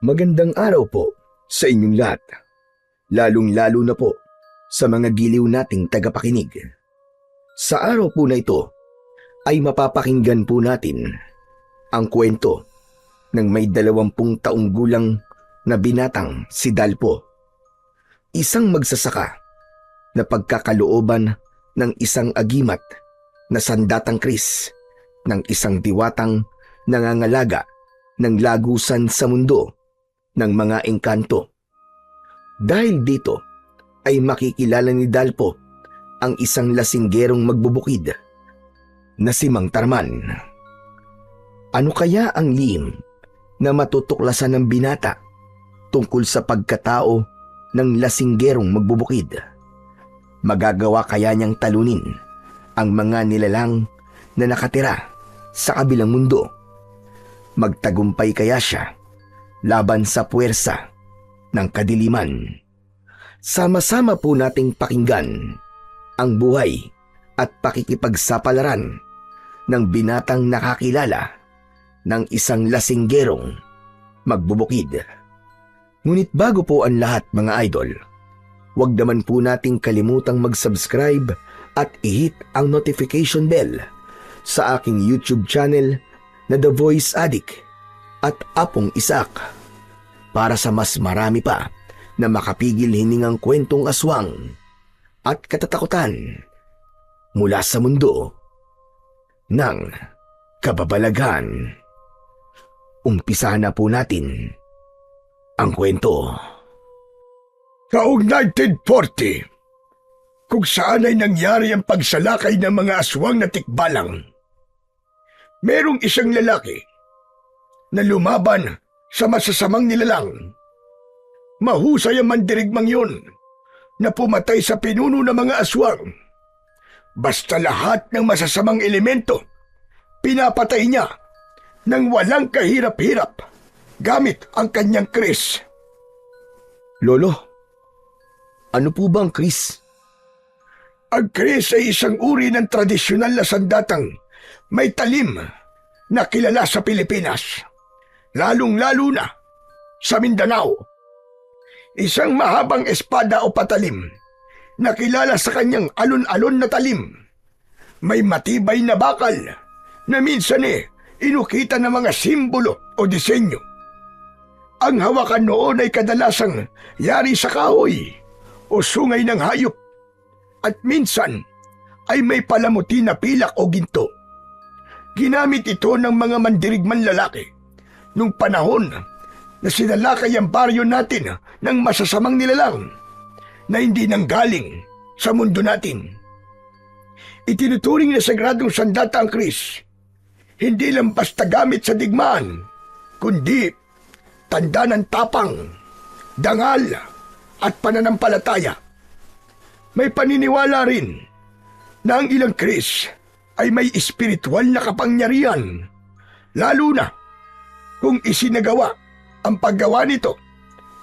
Magandang araw po sa inyong lahat, lalong-lalo na po sa mga giliw nating tagapakinig. Sa araw po na ito ay mapapakinggan po natin ang kwento ng may 20 taong gulang na binatang si Dalpo. Isang magsasaka na pagkakalooban ng isang agimat na sandatang Kris ng isang diwatang nangangalaga ng lagusan sa mundo ng mga engkanto. Dahil dito ay makikilala ni Dalpo ang isang lasinggerong magbubukid na si Mang Tarman. Ano kaya ang lihim na matutuklasan ng binata tungkol sa pagkatao ng lasinggerong magbubukid? Magagawa kaya niyang talunin ang mga nilalang na nakatira sa kabilang mundo? Magtagumpay kaya siya laban sa puwersa ng kadiliman? Sama-sama po nating pakinggan ang buhay at pakikipagsapalaran ng binatang nakakilala ng isang lasinggerong magbubukid. Ngunit bago po ang lahat, mga idol, huwag naman po nating kalimutang mag-subscribe at i-hit ang notification bell sa aking YouTube channel na The Voice Addict at Apong Isak, para sa mas marami pa na makapigil hiningang kwentong aswang at katatakutan mula sa mundo ng kababalaghan. Umpisahan na po natin ang kwento. Taong 1940, kung saan ay nangyari ang pagsalakay ng mga aswang na tikbalang, merong isang lalaki na lumaban sa masasamang nilalang. Mahusay ang mandirigmang yun na pumatay sa pinuno ng mga aswang. Basta lahat ng masasamang elemento, pinapatay niya nang walang kahirap-hirap gamit ang kanyang kris. Lolo, ano po ba ang kris? Ang kris ay isang uri ng tradisyonal na sandatang may talim na kilala sa Pilipinas, lalong-lalo na sa Mindanao. Isang mahabang espada o patalim na kilala sa kanyang alon-alon na talim. May matibay na bakal na minsan inukita ng mga simbolo o disenyo. Ang hawakan noon ay kadalasang yari sa kahoy o sungay ng hayop, at minsan ay may palamuti na pilak o ginto. Ginamit ito ng mga mandirigman lalaki nung panahon na sinalakay ang baryo natin ng masasamang nilalang na hindi nanggaling sa mundo natin. Itinuturing na sagradong sandata ang kris, hindi lang basta gamit sa digmaan, kundi tanda ng tapang, dangal at pananampalataya. May paniniwala rin na ang ilang kris ay may espiritual na kapangyarihan, lalo na kung isinagawa ang paggawa nito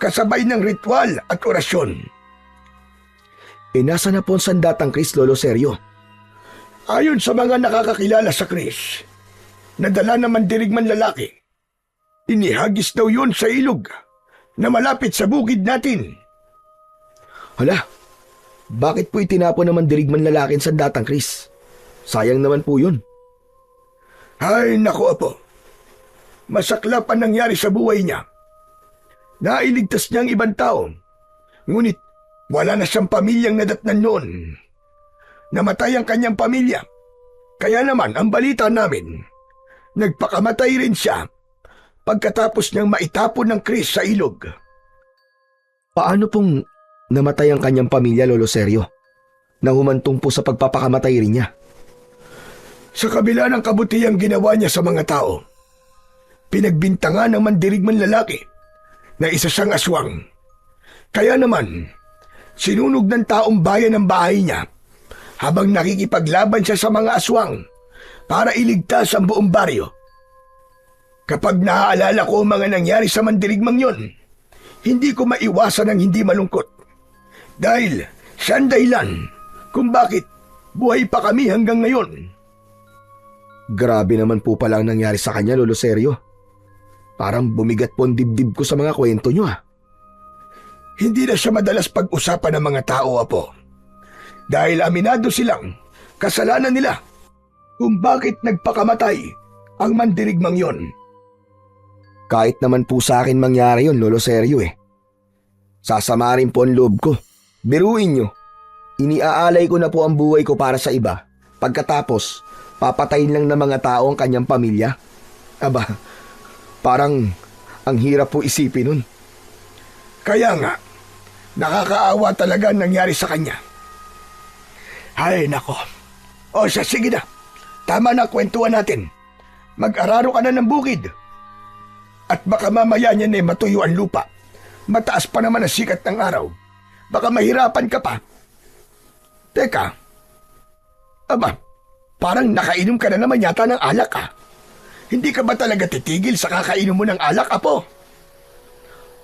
kasabay ng ritual at orasyon. Nasa na po ang sandatang kris, Lolo Seryo? Ayon sa mga nakakakilala sa kris, nadala ng mandirigman lalaki, inihagis daw yun sa ilog na malapit sa bukid natin. Hala, bakit po itinapon ng mandirigman lalaki ang sandatang kris? Sayang naman po yun. Ay, naku apo. Masaklap ang nangyari sa buhay niya. Nailigtas niya ang ibang tao, ngunit wala na siyang pamilyang nadatnan noon. Namatay ang kanyang pamilya. Kaya naman ang balita namin, nagpakamatay rin siya pagkatapos niyang maitapon ng kris sa ilog. Paano pong namatay ang kanyang pamilya, Lolo Seryo, na humantong po sa pagpapakamatay rin niya? Sa kabila ng kabutihang ginawa niya sa mga tao, pinagbintangan ng mandirigman lalaki na isa siyang aswang. Kaya naman, sinunog ng taong bayan ang bahay niya habang nakikipaglaban siya sa mga aswang para iligtas ang buong baryo. Kapag naaalala ko ang mga nangyari sa mandirigmang yon, hindi ko maiwasan ang hindi malungkot. Dahil siya ang dahilan kung bakit buhay pa kami hanggang ngayon. Grabe naman po pala ang nangyari sa kanya, Lolo Seryo. Parang bumigat po ang dibdib ko sa mga kwento nyo ah. Hindi na siya madalas pag-usapan ng mga tao, Apo. Dahil aminado silang kasalanan nila kung bakit nagpakamatay ang mandirigmang yon. Kahit naman po sa akin mangyari yun, Lolo Sergio eh. Sasama rin po ang loob ko. Biruin nyo, iniaalay ko na po ang buhay ko para sa iba. Pagkatapos, papatayin lang ng mga tao ang kanyang pamilya. Aba, parang ang hirap po isipin nun. Kaya nga, nakakaawa talaga ang nangyari sa kanya. Ay, nako. O siya, sige na. Tama na kwentuhan natin. Mag-araro ka na ng bukid. At baka mamaya niyan matuyo ang lupa. Mataas pa naman ang sikat ng araw. Baka mahirapan ka pa. Teka. Aba, parang nakainom ka na naman yata ng alak ah. Hindi ka ba talaga titigil sa kakainom mo ng alak, Apo?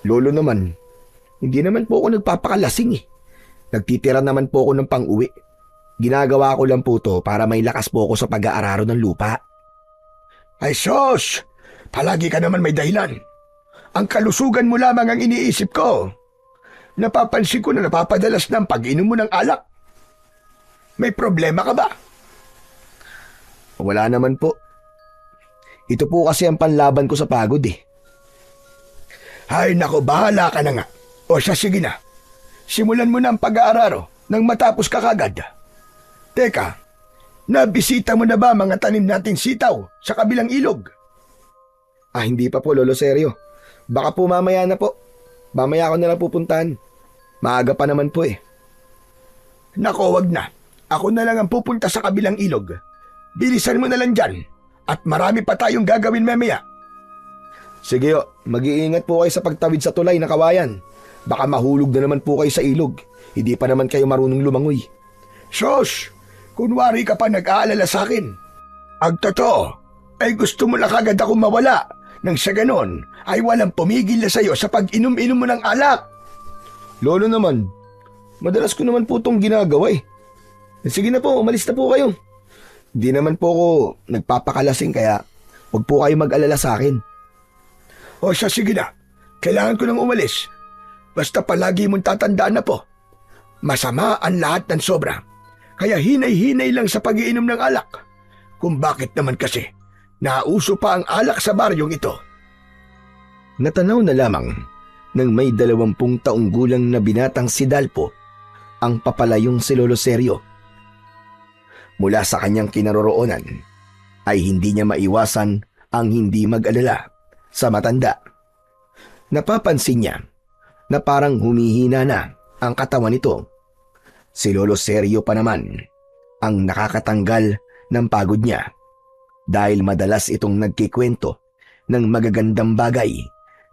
Lolo naman, hindi naman po ako nagpapakalasing eh. Nagtitira naman po ako ng pang-uwi. Ginagawa ko lang po to para may lakas po ako sa pag-aararo ng lupa. Ay sos! Palagi ka naman may dahilan. Ang kalusugan mo lamang ang iniisip ko. Napapansin ko na napapadalas ng pag-inom mo ng alak. May problema ka ba? Wala naman po. Ito po kasi ang panlaban ko sa pagod eh. Ay nako, bahala ka na nga. O siya, sige na. Simulan mo na ang pag-aararo nang matapos ka kagad. Teka, nabisita mo na ba mga tanim nating sitaw sa kabilang ilog? Ah, hindi pa po, Lolo Sergio. Baka po mamaya na po. Mamaya ako nalang pupuntahan. Maaga pa naman po eh. Nako, wag na. Ako na lang ang pupunta sa kabilang ilog. Bilisan mo na lang dyan. At marami pa tayong gagawin mamaya. Sige o, mag-iingat po kayo sa pagtawid sa tulay na kawayan. Baka mahulog na naman po kayo sa ilog. Hindi pa naman kayo marunong lumangoy. Sos, kunwari ka pa nag-aalala sa akin. Ang totoo, ay gusto mo na kagad akong mawala. Nang sa ganon, ay walang pumigil na sa'yo sa pag-inom-inom mo ng alak. Lolo naman, madalas ko naman po itong ginagawa eh. Sige na po, umalis na po kayo. Hindi naman po ako nagpapakalasing kaya huwag po kayo mag-alala sa akin. O siya, sige na. Kailangan ko nang umalis. Basta palagi mong tatandaan na po. Masama ang lahat ng sobra. Kaya hinay-hinay lang sa pag-iinom ng alak. Kung bakit naman kasi, nauso pa ang alak sa baryong ito. Natanaw na lamang nang may 20 taong gulang na binatang si Dalpo ang papalayong si Lolo Sergio. Mula sa kanyang kinaroroonan ay hindi niya maiwasan ang hindi mag-alala sa matanda. Napapansin niya na parang humihina na ang katawan nito. Si Lolo Sergio pa naman ang nakakatanggal ng pagod niya dahil madalas itong nagkikwento ng magagandang bagay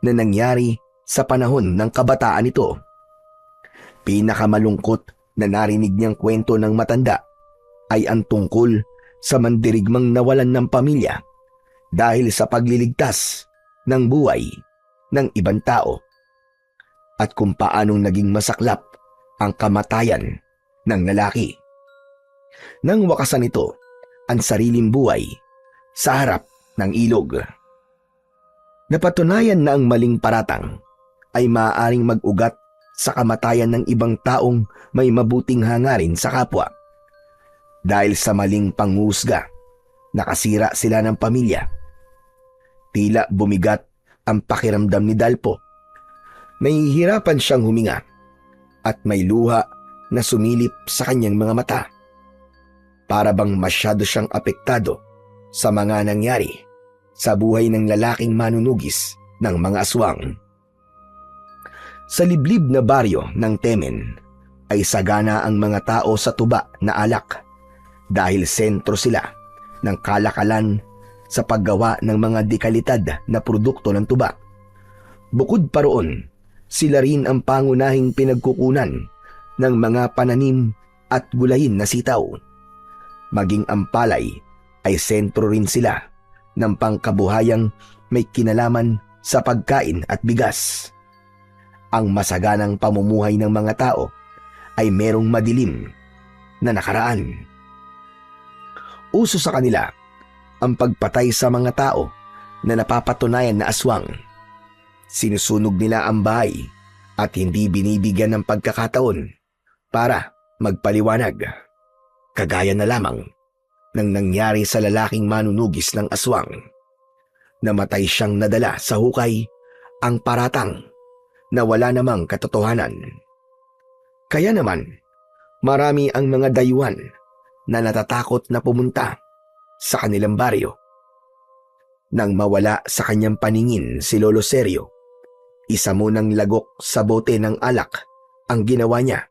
na nangyari sa panahon ng kabataan nito. Pinakamalungkot na narinig niyang kwento ng matanda ay ang tungkol sa mandirigmang nawalan ng pamilya dahil sa pagliligtas ng buhay ng ibang tao at kung paanong naging masaklap ang kamatayan ng lalaki. Nang wakasan ito ang sariling buhay sa harap ng ilog. Napatunayan na ang maling paratang ay maaaring mag-ugat sa kamatayan ng ibang taong may mabuting hangarin sa kapwa. Dahil sa maling panghusga, nakasira sila ng pamilya. Tila bumigat ang pakiramdam ni Dalpo. Nahihirapan siyang huminga at may luha na sumilip sa kanyang mga mata. Para bang masyado siyang apektado sa mga nangyari sa buhay ng lalaking manunugis ng mga aswang. Sa liblib na baryo ng Temen ay sagana ang mga tao sa tuba na alak dahil sentro sila ng kalakalan sa paggawa ng mga dekalidad na produkto ng tuba. Bukod pa roon, sila rin ang pangunahing pinagkukunan ng mga pananim at gulayin na sitaw. Maging ang palay ay sentro rin sila ng pangkabuhayang may kinalaman sa pagkain at bigas. Ang masaganang pamumuhay ng mga tao ay merong madilim na nakaraan. Uso sa kanila ang pagpatay sa mga tao na napapatunayan na aswang. Sinusunog nila ang bahay at hindi binibigyan ng pagkakataon para magpaliwanag. Kagaya na lamang ng nangyari sa lalaking manunugis ng aswang. Namatay siyang nadala sa hukay, ang paratang na wala namang katotohanan. Kaya naman, marami ang mga dayuhan na natatakot na pumunta sa kanilang baryo. Nang mawala sa kanyang paningin si Lolo Sergio, isa munang lagok sa bote ng alak ang ginawa niya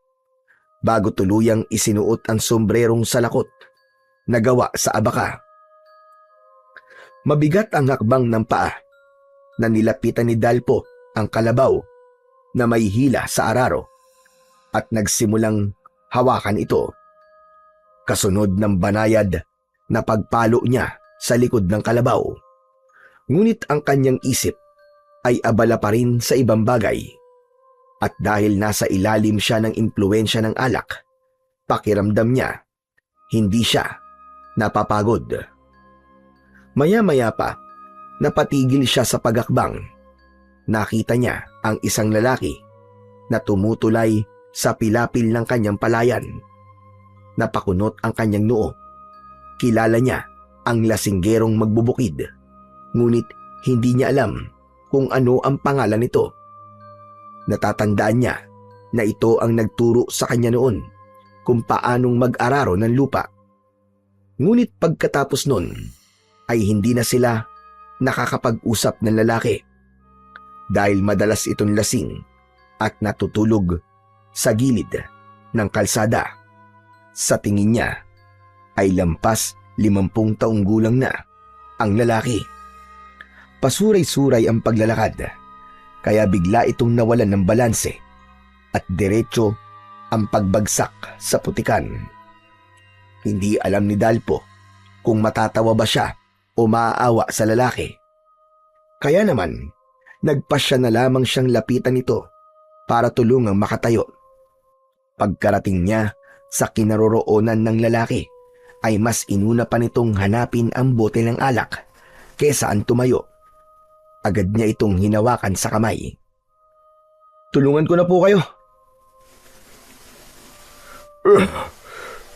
bago tuluyang isinuot ang sombrerong salakot na gawa sa abaka. Mabigat ang hakbang ng paa na nilapitan ni Dalpo ang kalabaw na may hila sa araro at nagsimulang hawakan ito. Kasunod ng banayad na pagpalo niya sa likod ng kalabaw. Ngunit ang kanyang isip ay abala pa rin sa ibang bagay. At dahil nasa ilalim siya ng impluwensya ng alak, pakiramdam niya, hindi siya napapagod. Maya-maya pa, napatigil siya sa pagakbang. Nakita niya ang isang lalaki na tumutulay sa pilapil ng kanyang palayan. Napakunot ang kanyang noo. Kilala niya ang lasinggerong magbubukid, ngunit hindi niya alam kung ano ang pangalan nito. Natatandaan niya na ito ang nagturo sa kanya noon kung paanong mag-araro ng lupa. Ngunit pagkatapos nun ay hindi na sila nakakapag-usap ng lalaki dahil madalas itong lasing at natutulog sa gilid ng kalsada. Sa tingin niya ay lampas 50 taong gulang na ang lalaki. Pasuray-suray ang paglalakad, kaya bigla itong nawalan ng balanse at diretso ang pagbagsak sa putikan. Hindi alam ni Dalpo kung matatawa ba siya o maaawa sa lalaki. Kaya naman, nagpasya na lamang siyang lapitan ito para tulungang makatayo. Pagkarating niya sa kinaroroonan ng lalaki, ay mas inuna pa nitong hanapin ang bote ng alak kesa ang tumayo. Agad niya itong hinawakan sa kamay. Tulungan ko na po kayo.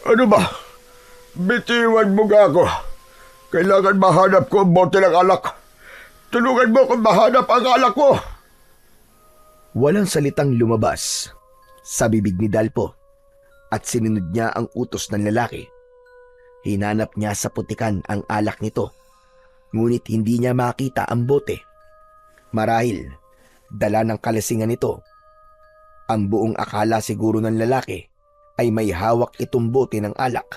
Ano ba? Bitiwan mo nga ako. Kailangan mahanap ko ang bote ng alak. Tulungan mo kung mahanap ang alak ko. Walang salitang lumabas sa bibig ni Dalpo at sinunod niya ang utos ng lalaki. Hinanap niya sa putikan ang alak nito, ngunit hindi niya makita ang bote. Marahil, dala ng kalasingan nito. Ang buong akala siguro ng lalaki ay may hawak itong bote ng alak.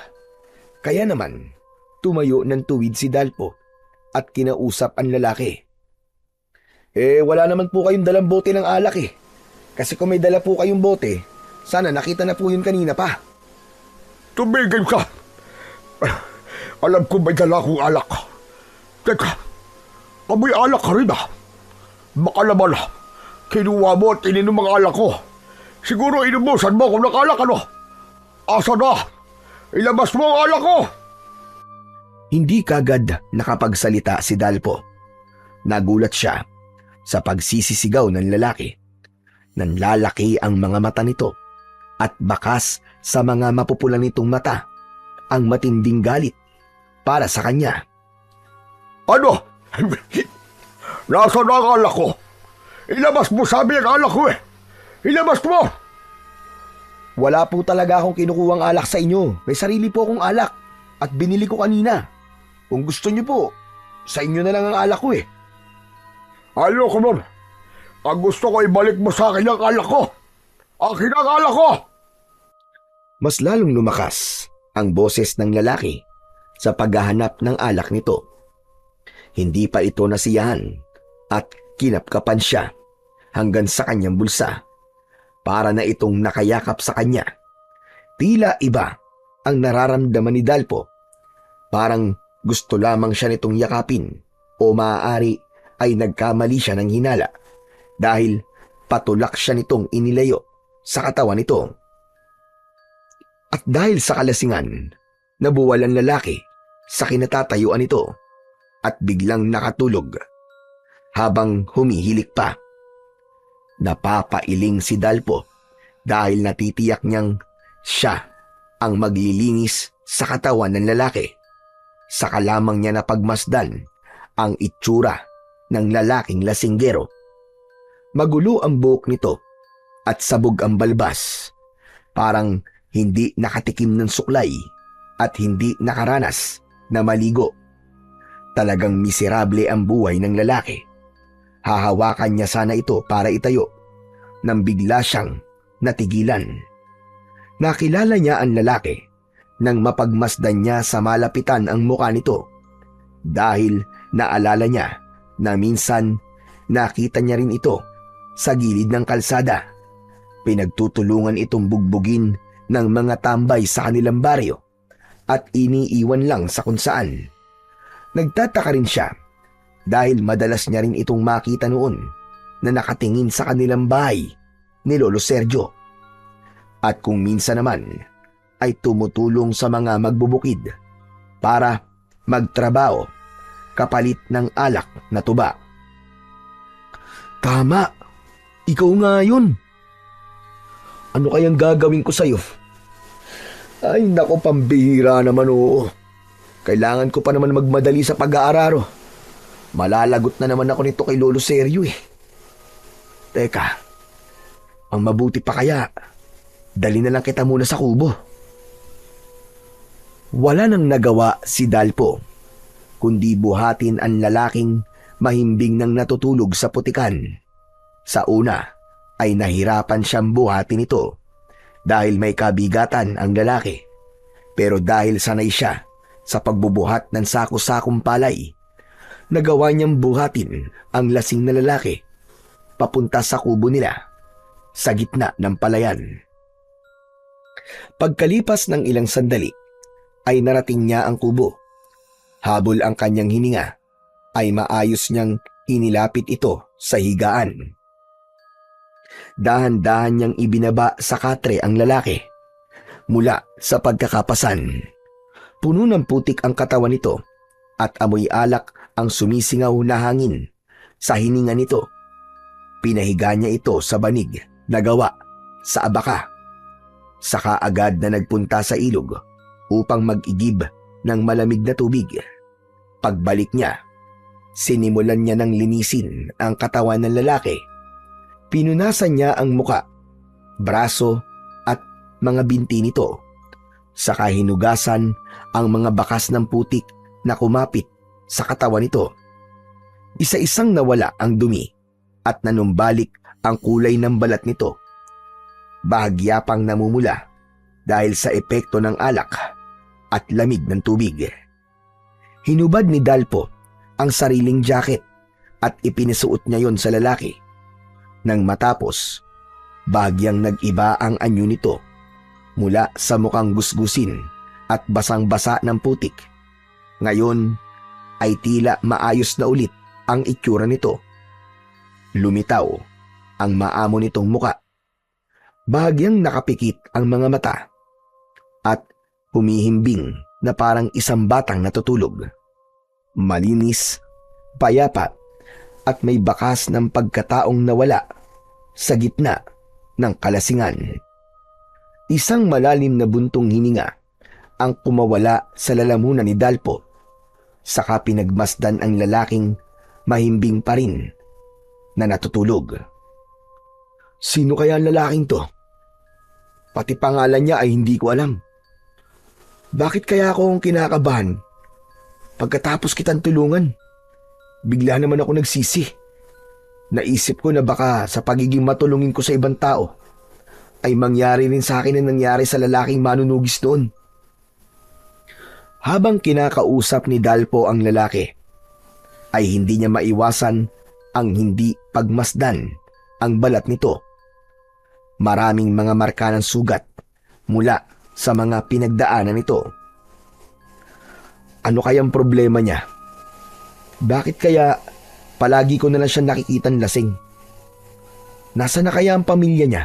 Kaya naman, tumayo ng tuwid si Dalpo at kinausap ang lalaki. Wala naman po kayong dalang bote ng alak eh. Kasi kung may dala po kayong bote, sana nakita na po yun kanina pa. Tumigil ka! Alam ko may dala akong alak. Teka, amoy alak ka rin ah. Baka naman, kinuha mo at ininom ang alak ko. Siguro inumusan mo kung nakalak ano. Asa na? Ilabas mo ang alak ko! Hindi kagad nakapagsalita si Dalpo. Nagulat siya sa pagsisisigaw ng lalaki. Nanlalaki ang mga mata nito at bakas sa mga mapupulan nitong mata ang matinding galit para sa kanya. Ano? Nasa na ang alak ko? Ilabas mo sabi ang alak ko eh. Ilabas mo! Wala po talaga akong kinukuhang alak sa inyo. May sarili po akong alak at binili ko kanina. Kung gusto niyo po, sa inyo na lang ang alak ko eh. Ayoko nun. Ang gusto ko ibalik mo sa akin ang alak ko. Akin ang alak ko! Mas lalong lumakas ang boses ng lalaki sa paghahanap ng alak nito. Hindi pa ito nasiyahan at kinapkapan siya hanggang sa kanyang bulsa para na itong nakayakap sa kanya. Tila iba ang nararamdaman ni Dalpo. Parang gusto lamang siya nitong yakapin o maaari ay nagkamali siya ng hinala dahil patulak siya nitong inilayo sa katawan nito. At dahil sa kalasingan, nabuwal ang lalaki sa kinatatayuan nito at biglang nakatulog habang humihilik pa. Napapailing si Dalpo dahil natitiyak niyang siya ang maglilinis sa katawan ng lalaki. Saka lamang niya napagmasdan ang itsura ng lalaking lasinggero. Magulo ang buhok nito at sabog ang balbas. Parang hindi nakatikim ng suklay at hindi nakaranas na maligo. Talagang miserable ang buhay ng lalaki. Hahawakan niya sana ito para itayo nang bigla siyang natigilan. Nakilala niya ang lalaki nang mapagmasdan niya sa malapitan ang mukha nito dahil naalala niya na minsan nakita niya rin ito sa gilid ng kalsada. Pinagtutulungan itong bugbugin ng mga tambay sa kanilang baryo at iniiwan lang sa kung saan. Nagtataka rin siya dahil madalas niya rin itong makita noon na nakatingin sa kanilang bahay ni Lolo Sergio. At kung minsan naman ay tumutulong sa mga magbubukid para magtrabaho kapalit ng alak na tuba. Tama, ikaw nga yun. Ano kayang gagawin ko sa'yo? Ay nako, pambihira naman oo. Kailangan ko pa naman magmadali sa pag-aararo. Malalagot na naman ako nito kay Lolo Sergio eh. Teka, ang mabuti pa kaya, dali na lang kita muna sa kubo. Wala nang nagawa si Dalpo, kundi buhatin ang lalaking mahimbing nang natutulog sa putikan. Sa una ay nahirapan siyang buhatin ito dahil may kabigatan ang lalaki. Pero dahil sanay siya sa pagbubuhat ng sako-sakong palay, nagawa niyang buhatin ang lasing na lalaki papunta sa kubo nila sa gitna ng palayan. Pagkalipas ng ilang sandali ay narating niya ang kubo. Habol ang kanyang hininga ay maayos niyang inilapit ito sa higaan. Dahan-dahan niyang ibinaba sa katre ang lalaki mula sa pagkakapasan. Puno ng putik ang katawan nito at amoy alak ang sumisingaw na hangin sa hininga nito. Pinahiga niya ito sa banig na gawa sa abaka. Saka agad na nagpunta sa ilog upang mag-igib ng malamig na tubig. Pagbalik niya, sinimulan niya ng linisin ang katawan ng lalaki. Pinunasan niya ang muka, braso at mga binti nito. Saka hinugasan ang mga bakas ng putik na kumapit sa katawan nito. Isa-isang nawala ang dumi at nanumbalik ang kulay ng balat nito. Bahagya pang namumula dahil sa epekto ng alak at lamig ng tubig. Hinubad ni Dalpo ang sariling jacket at ipinisuot niya yon sa lalaki. Nang matapos, bahagyang nag-iba ang anyo nito mula sa mukhang gusgusin at basang-basa ng putik. Ngayon ay tila maayos na ulit ang itsura nito. Lumitaw ang maamo nitong muka. Bahagyang nakapikit ang mga mata at humihimbing na parang isang batang natutulog. Malinis, payapa at may bakas ng pagkataong nawala sa gitna ng kalasingan. Isang malalim na buntong hininga ang kumawala sa lalamunan ni Dalpo. Saka pinagmasdan ang lalaking mahimbing pa rin na natutulog. Sino kaya ang lalaking to? Pati pangalan niya ay hindi ko alam. Bakit kaya ako ang kinakabahan? Pagkatapos kitang tulungan, bigla naman ako nagsisi. Naisip ko na baka sa pagiging matulungin ko sa ibang tao, ay mangyari rin sa akin ang nangyari sa lalaking manunugis doon. Habang kinakausap ni Dalpo ang lalaki, ay hindi niya maiwasan ang hindi pagmasdan ang balat nito. Maraming mga marka ng sugat mula sa mga pinagdaanan nito. Ano kayang problema niya? Bakit kaya palagi ko na lang siya nakikitang lasing? Nasaan na kaya ang pamilya niya?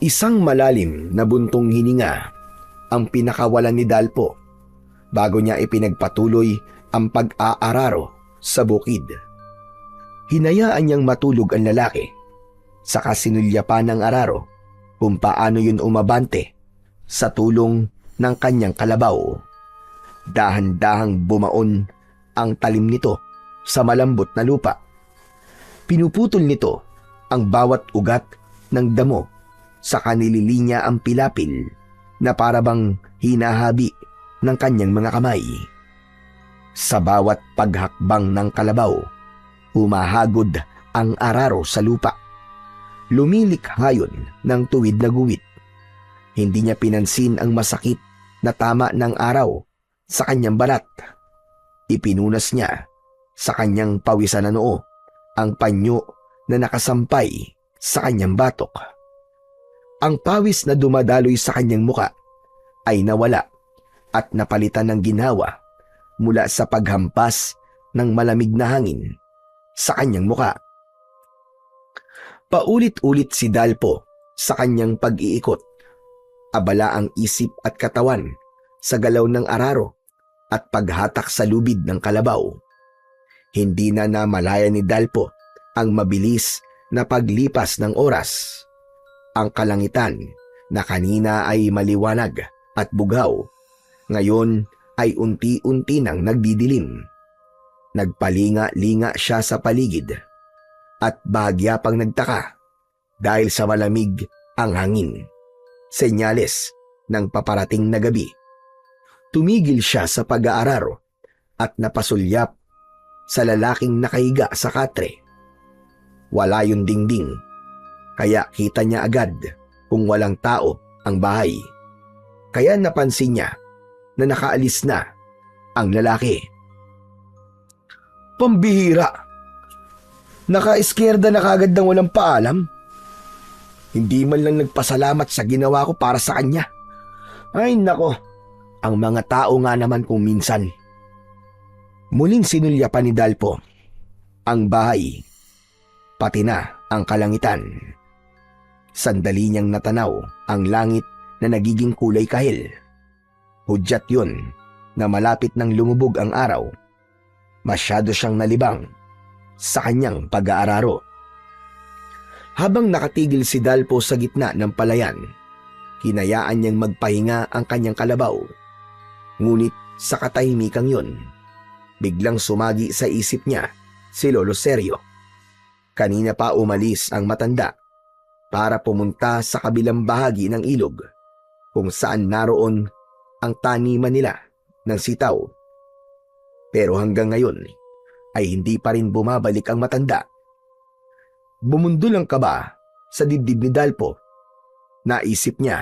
Isang malalim na buntong hininga ang pinakawalan ni Dalpo. bago niya ipinagpatuloy ang pag-aararo sa bukid. Hinayaan niyang matulog ang lalaki, saka sinulya pa ng araro kung paano yun umabante sa tulong ng kanyang kalabaw. Dahan-dahang bumaon ang talim nito sa malambot na lupa. Pinuputol nito ang bawat ugat ng damo, saka nililinya ang pilapil na parabang hinahabi ng kanyang mga kamay. Sa bawat paghakbang ng kalabaw, humahagod ang araro sa lupa. Lumilikhayon ng tuwid na guwit. Hindi niya pinansin ang masakit na tama ng araw sa kanyang balat. Ipinunas niya sa kanyang pawisan na noo ang panyo na nakasampay sa kanyang batok. Ang pawis na dumadaloy sa kanyang muka ay nawala at napalitan ng ginhawa mula sa paghampas ng malamig na hangin sa kanyang muka. Paulit-ulit si Dalpo sa kanyang pag-iikot. Abala ang isip at katawan sa galaw ng araro at paghatak sa lubid ng kalabaw. Hindi na namalaya ni Dalpo ang mabilis na paglipas ng oras. Ang kalangitan na kanina ay maliwanag at bugaw, ngayon ay unti-unti nang nagdidilim. Nagpalinga-linga siya sa paligid at bahagya pang nagtaka dahil sa malamig ang hangin. Senyales ng paparating na gabi. Tumigil siya sa pag-aararo at napasulyap sa lalaking nakahiga sa katre. Wala yung dingding, kaya kita niya agad kung walang tao ang bahay. Kaya napansin niya na nakaalis na ang lalaki. Pambihira! Naka-iskerda na kagad ng walang paalam. Hindi man lang nagpasalamat sa ginawa ko para sa kanya. Ay nako, ang mga tao nga naman kung minsan. Muling sinulya pa ni Dalpo ang bahay, pati na ang kalangitan. Sandali niyang natanaw ang langit na nagiging kulay kahil. Hudyat yun na malapit nang lumubog ang araw. Masyado siyang nalibang sa kanyang pag-aararo. Habang nakatigil si Dalpo sa gitna ng palayan, hinayaan niyang magpahinga ang kanyang kalabaw. Ngunit sa katahimikang yun, biglang sumagi sa isip niya si Lolo Sergio. Kanina pa umalis ang matanda para pumunta sa kabilang bahagi ng ilog kung saan naroon ang taniman nila ng sitaw. Pero hanggang ngayon ay hindi pa rin bumabalik ang matanda. Bumundol ang kaba sa dibdib ni Dalpo. Naisip niya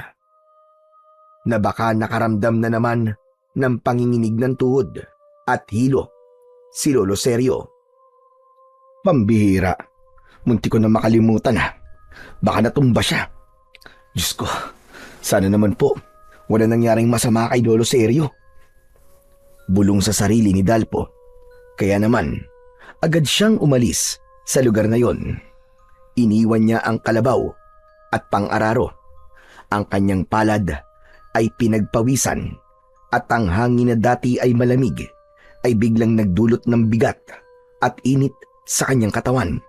na baka nakaramdam na naman ng panginginig ng tuhod at hilo si Lolo Sergio. Pambihira, munti ko na makalimutan ha. Baka natumba siya. Diyos ko, sana naman po wala nangyaring masama kay Lolo Sergio. Bulong sa sarili ni Dalpo. Kaya naman, agad siyang umalis sa lugar na yon. Iniwan niya ang kalabaw at pang-araro. Ang kanyang palad ay pinagpawisan at ang hangin na dati ay malamig ay biglang nagdulot ng bigat at init sa kanyang katawan.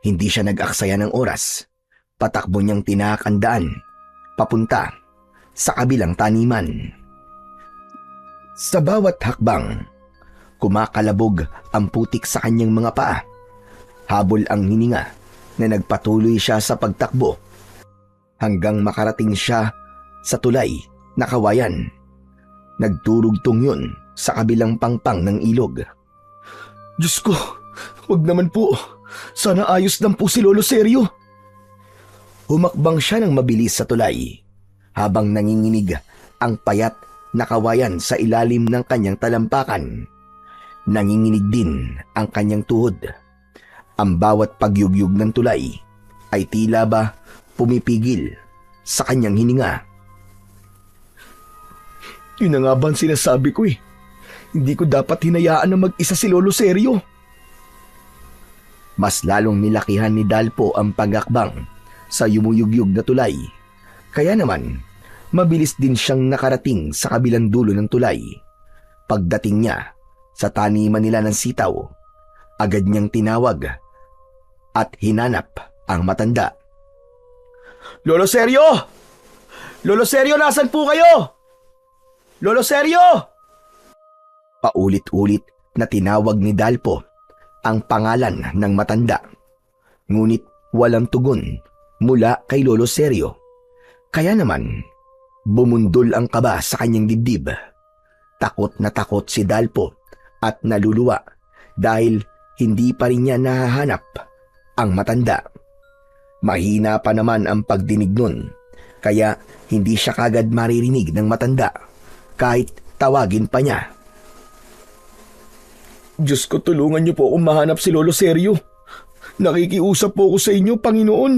Hindi siya nag-aksaya ng oras. Patakbo niyang tinahak ang daan papunta sa kabilang taniman. Sa bawat hakbang, kumakalabog ang putik sa kanyang mga paa. Habol ang hininga na nagpatuloy siya sa pagtakbo hanggang makarating siya sa tulay na kawayan. Nagturugtong yun sa kabilang pangpang ng ilog. Diyos ko, wag naman po. Sana ayos lang po si Lolo Sergio. Humakbang siya ng mabilis sa tulay habang nanginginig ang payat na kawayan sa ilalim ng kanyang talampakan. Nanginginig din ang kanyang tuhod. Ang bawat pagyugyug ng tulay ay tila ba pumipigil sa kanyang hininga. Yun na nga ba ang sinasabi ko eh. Hindi ko dapat hinayaan na mag-isa si Lolo Sergio. Mas lalong nilakihan ni Dalpo ang pagakbang sa yumuyugyug na tulay. Kaya naman, mabilis din siyang nakarating sa kabilang dulo ng tulay. Pagdating niya sa taniman nila ng sitaw, agad niyang tinawag at hinanap ang matanda. "Lolo Seryo! Lolo Seryo, nasan po kayo? Lolo Seryo!" Paulit-ulit na tinawag ni Dalpo ang pangalan ng matanda. Ngunit walang tugon mula kay Lolo Seryo. Kaya naman, bumundol ang kaba sa kanyang dibdib. Takot na takot si Dalpo at naluluwa dahil hindi pa rin niya nahahanap ang matanda. Mahina pa naman ang pagdinig nun, kaya hindi siya kagad maririnig ng matanda kahit tawagin pa niya. "Diyos ko, tulungan niyo po akong mahanap si Lolo Seryo. Nakikiusap po ako sa inyo, Panginoon."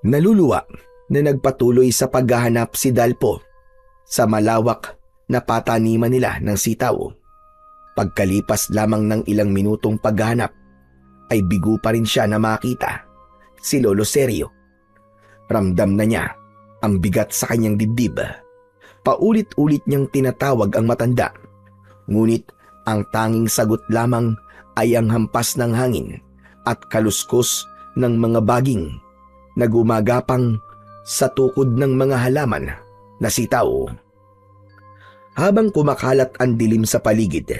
Naluluwa na nagpatuloy sa paghahanap si Dalpo sa malawak na pataniman nila ng sitaw. Pagkalipas lamang ng ilang minutong paghahanap, ay bigo pa rin siya na makita si Lolo Seryo. Ramdam na niya ang bigat sa kanyang dibdib. Paulit-ulit niyang tinatawag ang matanda. Ngunit ang tanging sagot lamang ay ang hampas ng hangin at kaluskos ng mga baging na gumagapang sa tukod ng mga halaman na sitaw. Habang kumakalat ang dilim sa paligid,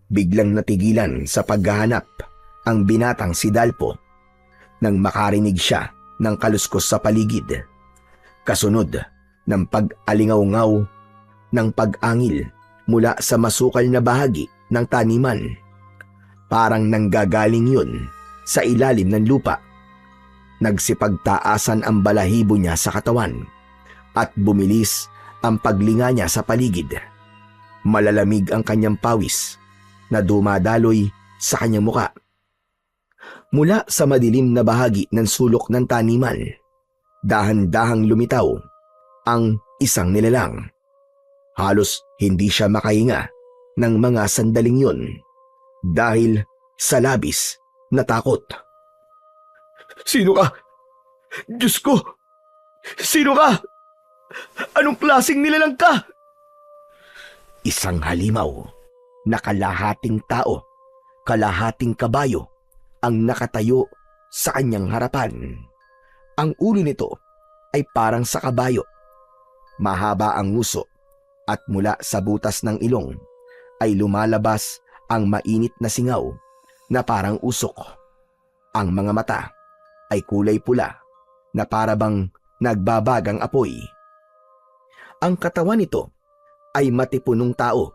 biglang natigilan sa paghahanap ang binatang si Dalpo nang makarinig siya ng kaluskos sa paligid, kasunod ng pag-alingaw-ngaw ng pag-angil mula sa masukal na bahagi ng taniman. Parang nanggagaling yun sa ilalim ng lupa. Nagsipagtaasan ang balahibo niya sa katawan at bumilis ang paglinga niya sa paligid. Malalamig ang kanyang pawis na dumadaloy sa kanyang muka. Mula sa madilim na bahagi ng sulok ng taniman, dahan-dahang lumitaw ang isang nilalang. Halos hindi siya makahinga ng mga sandaling yun dahil sa labis na takot. "Sino ka? Diyos ko! Sino ka? Anong klaseng nilalang ka?" Isang halimaw na kalahating tao, kalahating kabayo ang nakatayo sa kanyang harapan. Ang ulo nito ay parang sa kabayo. Mahaba ang nguso at mula sa butas ng ilong ay lumalabas ang mainit na singaw na parang usok. Ang mga mata ay kulay pula na parabang nagbabagang apoy. Ang katawan nito ay matipunong tao,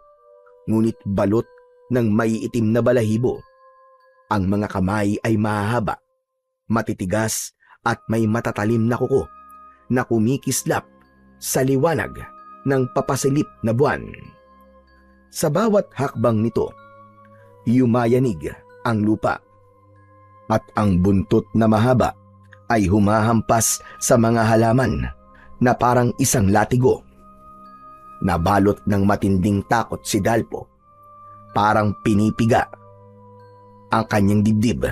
ngunit balot ng maiitim na balahibo. Ang mga kamay ay mahahaba, matitigas at may matatalim na kuko na kumikislap sa liwanag ng papasilip na buwan. Sa bawat hakbang nito, yumayanig ang lupa at ang buntot na mahaba ay humahampas sa mga halaman na parang isang latigo. Nabalot ng matinding takot si Dalpo. Parang pinipiga ang kanyang dibdib.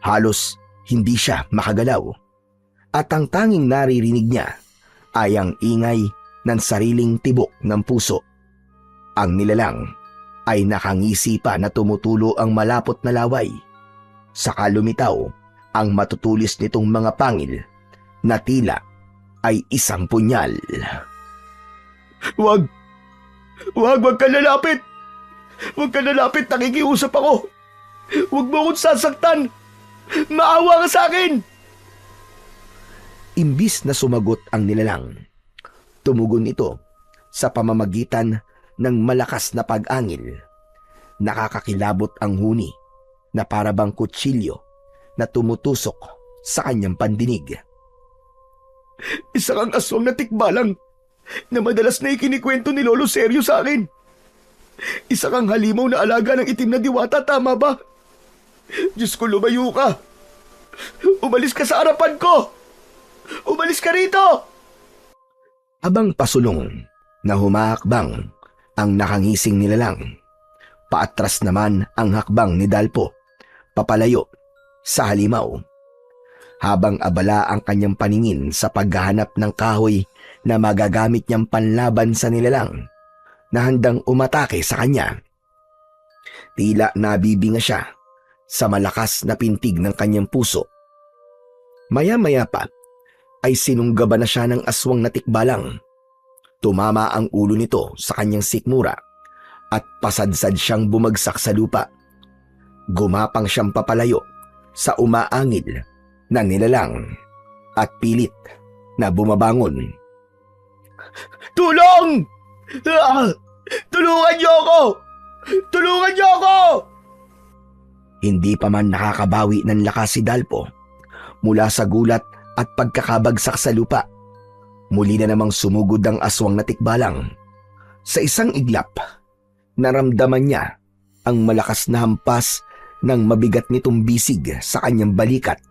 Halos hindi siya makagalaw at ang tanging naririnig niya ay ang ingay ng sariling tibok ng puso. Ang nilalang ay nakangisi pa na tumutulo ang malapot na laway. Saka lumitaw ang matutulis nitong mga pangil na tila ay isang punyal. "Wag! Wag ka lalapit! Wag ka lalapit! Nakikiusap ako! Wag mo akong sasaktan! Maawa ka sa akin!" Imbis na sumagot ang nilalang, tumugon ito sa pamamagitan ng malakas na pag-angil. Nakakakilabot ang huni na parabang kutsilyo na tumutusok sa kanyang pandinig. "Isa kang aswang na tikbalang na madalas na ikinikwento ni Lolo Seryo sa akin. Isa kang halimaw na alaga ng itim na diwata, tama ba? Diyos ko, lumayo ka! Umalis ka sa harapan ko! Umalis ka rito!" Habang pasulong na humahakbang ang nakangising nilalang, paatras naman ang hakbang ni Dalpo, papalayo sa halimaw. Habang abala ang kanyang paningin sa paghahanap ng kahoy na magagamit niyang panlaban sa nilalang, na handang umatake sa kanya. Tila nabibinga siya sa malakas na pintig ng kanyang puso. Maya-maya pa ay sinunggaban na siya ng aswang na tikbalang. Tumama ang ulo nito sa kanyang sikmura at pasadsad siyang bumagsak sa lupa. Gumapang siyang papalayo sa umaangil na nilalang at pilit na bumabangon. Tulong! Tulungan niyo ako! Tulungan niyo ako! Hindi pa man nakakabawi ng lakas si Dalpo mula sa gulat at pagkakabagsak sa lupa. Muli na namang sumugod ang aswang na tikbalang. Sa isang iglap, naramdaman niya ang malakas na hampas ng mabigat nitong bisig sa kanyang balikat.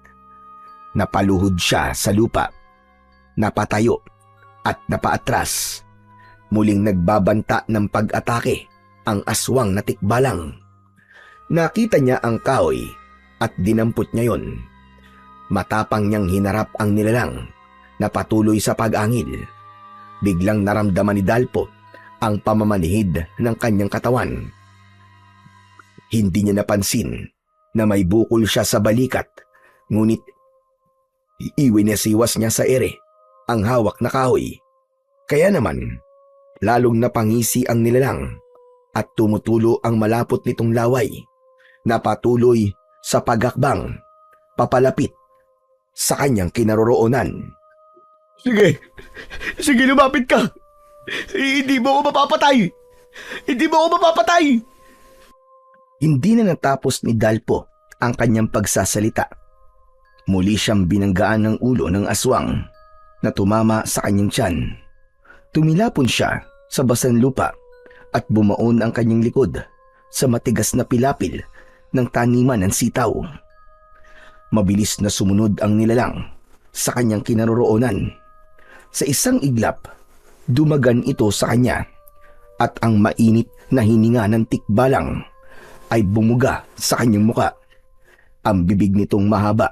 Napaluhod siya sa lupa, napatayo at napaatras. Muling nagbabanta ng pag-atake ang aswang na tikbalang. Nakita niya ang kahoy at dinampot niya yon. Matapang niyang hinarap ang nilalang na patuloy sa pag-angil. Biglang naramdaman ni Dalpo ang pamamanhid ng kanyang katawan. Hindi niya napansin na may bukol siya sa balikat, ngunit iwinesiwas niya sa ere ang hawak na kahoy. Kaya naman, lalong napangisi ang nilalang at tumutulo ang malapot nitong laway na patuloy sa pagakbang papalapit sa kanyang kinaroroonan. Sige, lumapit ka! Hindi mo ako mapapatay! Hindi mo ako mapapatay! Hindi na natapos ni Dalpo ang kanyang pagsasalita. Muli siyang binanggaan ng ulo ng aswang na tumama sa kanyang tiyan. Tumilapon siya sa basan lupa at bumaon ang kanyang likod sa matigas na pilapil ng taniman ng sitaw. Mabilis na sumunod ang nilalang sa kanyang kinaroroonan. Sa isang iglap, dumagan ito sa kanya at ang mainit na hininga ng tikbalang ay bumuga sa kanyang muka. Ang bibig nitong mahaba,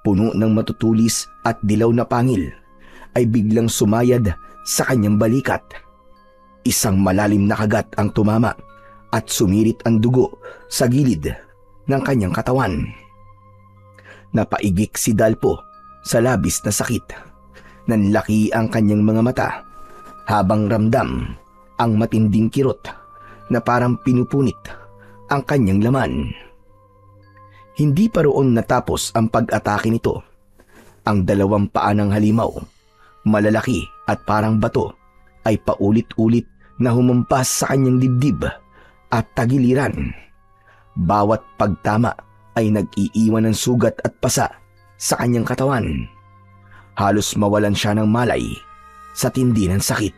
puno ng matutulis at dilaw na pangil, ay biglang sumayad sa kanyang balikat. Isang malalim na kagat ang tumama at sumirit ang dugo sa gilid ng kanyang katawan. Napaigik si Dalpo sa labis na sakit. Nanlaki ang kanyang mga mata habang ramdam ang matinding kirot na parang pinupunit ang kanyang laman. Hindi pa roon natapos ang pag-atake nito. Ang dalawang paa ng halimaw, malalaki at parang bato, ay paulit-ulit na humampas sa kanyang dibdib at tagiliran. Bawat pagtama ay nag-iiwan ng sugat at pasa sa kanyang katawan. Halos mawalan siya ng malay sa tindi ng sakit.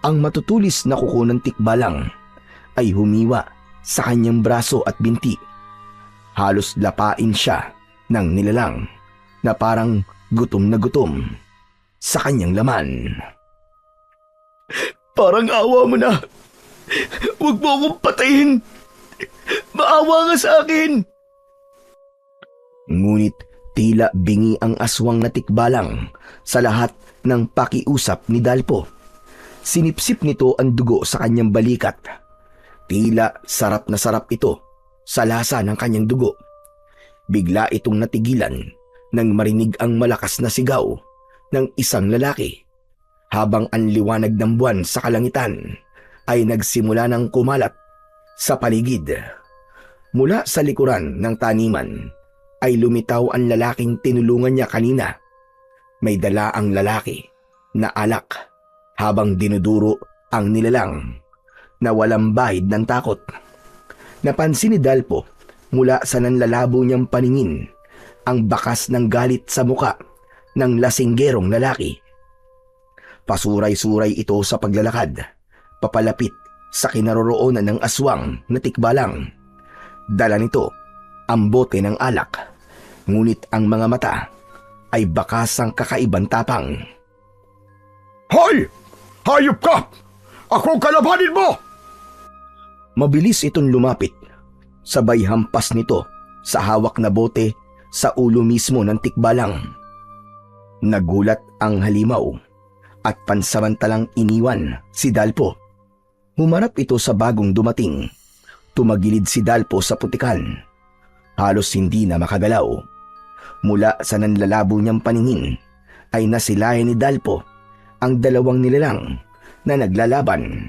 Ang matutulis na kuko ng tikbalang ay humiwa sa kanyang braso at binti. Halos lapain siya ng nilalang na parang gutom na gutom sa kanyang laman. Parang awa mo na! Huwag mo akong patayin! Maawa ka sa akin! Ngunit tila bingi ang aswang na tikbalang sa lahat ng pakiusap ni Dalpo. Sinipsip nito ang dugo sa kanyang balikat. Tila sarap na sarap ito sa lasa ng kanyang dugo. Bigla itong natigilan nang marinig ang malakas na sigaw ng isang lalaki. Habang ang liwanag ng buwan sa kalangitan ay nagsimula ng kumalat sa paligid. Mula sa likuran ng taniman ay lumitaw ang lalaking tinulungan niya kanina. May dala ang lalaki na alak habang dinuduro ang nilalang na walang bahid ng takot. Napansin ni Dalpo mula sa nanlalabo niyang paningin ang bakas ng galit sa muka ng lasinggerong lalaki. Pasuray-suray ito sa paglalakad, papalapit sa kinaroroonan ng aswang na tikbalang. Dala nito ang bote ng alak, ngunit ang mga mata ay bakasang kakaibang tapang. Hoy! Hayop ka! Ako kalabanin mo! Mabilis itong lumapit, sabay hampas nito sa hawak na bote sa ulo mismo ng tikbalang. Nagulat ang halimaw at pansamantalang iniwan si Dalpo. Humarap ito sa bagong dumating. Tumagilid si Dalpo sa putikan. Halos hindi na makagalaw. Mula sa nanlalabo niyang paningin ay nasilayan ni Dalpo ang dalawang nilalang na naglalaban.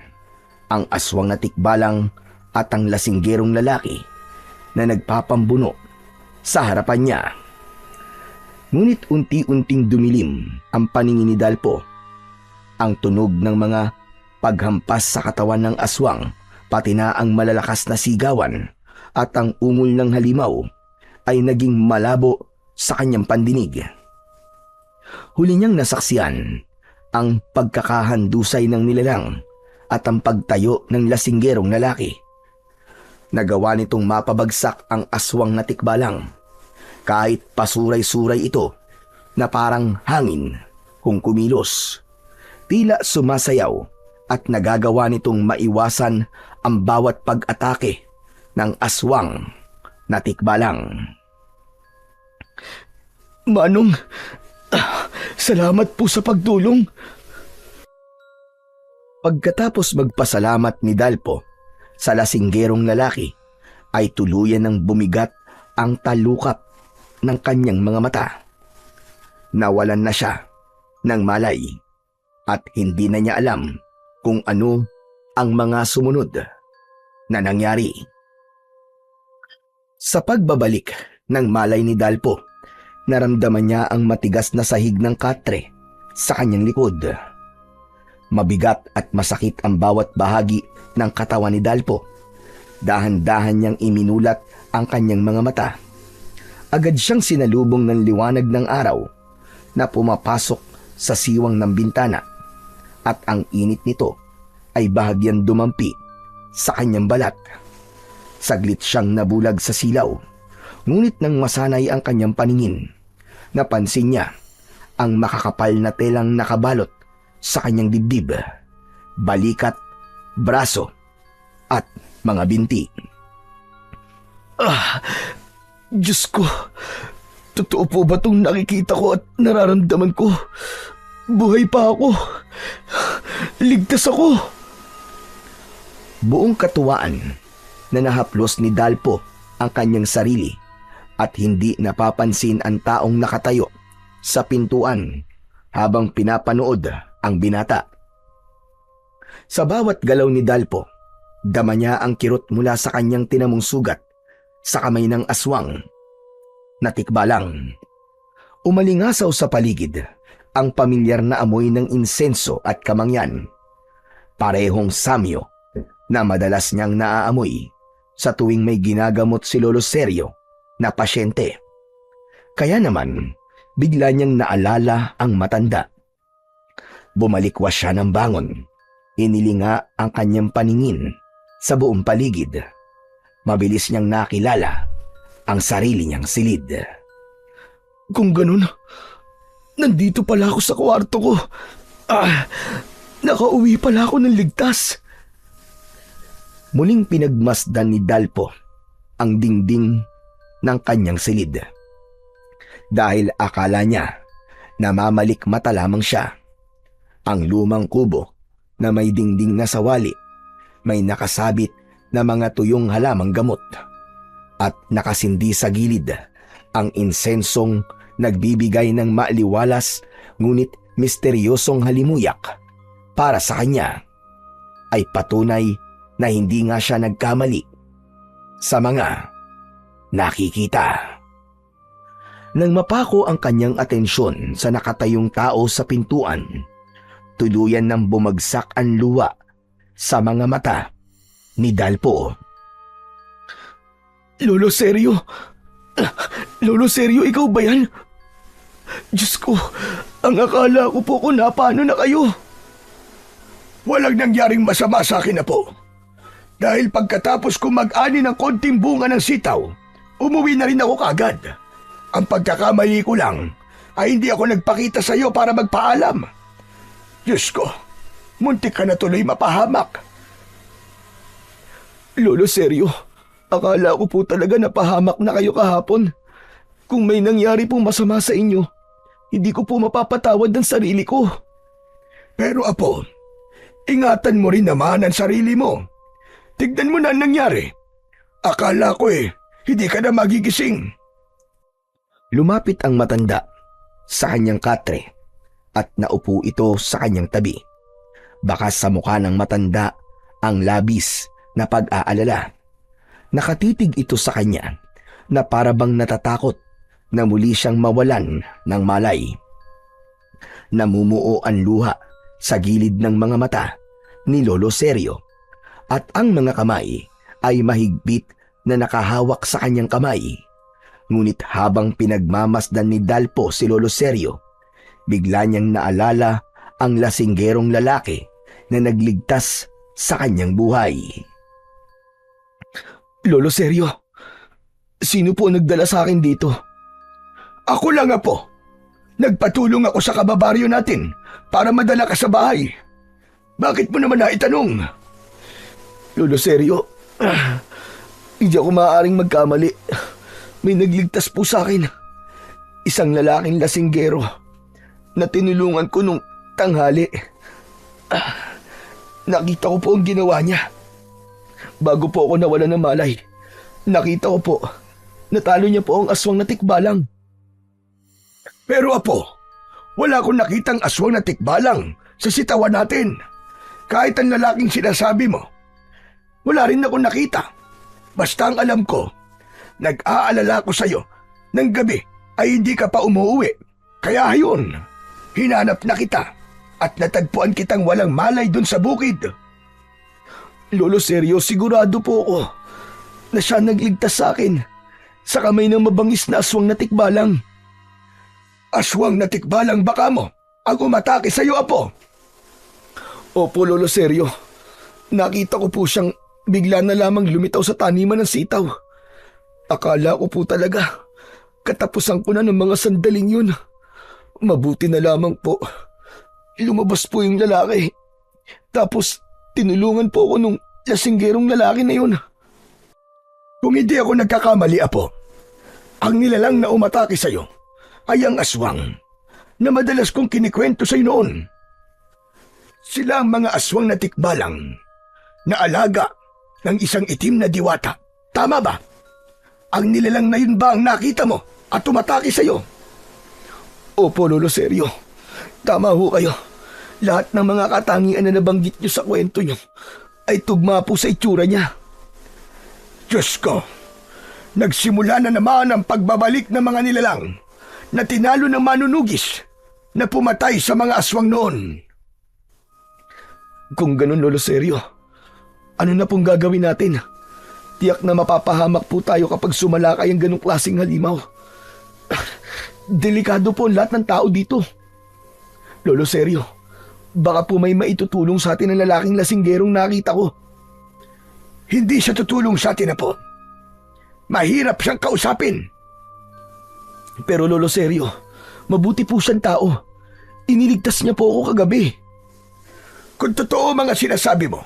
Ang aswang na tikbalang at ang lasinggerong lalaki na nagpapambuno sa harapan niya. Ngunit unti-unting dumilim ang paningin ni Dalpo. Ang tunog ng mga paghampas sa katawan ng aswang, pati na ang malalakas na sigawan at ang ungol ng halimaw ay naging malabo sa kanyang pandinig. Huli niyang nasaksiyan ang pagkakahandusay ng nilalang at ang pagtayo ng lasinggerong lalaki. Nagawa nitong mapabagsak ang aswang na tikbalang. Kahit pasuray-suray ito na parang hangin kung kumilos. Tila sumasayaw at nagagawa nitong maiwasan ang bawat pag-atake ng aswang na tikbalang. Manong, salamat po sa pagtulong. Pagkatapos magpasalamat ni Dalpo sa lasinggerong lalaki, ay tuluyan ng bumigat ang talukap ng kanyang mga mata. Nawalan na siya ng malay at hindi na niya alam kung ano ang mga sumunod na nangyari. Sa pagbabalik ng malay ni Dalpo, naramdaman niya ang matigas na sahig ng katre sa kanyang likod. Mabigat at masakit ang bawat bahagi ng katawan ni Dalpo. Dahan-dahan niyang iminulat ang kanyang mga mata. Agad siyang sinalubong ng liwanag ng araw na pumapasok sa siwang ng bintana at ang init nito ay bahagyang dumampi sa kanyang balat. Saglit siyang nabulag sa silaw, ngunit nang masanay ang kanyang paningin, napansin niya ang makakapal na telang nakabalot sa kanyang dibdib, balikat, braso at mga binti. Diyos ko, totoo po ba itong nakikita ko at nararamdaman ko? Buhay pa ako. Ligtas ako. Buong katuwaan na nahaplos ni Dalpo ang kanyang sarili at hindi napapansin ang taong nakatayo sa pintuan habang pinapanood ang binata. Sa bawat galaw ni Dalpo, dama niya ang kirot mula sa kanyang tinamong sugat sa kamay ng aswang na tikbalang. Umalingasaw sa paligid ang pamilyar na amoy ng insenso at kamangyan. Parehong samyo na madalas niyang naaamoy sa tuwing may ginagamot si Lolo Sergio na pasyente. Kaya naman, bigla niyang naalala ang matanda. Bumalikwas siya ng bangon. Inilinga ang kanyang paningin sa buong paligid. Mabilis niyang nakilala ang sarili niyang silid. Kung ganun, nandito pala ako sa kwarto ko. Nakauwi pala ako ng ligtas. Muling pinagmasdan ni Dalpo ang dingding ng kanyang silid. Dahil akala niya namamalik mata lamang siya. Ang lumang kubo na may dingding na sawali, may nakasabit na mga tuyong halamang gamot at nakasindi sa gilid ang insensong nagbibigay ng maaliwalas ngunit misteryosong halimuyak para sa kanya ay patunay na hindi nga siya nagkamali sa mga nakikita. Nang mapako ang kanyang atensyon sa nakatayong tao sa pintuan, tuluyan nang bumagsak ang luha sa mga mata ni Dalpo. Lolo Sergio? Lolo Sergio, ikaw ba yan? Diyos ko, ang akala ko po kung paano na kayo. Walang nangyaring masama sa akin na po. Dahil pagkatapos kong mag-ani ng konting bunga ng sitaw, umuwi na rin ako kagad. Ang pagkakamali ko lang ay hindi ako nagpakita sa iyo para magpaalam. Diyos ko, muntik ka na tuloy mapahamak. Lolo Sergio, akala ko po talaga napahamak na kayo kahapon. Kung may nangyari pong masama sa inyo, hindi ko po mapapatawad ng sarili ko. Pero apo, Ingatan mo rin naman ang sarili mo. Tignan mo na ang nangyari. Akala ko hindi ka na magigising. Lumapit ang matanda sa kanyang katre at naupo ito sa kanyang tabi. Baka sa mukha ng matanda ang labis na pag-aalala. Nakatitig ito sa kanya na para bang natatakot na muli siyang mawalan ng malay. Namumuo ang luha sa gilid ng mga mata ni Lolo Sergio at ang mga kamay ay mahigpit na nakahawak sa kanyang kamay. Ngunit habang pinagmamasdan ni Dalpo si Lolo Sergio, bigla niyang naalala ang lasinggerong lalaki na nagligtas sa kanyang buhay. Lolo Sergio, sino po nagdala sa akin dito? Ako lang, Apo. Nagpatulong ako sa kababaryo natin para madala ka sa bahay. Bakit mo naman naitanong? Lolo Sergio, hindi ako maaaring magkamali. May nagligtas po sa akin. Isang lalaking lasinggero na tinulungan ko nung tanghali. Nakita ko po ang ginawa niya. Bago po ako nawala ng malay, nakita ko po, natalo niya po ang aswang na tikbalang. Pero Apo, wala akong nakitang aswang na tikbalang sa sitawan natin. Kahit ang lalaking sinasabi mo, wala rin akong nakita. Basta ang alam ko, nag-aalala ko sa'yo ng gabi ay hindi ka pa umuwi. Kaya ayun, hinanap na kita at natagpuan kitang walang malay dun sa bukid. Lolo Sergio, sigurado po ako na siya nagligtas sa akin sa kamay ng mabangis na aswang na tikbalang. Aswang na tikbalang baka mo ang umatake sa'yo, Apo. Opo, Lolo Sergio. Nakita ko po siyang bigla na lamang lumitaw sa taniman ng sitaw. Akala ko po talaga katapusan ko na ng mga sandaling yun. Mabuti na lamang po. Lumabas po yung lalaki. Tapos tinulungan po ako nung lasinggerong lalaki na yun. Kung hindi ako nagkakamali, Apo, ang nilalang na umatake sa'yo ay ang aswang na madalas kong kinikwento sa'yo noon. Sila ang mga aswang na tikbalang na alaga ng isang itim na diwata. Tama ba? Ang nilalang na yun ba ang nakita mo at tumatake sa'yo? Opo, Lolo Sergio. Tama ho kayo. Lahat ng mga katangian na nabanggit niyo sa kwento niyo ay tugma po sa itsura niya. Diyos ko, nagsimula na naman ang pagbabalik ng mga nilalang na tinalo ng manunugis na pumatay sa mga aswang noon. Kung ganun, Lolo Sergio, ano na pong gagawin natin? Tiyak na mapapahamak po tayo kapag sumalakay ang ganong klaseng halimaw. Delikado po ang lahat ng tao dito. Lolo Sergio, baka po may maitutulong sa atin ang lalaking lasinggerong nakita ko. Hindi siya tutulong sa atin, Apo. Mahirap siyang kausapin. Pero Lolo Sergio, mabuti po siyang tao. Iniligtas niya po ako kagabi. Kung totoo mga sinasabi mo,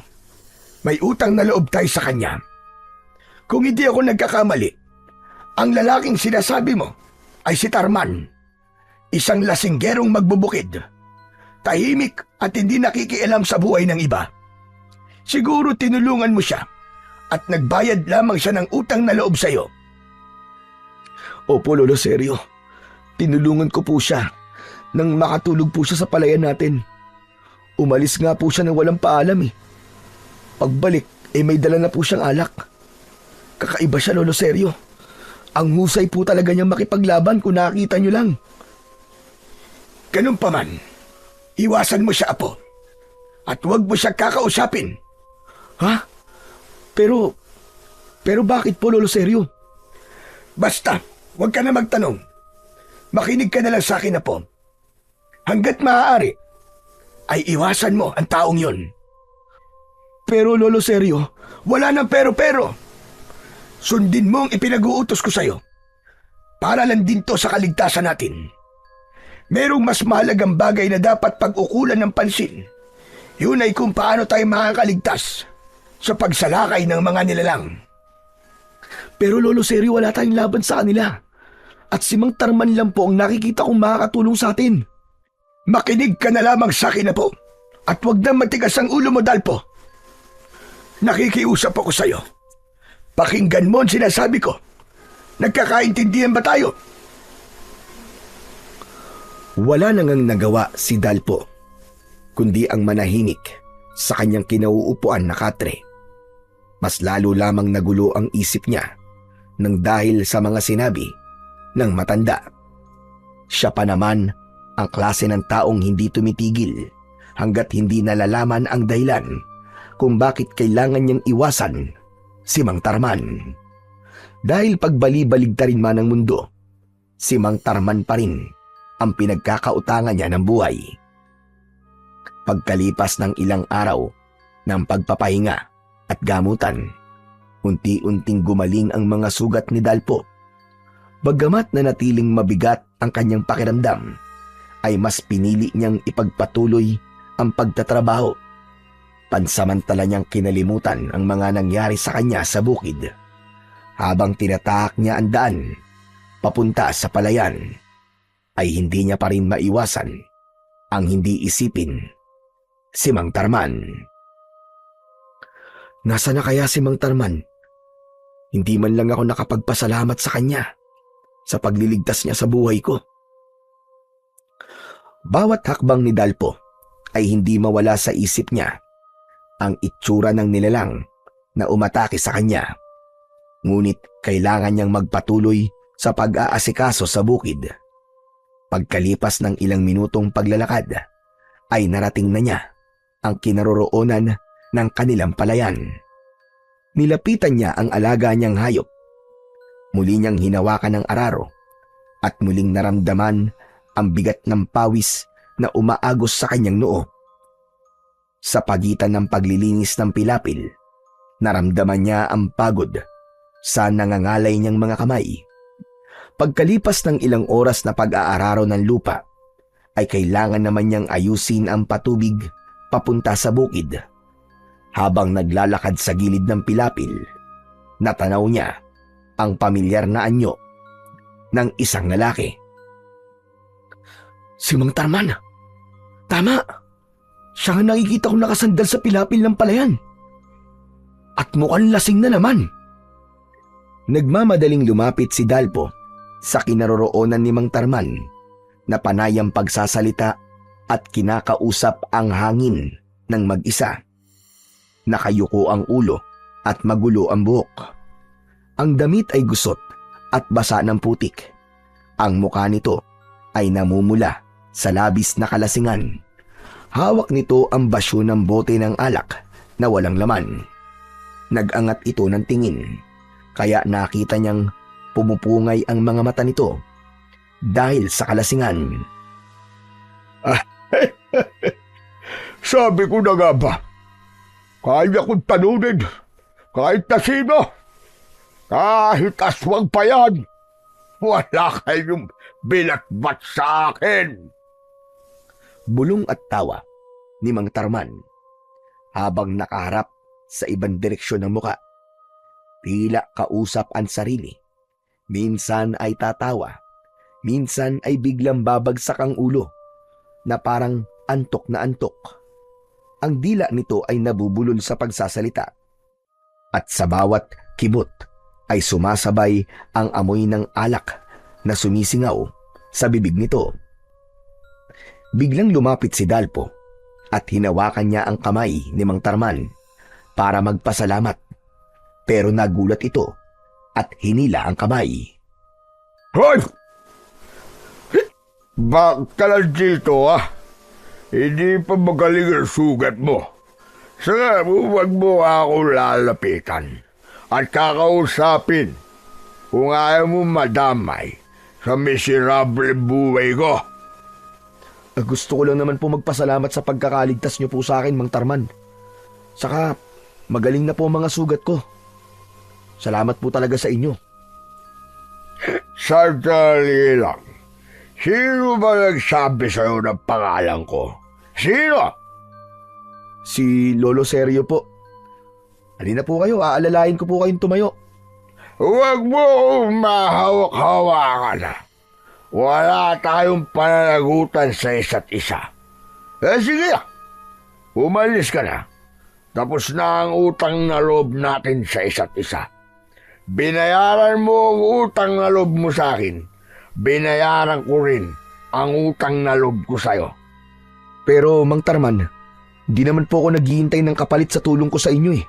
may utang na loob tayo sa kanya. Kung hindi ako nagkakamali, ang lalaking sinasabi mo ay si Tarman, isang lasinggerong magbubukid, tahimik at hindi nakikialam sa buhay ng iba. Siguro tinulungan mo siya at nagbayad lamang siya ng utang na loob sa'yo. Opo, Lolo Sergio. Tinulungan ko po siya nang makatulog po siya sa palayan natin. Umalis nga po siya nang walang paalam eh. Pagbalik, may dala na po siyang alak. Kakaiba siya, Lolo Sergio. Ang husay po talaga niyang makipaglaban kung nakita niyo lang. Ganun pa man, iwasan mo siya, Apo. At huwag mo siya kakausapin. Ha? Pero bakit po, Lolo Sergio? Basta, huwag ka na magtanong. Makinig ka na lang sa akin, Apo. Hanggat maaari, ay iwasan mo ang taong yun. Pero Lolo Sergio, wala nang pero-pero. Sundin mo ang ipinag-uutos ko sa'yo. Para lang din to sa kaligtasan natin. Merong mas mahalagang bagay na dapat pag-ukulan ng pansin. Yun ay kung paano tayo makakaligtas sa pagsalakay ng mga nilalang. Pero Lolo Sergio, wala tayong laban sa kanila. At si Mang Tarman lang po ang nakikita kong makakatulong sa atin. Makinig ka na lamang sa akin, Apo. At wag na matigas ang ulo mo, Dalpo. Nakikiusap ako sa'yo. Pakinggan mo ang sinasabi ko. Nagkakaintindihan ba tayo? Wala nang ang nagawa si Dalpo, kundi ang manahimik sa kanyang kinauupuan na katre. Mas lalo lamang nagulo ang isip niya nang dahil sa mga sinabi ng matanda. Siya pa naman ang klase ng taong hindi tumitigil hanggat hindi nalalaman ang dahilan kung bakit kailangan niyang iwasan si Mang Tarman. Dahil pagbali-baligtarin man ng mundo, si Mang Tarman pa rin ang pinagkakautangan niya ng buhay. Pagkalipas ng ilang araw ng pagpapahinga at gamutan, unti-unting gumaling ang mga sugat ni Dalpo. Bagamat na natiling mabigat ang kanyang pakiramdam, ay mas pinili niyang ipagpatuloy ang pagtatrabaho. Pansamantala niyang kinalimutan ang mga nangyari sa kanya sa bukid, habang tinatahak niya ang daan papunta sa palayan, ay hindi niya pa rin maiwasan ang hindi isipin si Mang Tarman. Nasa na kaya si Mang Tarman? Hindi man lang ako nakapagpasalamat sa kanya sa pagliligtas niya sa buhay ko. Bawat hakbang ni Dalpo ay hindi mawala sa isip niya ang itsura ng nilalang na umatake sa kanya. Ngunit kailangan niyang magpatuloy sa pag-aasikaso sa bukid. Pagkalipas ng ilang minutong paglalakad, ay narating na niya ang kinaroroonan ng kanilang palayan. Nilapitan niya ang alaga niyang hayop. Muli niyang hinawakan ng araro at muling naramdaman ang bigat ng pawis na umaagos sa kanyang noo. Sa pagitan ng paglilinis ng pilapil, naramdaman niya ang pagod sa nangangalay niyang mga kamay. Pagkalipas ng ilang oras na pag-aararo ng lupa, ay kailangan naman niyang ayusin ang patubig papunta sa bukid. Habang naglalakad sa gilid ng pilapil, natanaw niya ang pamilyar na anyo ng isang lalaki. Si Mang Tarman! Tama! Siya nga nakikita kong nakasandal sa pilapil ng palayan. At mukhang lasing na naman. Nagmamadaling lumapit si Dalpo sa kinaroroonan ni Mang Tarman na panayang pagsasalita at kinakausap ang hangin ng mag-isa. Nakayuko ang ulo at magulo ang buhok. Ang damit ay gusot at basa ng putik. Ang mukha nito ay namumula sa labis na kalasingan. Hawak nito ang basyo ng bote ng alak na walang laman. Nag-angat ito ng tingin, kaya nakita niyang pumupungay ang mga mata nito dahil sa kalasingan. Sabi ko na nga ba, kaya kong talunin kahit na sino. Kahit aswang pa yan, wala kayong binatbat sa akin. Bulong at tawa ni Mang Tarman habang nakaharap sa ibang direksyon ng muka. Tila kausap ang sarili. Minsan ay tatawa, minsan ay biglang babagsak ang ulo na parang antok na antok. Ang dila nito ay nabubulol sa pagsasalita. At sa bawat kibot ay sumasabay ang amoy ng alak na sumisingaw sa bibig nito. Biglang lumapit si Dalpo at hinawakan niya ang kamay ni Mang Tarman para magpasalamat. Pero nagulat ito at hinila ang kamay. Hoy! Bak ka lang dito, ah. Hindi pa magaling ang sugat mo. Saka huwag mo ako lalapitan at kakausapin kung ayaw mo madamay sa miserable buhay ko. Gusto ko lang naman po magpasalamat sa pagkakaligtas niyo po sa akin, Mang Tarman. Saka magaling na po ang mga sugat ko. Salamat po talaga sa inyo. Sandali lang. Sino ba nagsabi sa'yo ng pangalan ko? Sino? Si Lolo Sergio po. Halina po kayo, aalalayan ko po kayong tumayo. Huwag mo akong mahawak-hawakan. Wala tayong pananagutan sa isa't isa. Sige, Umalis ka na. Tapos na ang utang na loob natin sa isa't isa. Binayaran mo ang utang na loob mo sa akin. Binayaran ko rin ang utang na loob ko sa'yo. Pero Mang Tarman, di naman po ako naghihintay ng kapalit sa tulong ko sa inyo eh.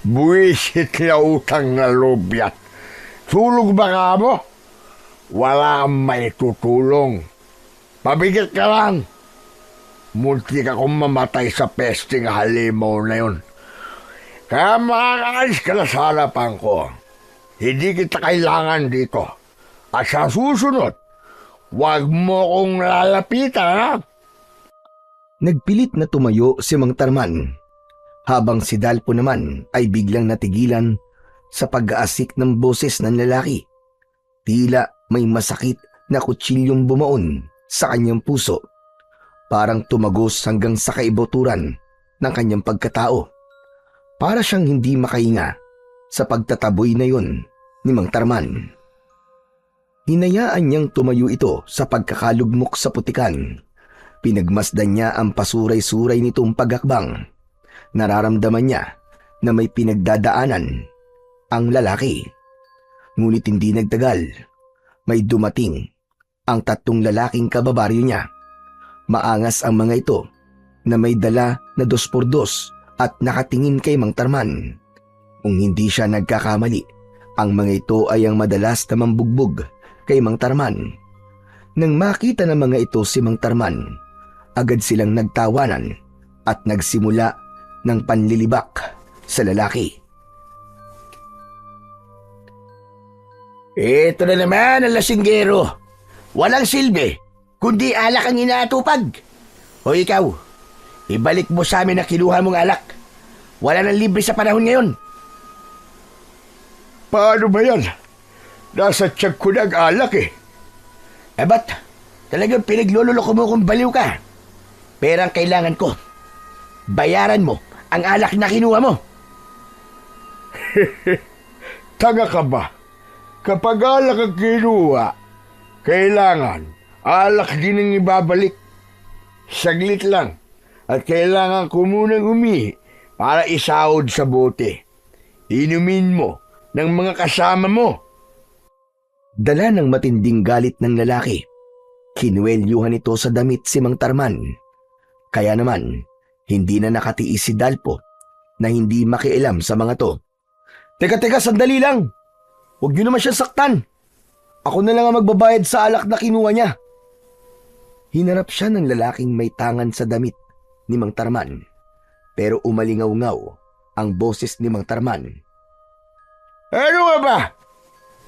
Buwisit na utang na loob yan. Tulog ba ka mo? Wala kang may tutulong. Pabigat ka lang. Multi ka kung mamatay sa pesting halimaw na yun. Kaya makakaalis ka na sa harapan ko. Hindi kita kailangan dito. At sa susunod, huwag mo kong lalapitan, ha? Nagpilit na tumayo si Mang Tarman, habang si Dalpo naman ay biglang natigilan sa pag-aasik ng boses ng lalaki. Tila may masakit na kutsilyong bumaon sa kanyang puso, parang tumagos hanggang sa kaibuturan ng kanyang pagkatao. Para siyang hindi makahinga sa pagtataboy na yun ni Mang Tarman. Hinayaan niyang tumayo ito sa pagkakalugmok sa putikan. Pinagmasdan niya ang pasuray-suray nitong pagakbang. Nararamdaman niya na may pinagdadaanan ang lalaki. Ngunit hindi nagtagal. May dumating ang 3 lalaking kababaryo niya. Maangas ang mga ito na may dala na 2x2 at nakatingin kay Mang Tarman. Kung hindi siya nagkakamali, ang mga ito ay ang madalas na mambugbog kay Mang Tarman. Nang makita ng mga ito si Mang Tarman, agad silang nagtawanan at nagsimula ng panlilibak sa lalaki. Ito na naman ang lasinggero. Walang silbi, kundi alak ang inaatupag. O ikaw, ibalik mo sa amin na kiluha mong alak. Wala nang libre sa panahon ngayon. Paano ba yan? Nasa tiyag ko na ang alak eh. Ba't? Talagang pinaglululoko mo kung baliw ka. Pero ang kailangan ko, bayaran mo ang alak na kinuha mo. Tanga ka ba? Kapag alak ang kinuha, kailangan alak din ang ibabalik. Saglit lang at kailangan ko munang umihi para isahod sa bote. Inumin mo ng mga kasama mo. Dala ng matinding galit ng lalaki, kinuwelyuhan ito sa damit si Mang Tarman. Kaya naman, hindi na nakatiis si Dalpo na hindi makialam sa mga to. Teka, sandali lang! Huwag niyo naman siya saktan! Ako na lang ang magbabayad sa alak na kinuha niya. Hinarap siya ng lalaking may tangan sa damit ni Mang Tarman, pero umalingaw-ngaw ang boses ni Mang Tarman. Ano nga ba?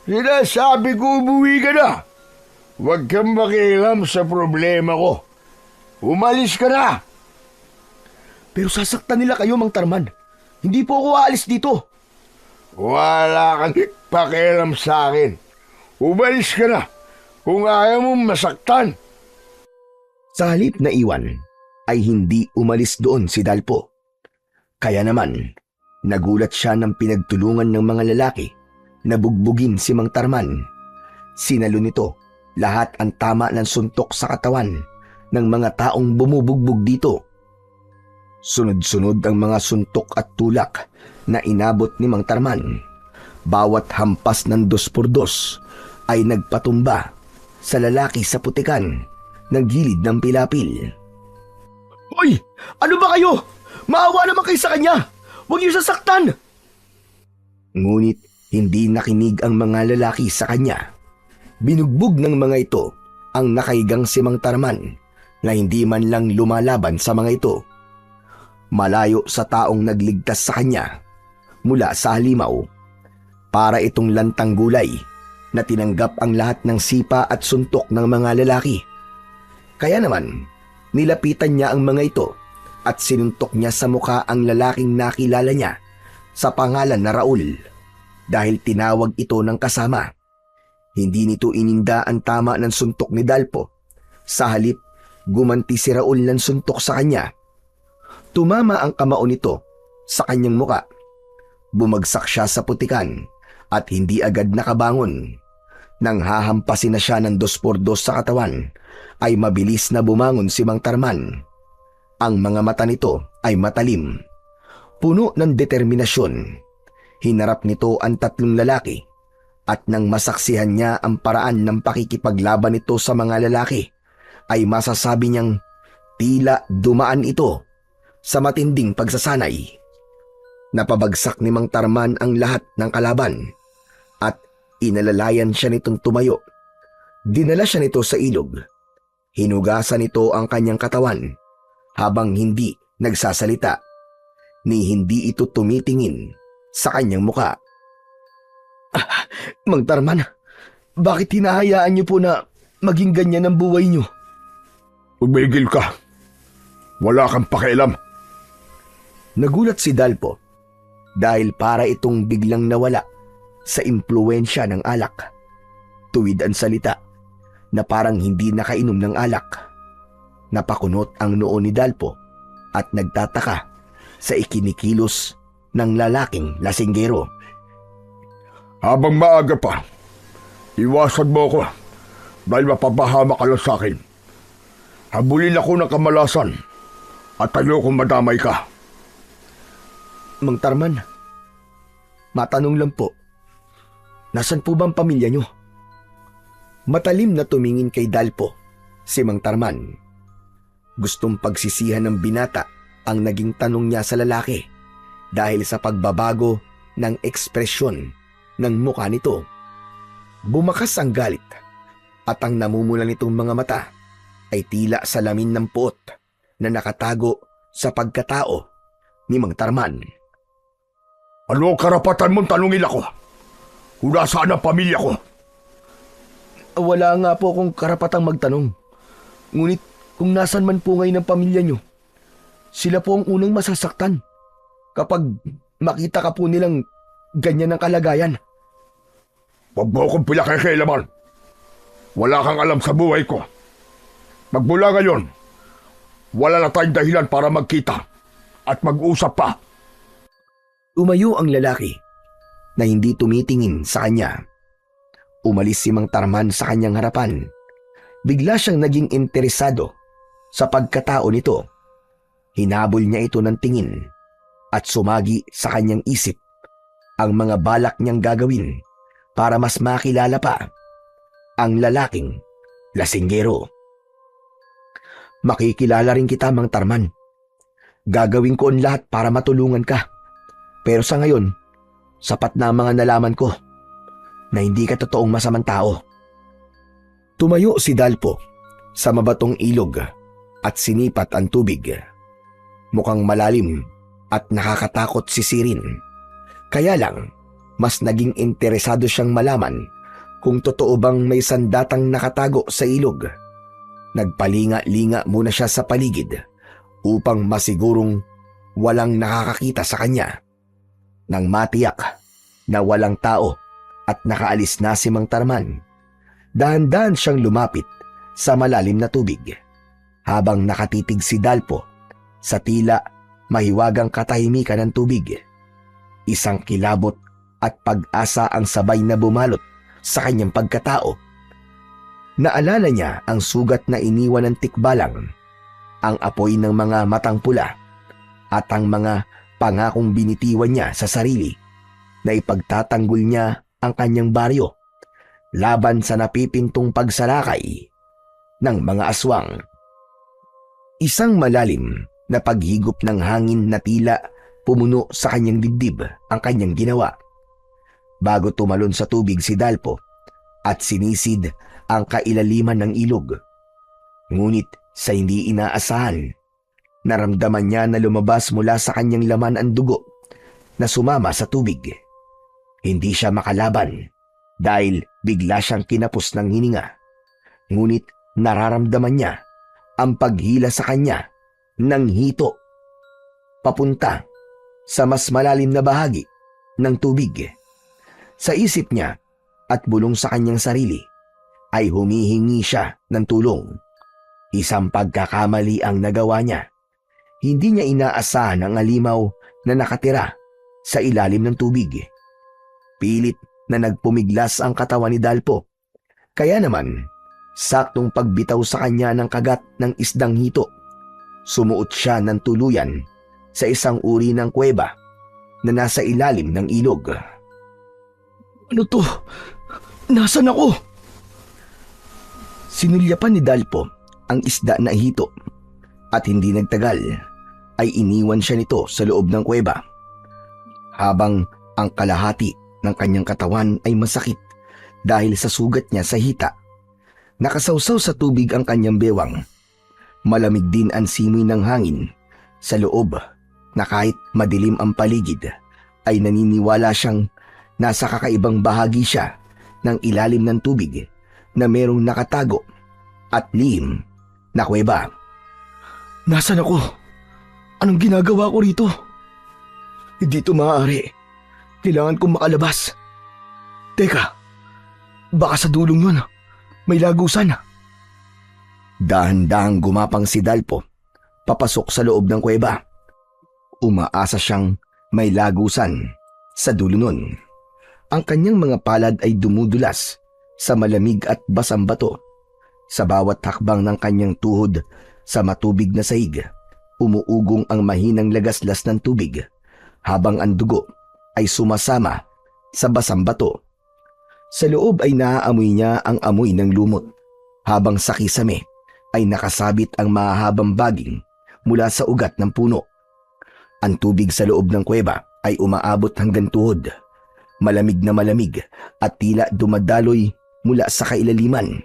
Sinasabi ko umuwi ka na. Huwag kang makialam sa problema ko. Umalis ka na. Pero sasaktan nila kayo, Mang Tarman. Hindi po ako aalis dito. Wala kang pakialam sa akin. Umalis ka na kung ayaw mong masaktan. Sa halip na iwan, ay hindi umalis doon si Dalpo. Kaya naman, nagulat siya ng pinagtulungan ng mga lalaki na bugbugin si Mang Tarman. Sinalo nito lahat ang tama ng suntok sa katawan ng mga taong bumubugbog dito. Sunod-sunod ang mga suntok at tulak na inabot ni Mang Tarman. Bawat hampas ng 2x2 ay nagpatumba sa lalaki sa putikan ng gilid ng pilapil. Hoy! Ano ba kayo? Maawa naman kayo sa kanya! Huwag niyo sasaktan! Ngunit hindi nakinig ang mga lalaki sa kanya. Binugbog ng mga ito ang nakahigang si Mang Tarman na hindi man lang lumalaban sa mga ito. Malayo sa taong nagligtas sa kanya mula sa halimaw, para itong lantang gulay na tinanggap ang lahat ng sipa at suntok ng mga lalaki. Kaya naman, nilapitan niya ang mga ito at sinuntok niya sa muka ang lalaking nakilala niya sa pangalan na Raul dahil tinawag ito ng kasama. Hindi nito ininda ang tama ng suntok ni Dalpo. Sa halip, gumanti si Raul ng suntok sa kanya. Tumama ang kamao nito sa kanyang muka. Bumagsak siya sa putikan at hindi agad nakabangon. Nang hahampasin na siya ng 2x2 sa katawan, ay mabilis na bumangon si Mang Tarman. Ang mga mata nito ay matalim, puno ng determinasyon. Hinarap nito ang 3 lalaki at nang masaksihan niya ang paraan ng pakikipaglaban nito sa mga lalaki, ay masasabi niyang tila dumaan ito sa matinding pagsasanay. Napabagsak ni Mang Tarman ang lahat ng kalaban at inalalayan siya nitong tumayo. Dinala siya nito sa ilog. Hinugasan nito ang kanyang katawan habang hindi nagsasalita, ni hindi ito tumitingin sa kanyang muka. Mang Tarman, bakit hinahayaan niyo po na maging ganyan ang buhay niyo? Tumigil ka. Wala kang pakialam. Nagulat si Dalpo dahil para itong biglang nawala sa impluwensya ng alak. Tuwid ang salita na parang hindi nakainom ng alak. Napakunot ang noo ni Dalpo at nagtataka sa ikinikilos ng lalaking lasinggero. Habang maaga pa, iwasan mo ako dahil mapapahama ka lang sa akin. Habulin ako ng kamalasan at ayokong madamay ka. Mang Tarman, matanong lang po, nasan po ba ang pamilya niyo? Matalim na tumingin kay Dalpo si Mang Tarman. Gustong pagsisihan ng binata ang naging tanong niya sa lalaki dahil sa pagbabago ng ekspresyon ng mukha nito. Bumakas ang galit at ang namumula nitong mga mata ay tila salamin ng puot na nakatago sa pagkatao ni Mang Tarman. Ano karapatan mong tanungin ako? Kung nasaan ang pamilya ko? Wala nga po akong karapatang magtanong. Ngunit kung nasan man po ngayon ang pamilya niyo, sila po ang unang masasaktan kapag makita ka po nilang ganyan ang kalagayan. Huwag mo akong pinakikailaman. Wala kang alam sa buhay ko. Magmula ngayon, wala na tayong dahilan para magkita at mag-usap pa. Umayo ang lalaki na hindi tumitingin sa kanya. Umalis si Mang Tarman sa kanyang harapan. Bigla siyang naging interesado sa pagkatao nito. Hinabol niya ito ng tingin at sumagi sa kanyang isip ang mga balak niyang gagawin para mas makilala pa ang lalaking lasinggero. Makikilala rin kita, Mang Tarman. Gagawin ko ang lahat para matulungan ka. Pero sa ngayon, sapat na ang mga nalaman ko na hindi ka totoong masamang tao. Tumayo si Dalpo sa mabatong ilog at sinipat ang tubig. Mukhang malalim at nakakatakot si Sirin. Kaya lang, mas naging interesado siyang malaman kung totoo bang may sandatang nakatago sa ilog. Nagpalinga-linga muna siya sa paligid upang masigurong walang nakakakita sa kanya. Nang matiyak na walang tao at nakaalis na si Mang Tarman, dahan-dahan siyang lumapit sa malalim na tubig habang nakatitig si Dalpo sa tila mahiwagang katahimikan ng tubig. Isang kilabot at pag-asa ang sabay na bumalot sa kanyang pagkatao. Naalala niya ang sugat na iniwan ng tikbalang, ang apoy ng mga matang pula, at ang mga pangakong binitiwan niya sa sarili na ipagtatanggol niya ang kanyang baryo laban sa napipintong pagsalakay ng mga aswang. Isang malalim na paghigop ng hangin na tila pumuno sa kanyang dibdib ang kanyang ginawa. Bago tumalon sa tubig si Dalpo at sinisid ang kailaliman ng ilog. Ngunit sa hindi inaasahan, naramdaman niya na lumabas mula sa kanyang laman ang dugo na sumama sa tubig. Hindi siya makalaban dahil bigla siyang kinapos ng hininga. Ngunit nararamdaman niya ang paghila sa kanya ng hito papunta sa mas malalim na bahagi ng tubig. Sa isip niya at bulong sa kanyang sarili ay humihingi siya ng tulong. Isang pagkakamali ang nagawa niya. Hindi niya inaasahan ang alimaw na nakatira sa ilalim ng tubig. Pilit na nagpumiglas ang katawan ni Dalpo Kaya naman, saktong pagbitaw sa kanya ng kagat ng isdang hito, sumuot siya ng tuluyan sa isang uri ng kuweba na nasa ilalim ng ilog. Ano to? Nasaan ako? Sinulyapan ni Dalpo ang isda na hito at hindi nagtagal ay iniwan siya nito sa loob ng kuweba. Habang ang kalahati ng kanyang katawan ay masakit dahil sa sugat niya sa hita, nakasawsaw sa tubig ang kanyang bewang. Malamig din ang simoy ng hangin sa loob na kahit madilim ang paligid ay naniniwala siyang nasa kakaibang bahagi siya ng ilalim ng tubig na merong nakatago at lihim na kuweba. Nasaan ako? Anong ginagawa ko rito? Hindi ito maaari. Kailangan kong makalabas. Teka, baka sa dulong yun, may lagusan. Dahan-dahang gumapang si Dalpo papasok sa loob ng kuweba. Umaasa siyang may lagusan sa dulo nun. Ang kanyang mga palad ay dumudulas sa malamig at basang bato. Sa bawat hakbang ng kanyang tuhod sa matubig na sahig, umuugong ang mahinang lagaslas ng tubig habang ang dugo ay sumasama sa basang bato. Sa loob ay naaamoy niya ang amoy ng lumot habang sa kisame ay nakasabit ang mahahabang baging mula sa ugat ng puno. Ang tubig sa loob ng kuweba ay umaabot hanggang tuhod. Malamig na malamig at tila dumadaloy mula sa kailaliman.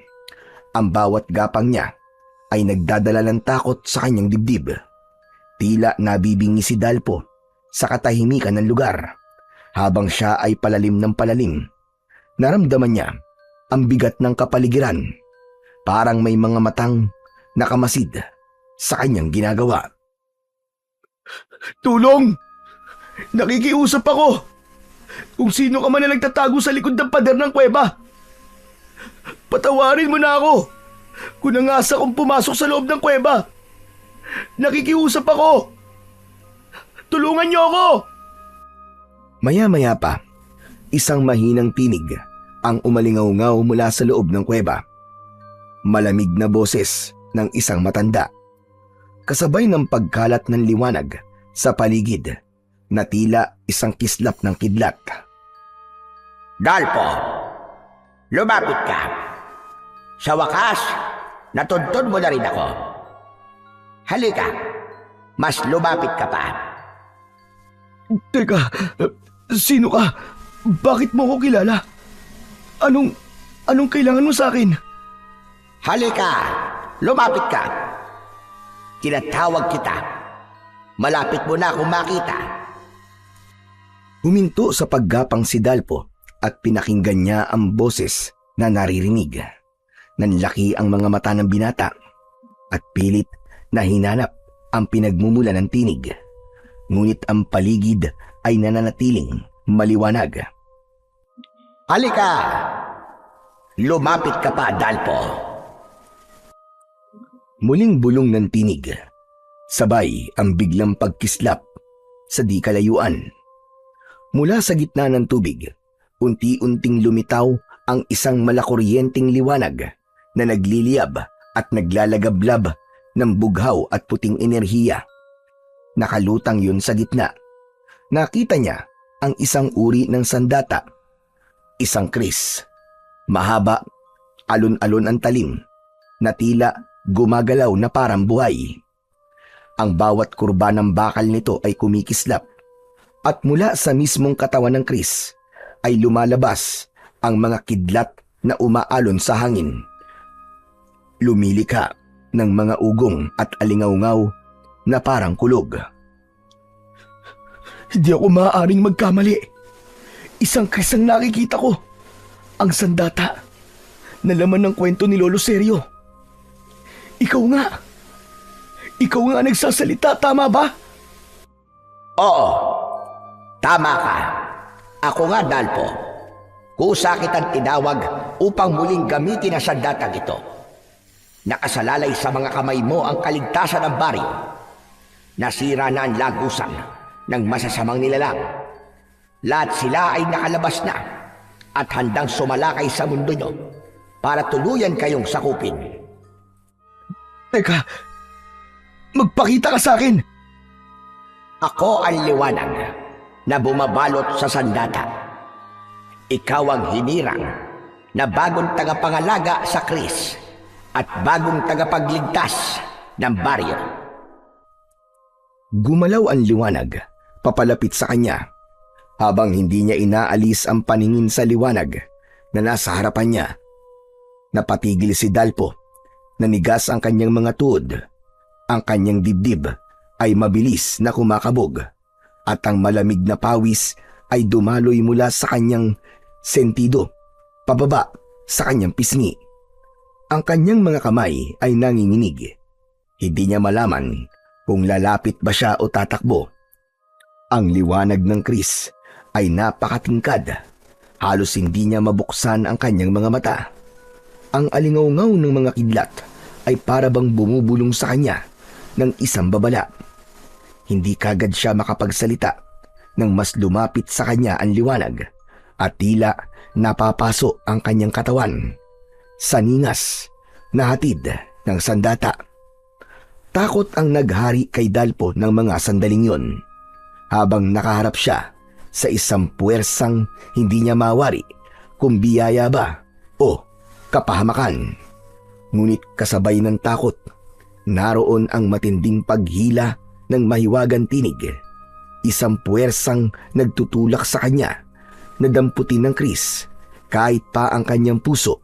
Ang bawat gapang niya ay nagdadala ng takot sa kanyang dibdib. Tila nabibingi si Dalpo sa katahimikan ng lugar. Habang siya ay palalim ng palalim, naramdaman niya ang bigat ng kapaligiran. Parang may mga matang nakamasid sa kanyang ginagawa. Tulong! Nakikiusap ako! Kung sino ka man na nagtatago sa likod ng pader ng kuweba, patawarin mo na ako! Kung nangasa kong pumasok sa loob ng kuweba, nakikiusap ako! Tulungan niyo ako! Maya-maya pa, isang mahinang tinig ang umalingaw-ngaw mula sa loob ng kuweba. Malamig na boses ng isang matanda. Kasabay ng pagkalat ng liwanag sa paligid na tila isang kislap ng kidlat. Dalpo, lumapit ka. Sa wakas, natuntun mo na rin ako. Halika, mas lumapit ka pa. Teka, sino ka? Bakit mo ko kilala? Anong kailangan mo sa akin? Halika, lumapit ka. Tinatawag kita. Malapit mo na akong makita. Huminto sa paggapang si Dalpo at pinakinggan niya ang boses na naririnig. Nanlaki ang mga mata ng binata at pilit na hinanap ang pinagmumula ng tinig. Ngunit ang paligid ay nananatiling maliwanag. Halika, lumapit ka pa, Dalpo. Muling bulong ng tinig, sabay ang biglang pagkislap sa di kalayuan. Mula sa gitna ng tubig, unti-unting lumitaw ang isang malakuryenteng liwanag na nagliliyab at naglalagablab ng bughaw at puting enerhiya. Nakalutang yun sa gitna. Nakita niya ang isang uri ng sandata, isang kris. Mahaba, alon-alon ang talim, na tila gumagalaw na parang buhay. Ang bawat kurba ng bakal nito ay kumikislap at mula sa mismong katawan ng kris ay lumalabas ang mga kidlat na umaalon sa hangin. Lumilikha ng mga ugong at alingaw-ngaw na parang kulog. Hindi ako maaaring magkamali. Isang kris ang nakikita ko. Ang sandata na laman ng kwento ni Lolo Sergio. Ikaw nga. Ikaw nga nagsasalita, tama ba? Oo, tama ka. Ako nga, Dalpo. Kusa kitang tinawag upang muling gamitin ang sandatang ito. Nakasalalay sa mga kamay mo ang kaligtasan ng bari. Nasira na ang lagusan ng masasamang nilalang. Lahat sila ay nakalabas na at handang sumalakay sa mundo nyo. para tuluyan kayong sakupin. Teka, magpakita ka sa akin! Ako ang liwanag na bumabalot sa sandata. Ikaw ang hinirang na bagong tagapangalaga sa Kris at bagong tagapagligtas ng baryo. Gumalaw ang liwanag, papalapit sa kanya, habang hindi niya inaalis ang paningin sa liwanag na nasa harapan niya. Napatigil si Dalpo, nanigas ang kanyang mga tuhod, ang kanyang dibdib ay mabilis na kumakabog, at ang malamig na pawis ay dumaloy mula sa kanyang sentido, pababa sa kanyang pisngi. Ang kanyang mga kamay ay nanginginig. Hindi niya malaman kung lalapit ba siya o tatakbo. Ang liwanag ng Kris ay napakatingkad. Halos hindi niya mabuksan ang kanyang mga mata. Ang alingaw-ngaw ng mga kidlat ay para bang bumubulong sa kanya ng isang babala. Hindi kagad siya makapagsalita nang mas lumapit sa kanya ang liwanag at tila napapaso ang kanyang katawan sa ningas na hatid ng sandata. Takot ang naghari kay Dalpo ng mga sandaling yon, habang nakaharap siya sa isang puwersang hindi niya mawari kung biyaya ba o kapahamakan. Ngunit kasabay ng takot, naroon ang matinding paghila ng mahiwagang tinig. Isang puwersang nagtutulak sa kanya na damputin ng Kris, kahit pa ang kanyang puso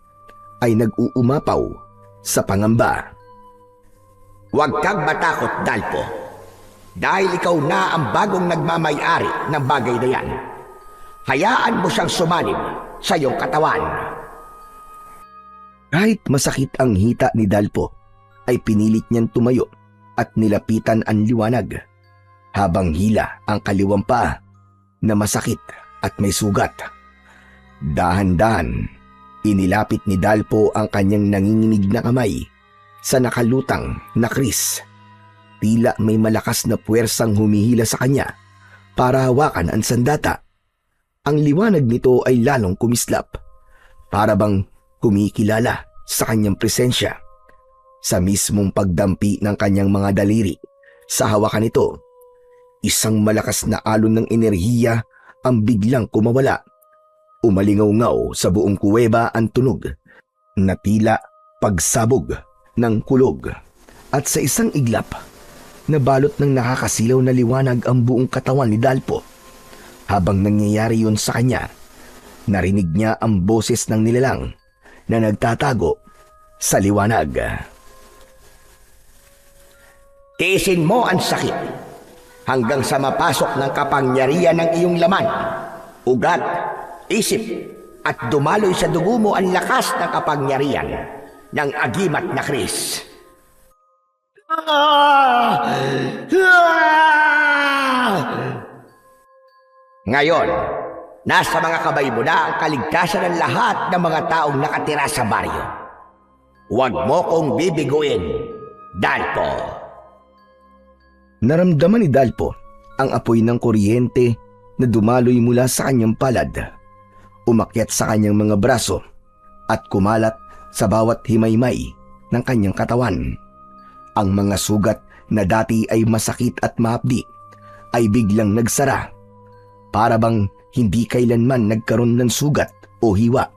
ay nag-uumapaw sa pangamba. Huwag kang matakot, Dalpo, dahil ikaw na ang bagong nagmamay-ari ng bagay na yan. Hayaan mo siyang sumanib sa iyong katawan. Kahit masakit ang hita ni Dalpo, ay pinilit niyang tumayo at nilapitan ang liwanag, habang hila ang kaliwang paa na masakit at may sugat. Dahan-dahan, inilapit ni Dalpo ang kanyang nanginginig na kamay sa nakalutang na Kris. Tila may malakas na puwersang humihila sa kanya para hawakan ang sandata. Ang liwanag nito ay lalong kumislap, para bang kumikilala sa kanyang presensya. Sa mismong pagdampi ng kanyang mga daliri sa hawakan nito, isang malakas na alon ng enerhiya ang biglang kumawala. Umalingaw-ngaw sa buong kuweba ang tunog na tila pagsabog ng kulog, at sa isang iglap, nabalot ng nakakasilaw na liwanag ang buong katawan ni Dalpo. Habang nangyayari yun sa kanya, narinig niya ang boses ng nilalang na nagtatago sa liwanag. Tiisin mo ang sakit hanggang sa mapasok ng kapangyarihan ng iyong laman, ugat, isip, at dumaloy sa dugo mo ang lakas ng kapangyarihan ng agimat na Kris. Ngayon, nasa mga kamay mo na ang kaligtasan ng lahat ng mga taong nakatira sa baryo. Huwag mo kong bibiguin, Dalpo. Naramdaman ni Dalpo ang apoy ng kuryente na dumaloy mula sa kanyang palad, umakyat sa kanyang mga braso at kumalat sa bawat himaymay ng kanyang katawan. Ang mga sugat na dati ay masakit at mahapdi ay biglang nagsara, para bang hindi kailanman nagkaroon ng sugat o hiwa.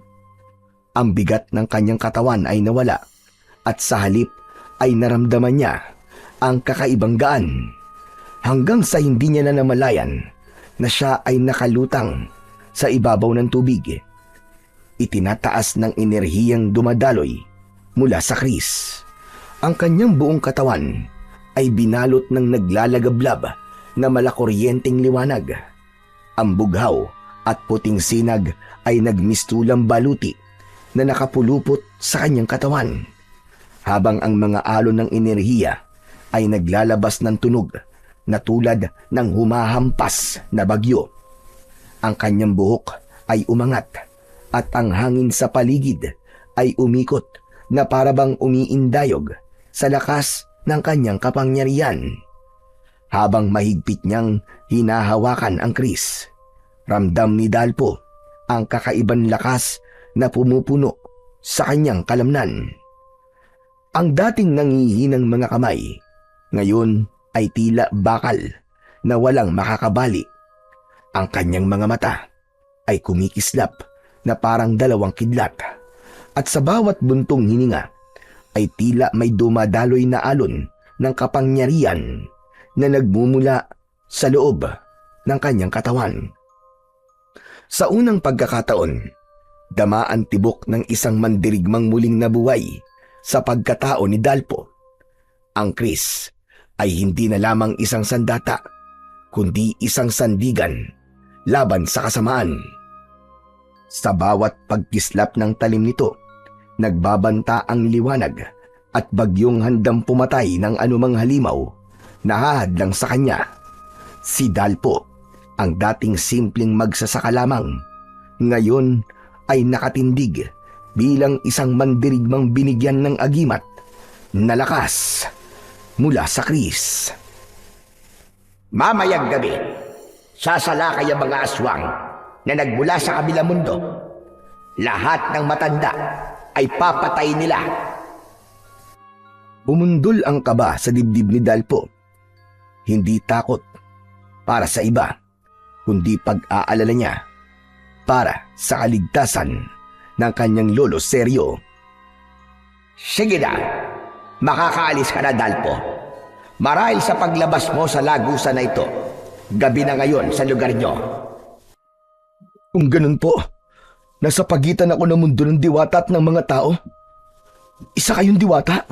Ang bigat ng kanyang katawan ay nawala, at sa halip ay naramdaman niya ang kakaibang gaan, hanggang sa hindi niya na namalayan na siya ay nakalutang sa ibabaw ng tubig. Itinataas ng enerhiyang dumadaloy mula sa Kris. Ang kanyang buong katawan ay binalot ng naglalagablab na malakuryenteng liwanag. Ang bughaw at puting sinag ay nagmistulang baluti na nakapulupot sa kanyang katawan, habang ang mga alon ng enerhiya ay naglalabas ng tunog na tulad ng humahampas na bagyo. Ang kanyang buhok ay umangat, at ang hangin sa paligid ay umikot na parabang umiindayog sa lakas ng kanyang kapangyarihan. Habang mahigpit niyang hinahawakan ang Kris, ramdam ni Dalpo ang kakaibang lakas na pumupuno sa kanyang kalamnan. Ang dating nangihinang mga kamay, ngayon ay tila bakal na walang makakabali. Ang kanyang mga mata ay kumikislap na parang dalawang kidlat, at sa bawat buntong hininga ay tila may dumadaloy na alon ng kapangyarihan na nagmumula sa loob ng kanyang katawan. Sa unang pagkakataon, dama ang tibok ng isang mandirigmang muling nabuhay sa pagkatao ni Dalpo. Ang Chris ay hindi na lamang isang sandata, kundi isang sandigan laban sa kasamaan. Sa bawat pagkislap ng talim nito, nagbabanta ang liwanag at bagyong handang pumatay ng anumang halimaw na hahadlang sa kanya. Si Dalpo, ang dating simpleng magsasaka lamang, ngayon ay nakatindig bilang isang mandirigmang binigyan ng agimat na lakas mula sa Chris. Mamayang gabi, sasalakay ang mga aswang na nagmula sa kabilang mundo. Lahat ng matanda ay papatay nila. Bumundol ang kaba sa dibdib ni Dalpo. Hindi takot para sa iba, kundi pag-aalala niya para sa kaligtasan ng kanyang lolo Seryo. Sige na, makakaalis ka na, Dalpo. Marahil sa paglabas mo sa lagusan na ito, gabi na ngayon sa lugar nyo. Kung ganun po, nasa pagitan ako ng mundo ng diwata at ng mga tao. Isa kayong diwata?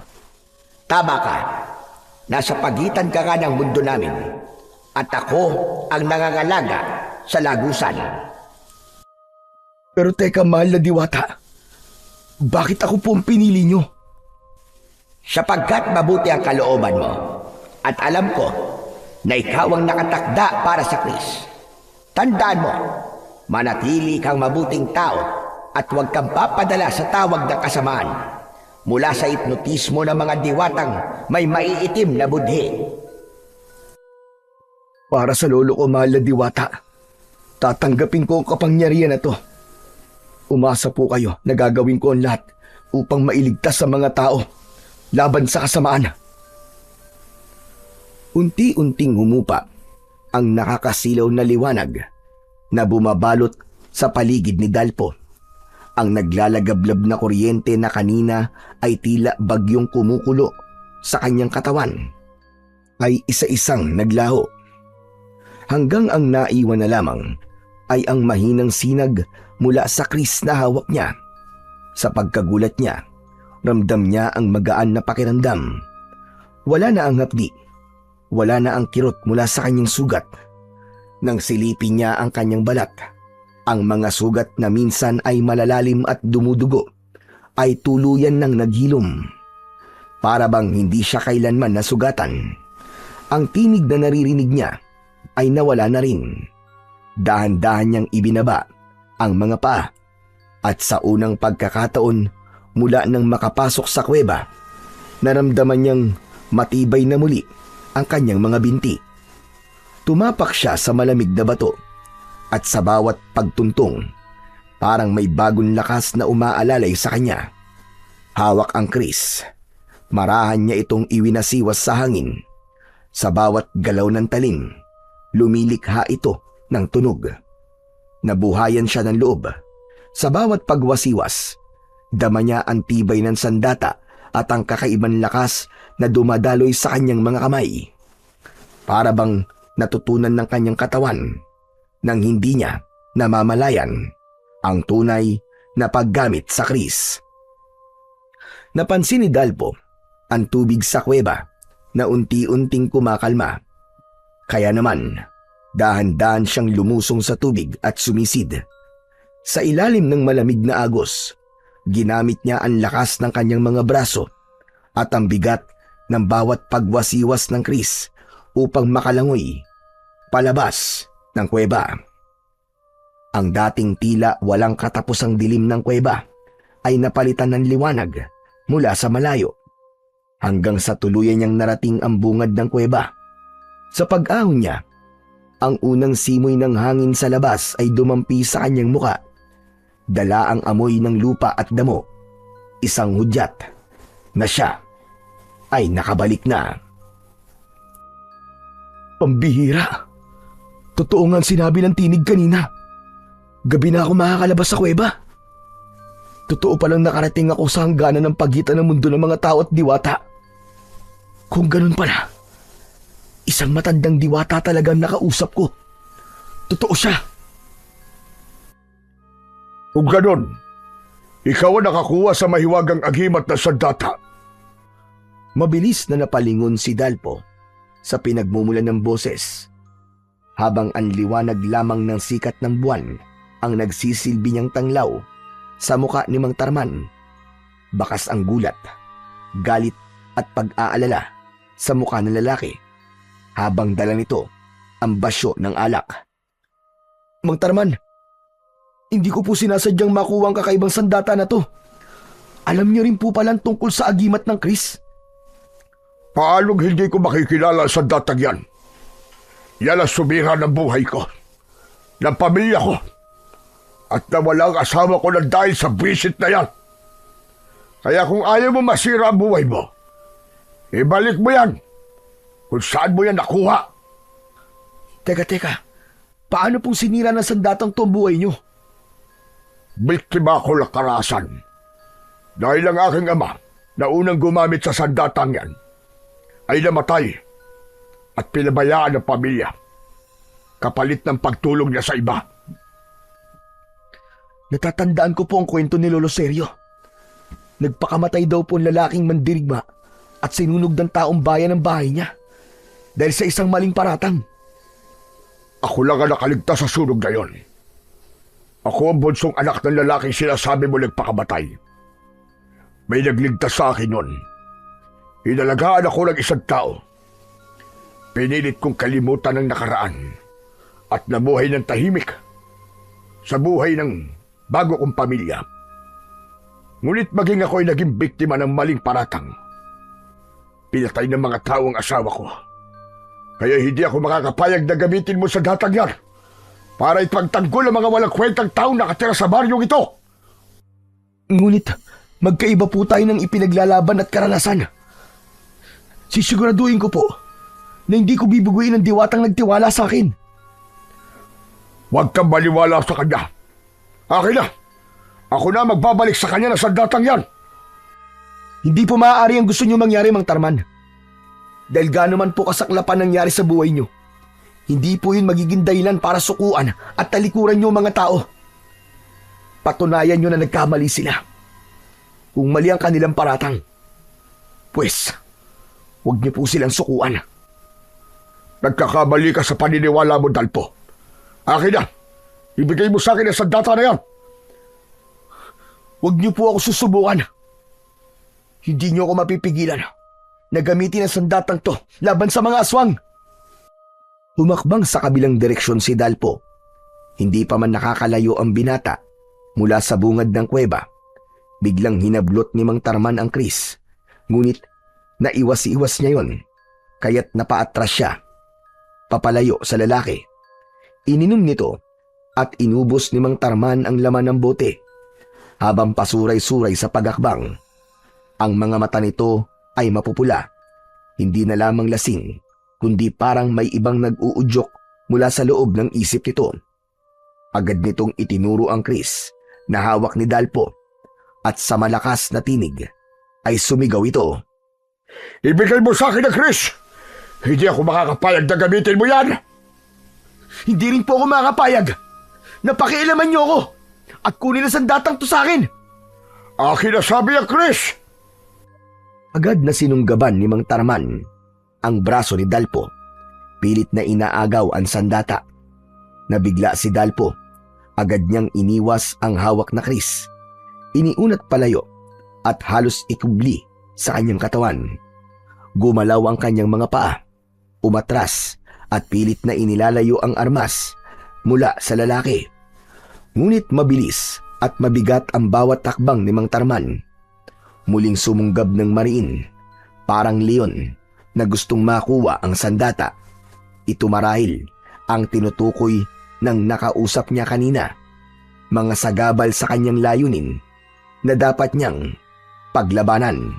Tama ka. Nasa pagitan ka nga ng mundo namin. At ako ang nangangalaga sa lagusan. Pero teka, mahal na diwata, bakit ako po ang pinili nyo? Sapagkat mabuti ang kalooban mo. At alam ko na ikaw ang nakatakda para sa Chris. Tandaan mo, manatili kang mabuting tao at huwag kang papadala sa tawag ng kasamaan mula sa hipnotismo ng mga diwatang may maiitim na budhi. Para sa lolo ko, mahal na diwata, tatanggapin ko ang kapangyarihan na to. Umasa po kayo na gagawin ko ang lahat upang mailigtas sa mga tao laban sa kasamaan. Unti-unting humupa ang nakakasilaw na liwanag na bumabalot sa paligid ni Dalpo. Ang naglalagablab na kuryente na kanina ay tila bagyong kumukulo sa kanyang katawan ay isa-isang naglaho. Hanggang ang naiwan na lamang ay ang mahinang sinag mula sa Chris na hawak niya. Sa pagkagulat niya, ramdam niya ang magaan na pakiramdam. Wala na ang hapdi, wala na ang kirot mula sa kanyang sugat. Nang silipin niya ang kanyang balat, ang mga sugat na minsan ay malalalim at dumudugo ay tuluyan ng naghilom. Para bang hindi siya kailanman nasugatan. Ang tinig na naririnig niya ay nawala na rin. Dahan-dahan niyang ibinaba ang mga paa at sa unang pagkakataon mula nang makapasok sa kuweba, naramdaman niyang matibay na muli ang kanyang mga binti. Tumapak siya sa malamig na bato at sa bawat pagtuntong, parang may bagong lakas na umaalalay sa kanya. Hawak ang Chris. Marahan niya itong iwinasiwas sa hangin. Sa bawat galaw ng talim, lumilikha ito ng tunog. Nabuhayan siya ng loob. Sa bawat pagwasiwas, dama niya ang tibay ng sandata at ang kakaibang lakas na dumadaloy sa kanyang mga kamay. Para bang natutunan ng kanyang katawan nang hindi niya namamalayan ang tunay na paggamit sa Chris. Napansin ni Dalpo ang tubig sa kuweba na unti-unting kumakalma. Kaya naman, dahan-dahan siyang lumusong sa tubig at sumisid. Sa ilalim ng malamig na agos, ginamit niya ang lakas ng kanyang mga braso at ang bigat ng bawat pagwasiwas ng Chris upang makalangoy palabas ng kuweba. Ang dating tila walang katapusang dilim ng kuweba ay napalitan ng liwanag mula sa malayo hanggang sa tuluyan niyang narating ang bungad ng kuweba. Sa pag-ahon niya, ang unang simoy ng hangin sa labas ay dumampi sa kanyang muka. Dala ang amoy ng lupa at damo isang hudyat na siya ay nakabalik na. Pambihira. Totoo nga ang sinabi ng tinig kanina. Gabi na ako makakalabas sa kuweba. Totoo palang nakarating ako sa hangganan ng pagitan ng mundo ng mga tao at diwata. Kung ganun pala, isang matandang diwata talagang nakausap ko. Totoo siya. Kung ganun, ikaw ang nakakuha sa mahiwagang agimat na sandata. Mabilis na napalingon si Dalpo sa pinagmumulan ng boses, habang ang liwanag lamang ng sikat ng buwan ang nagsisilbi niyang tanglaw sa muka ni Mang Tarman. Bakas ang gulat, galit at pag-aalala sa muka ng lalaki habang dala nito ang basyo ng alak. Mang Tarman, hindi ko po sinasadyang makuha ang kakaibang sandata na to. Alam niyo rin po palang tungkol sa agimat ng Chris. Paanong hindi ko makikilala sa datang yan? Yan ang sumira ng buhay ko, ng pamilya ko, at nawalang asawa ko na dahil sa visit na yan. Kaya kung ayaw mo masira ang buhay mo, ibalik mo yan kung saan mo yan nakuha. Teka, paano pong sinira ng sandatang to ang buhay niyo? Biktima ako ng karahasan. Dahil ang aking ama na unang gumamit sa sandatang yan ay namatay at pinabayaan ng pamilya kapalit ng pagtulong niya sa iba. Natatandaan ko po ang kwento ni Lolo Sergio. Nagpakamatay daw po ang lalaking mandirigma at sinunog ng taong bayan ang bahay niya dahil sa isang maling paratang. Ako lang ang nakaligtas sa sunog na yon. Ako ang bunsong anak ng lalaking sinasabi mo nagpakamatay. May nagligtas sa akin yon. Inalagaan ako ng isang tao. Pinilit kong kalimutan ang nakaraan at namuhay ng tahimik sa buhay ng bago kong pamilya. Ngunit maging ako ay naging biktima ng maling paratang. Pinatay ng mga tao ang asawa ko. Kaya hindi ako makakapayag na gamitin mo sa datang yan para ipagtanggol ang mga walang kwentang taong nakatira sa baryong ito. Ngunit magkaiba po tayo ng ipinaglalaban at karanasan. Sisiguraduhin ko po na hindi ko bibuguin ang diwatang nagtiwala sa akin. Huwag kang maniwala sa kanya. Akin na! Ako na magbabalik sa kanya na sandatang yan. Hindi po maaari ang gusto niyo mangyari, Mang Tarman. Dahil gaano man po kasaklapan nangyari sa buhay niyo, hindi po yun magiging dahilan para sukuan at talikuran niyo mga tao. Patunayan niyo na nagkamali sila. Kung mali ang kanilang paratang, pues, huwag niyo po silang sukuan. Nagkakamali ka sa paniniwala mo, Dalpo. Akin na! Ibigay mo sa akin ang sandata na yan. Huwag niyo po ako susubukan. Hindi niyo ako mapipigilan na gamitin ang sandatang to laban sa mga aswang. Humakbang sa kabilang direksyon si Dalpo. Hindi pa man nakakalayo ang binata mula sa bungad ng kuweba. Biglang hinablot ni Mang Tarman ang Chris. Ngunit naiwas-iwas niya yon, kaya't napaatras siya, papalayo sa lalaki. Ininom nito at inubos ni Mang Tarman ang laman ng bote. Habang pasuray-suray sa pagakbang, ang mga mata nito ay mapupula. Hindi na lamang lasing, kundi parang may ibang nag-uudyok mula sa loob ng isip nito. Agad nitong itinuro ang Chris na hawak ni Dalpo at sa malakas na tinig ay sumigaw ito. Ibigay mo sa akin na, Chris! Hindi ako makakapayag na gamitin mo yan! Hindi rin po ako makakapayag! Napakialaman niyo ako! At kunin ang sandatang to sa akin! Akin na sabi ang Chris! Agad na sinunggaban ni Mang Tarman ang braso ni Dalpo. Pilit na inaagaw ang sandata. Nabigla si Dalpo. Agad niyang iniwas ang hawak na Chris. Iniunat palayo at halos ikubli sa kanyang katawan. Gumalaw ang kanyang mga paa. Umatras at pilit na inilalayo ang armas mula sa lalaki. Ngunit mabilis at mabigat ang bawat takbang ni Mang Tarman. Muling sumunggab ng mariin, parang leon na gustong makuha ang sandata. Ito marahil ang tinutukoy ng nakausap niya kanina. Mga sagabal sa kanyang layunin na dapat niyang paglabanan.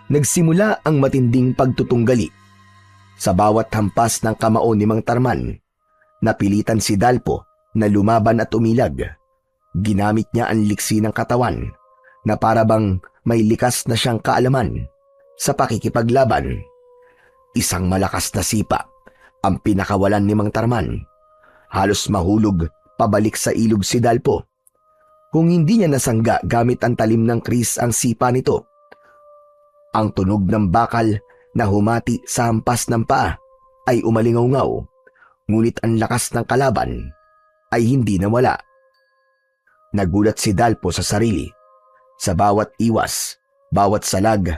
Nagsimula ang matinding pagtutunggali. Sa bawat hampas ng kamao ni Mang Tarman, napilitan si Dalpo na lumaban at umilag. Ginamit niya ang liksi ng katawan na para bang may likas na siyang kaalaman sa pakikipaglaban. Isang malakas na sipa ang pinakawalan ni Mang Tarman. Halos mahulog pabalik sa ilog si Dalpo. Kung hindi niya nasangga gamit ang talim ng kris ang sipa nito, ang tunog ng bakal na humati sa hampas ng paa ay umalingaw-ngaw, ngunit ang lakas ng kalaban ay hindi nawala. Nagulat si Dalpo sa sarili. Sa bawat iwas, bawat salag,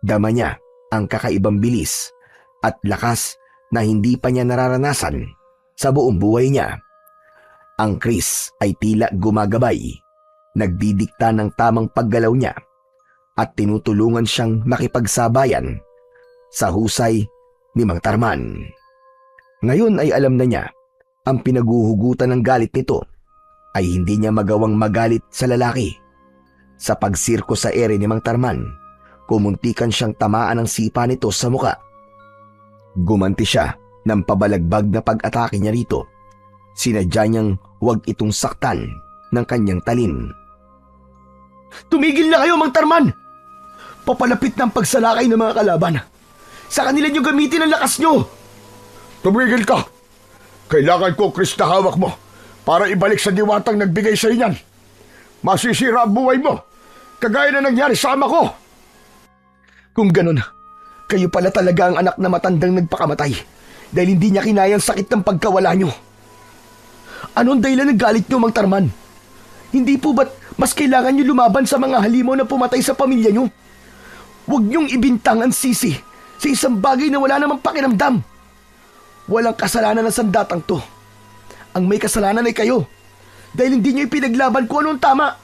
dama niya ang kakaibang bilis at lakas na hindi pa niya nararanasan sa buong buhay niya. Ang kris ay tila gumagabay, nagdidikta ng tamang paggalaw niya at tinutulungan siyang makipagsabayan sa husay ni Mang Tarman. Ngayon ay alam na niya ang pinaguhugutan ng galit nito ay hindi niya magawang magalit sa lalaki. Sa pagsirko sa ere ni Mang Tarman, kumuntikan siyang tamaan ng sipa nito sa muka. Gumanti siya ng pabalagbag na pag-atake niya rito. Sinadya niyang huwag itong saktan ng kanyang talim. Tumigil na kayo, Mang Tarman! Papalapit ng pagsalakay ng mga kalaban. Sa kanila niyo gamitin ang lakas niyo! Tumigil ka! Kailangan ko, Kris, na hawak mo para ibalik sa diwatang nagbigay sa inyan. Masisira ang buhay mo, kagaya na nangyari sa ama ko. Kung ganun, kayo pala talaga ang anak na matandang nagpakamatay dahil hindi niya kinayang sakit ng pagkawala niyo. Anong dahilan ng galit niyo, Mang Tarman? Hindi po ba't mas kailangan niyo lumaban sa mga halimaw na pumatay sa pamilya niyo? Huwag niyong ibintang ang sisi sa isang bagay na wala namang pakiramdam. Walang kasalanan ng sandatang to. Ang may kasalanan ay kayo dahil hindi niyo ipinaglaban kung anong tama.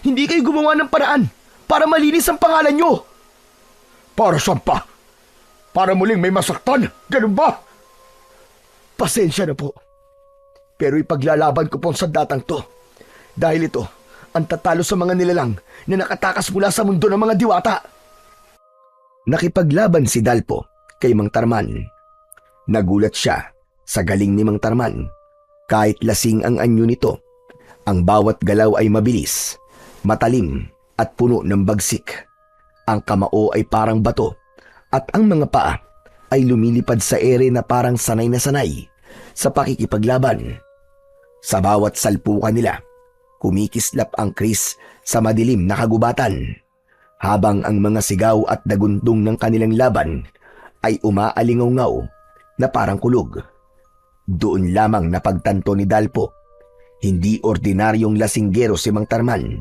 Hindi kayo gumawa ng paraan para malinis ang pangalan niyo. Para saan pa? Para muling may masaktan? Ganun ba? Pasensya na po. Pero ipaglalaban ko po ang sandatang to. Dahil ito ang tatalo sa mga nilalang na nakatakas mula sa mundo ng mga diwata. Nakipaglaban si Dalpo kay Mang Tarman. Nagulat siya sa galing ni Mang Tarman. Kahit lasing ang anyo nito, ang bawat galaw ay mabilis, matalim at puno ng bagsik. Ang kamao ay parang bato at ang mga paa ay lumilipad sa ere na parang sanay na sanay sa pakikipaglaban. Sa bawat salpukan nila, kumikislap ang kris sa madilim na kagubatan, habang ang mga sigaw at dagundong ng kanilang laban ay umaalingaw-ngaw na parang kulog. Doon lamang napagtanto ni Dalpo, hindi ordinaryong lasinggero si Mang Tarman.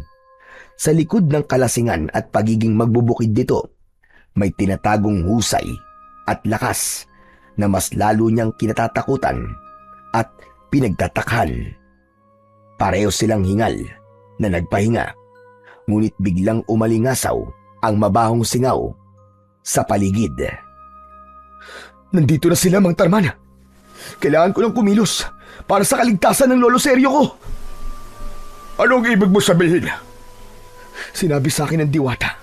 Sa likod ng kalasingan at pagiging magbubukid nito, may tinatagong husay at lakas na mas lalo niyang kinatatakutan at pinagtatakhan. Pareho silang hingal na nagpahinga, ngunit biglang umalingasaw ang mabahong singaw sa paligid. Nandito na sila, Mang Tarman. Kailangan ko ng kumilos para sa kaligtasan ng lolo seryo ko. Anong ibig mo sabihin? Sinabi sa akin ng diwata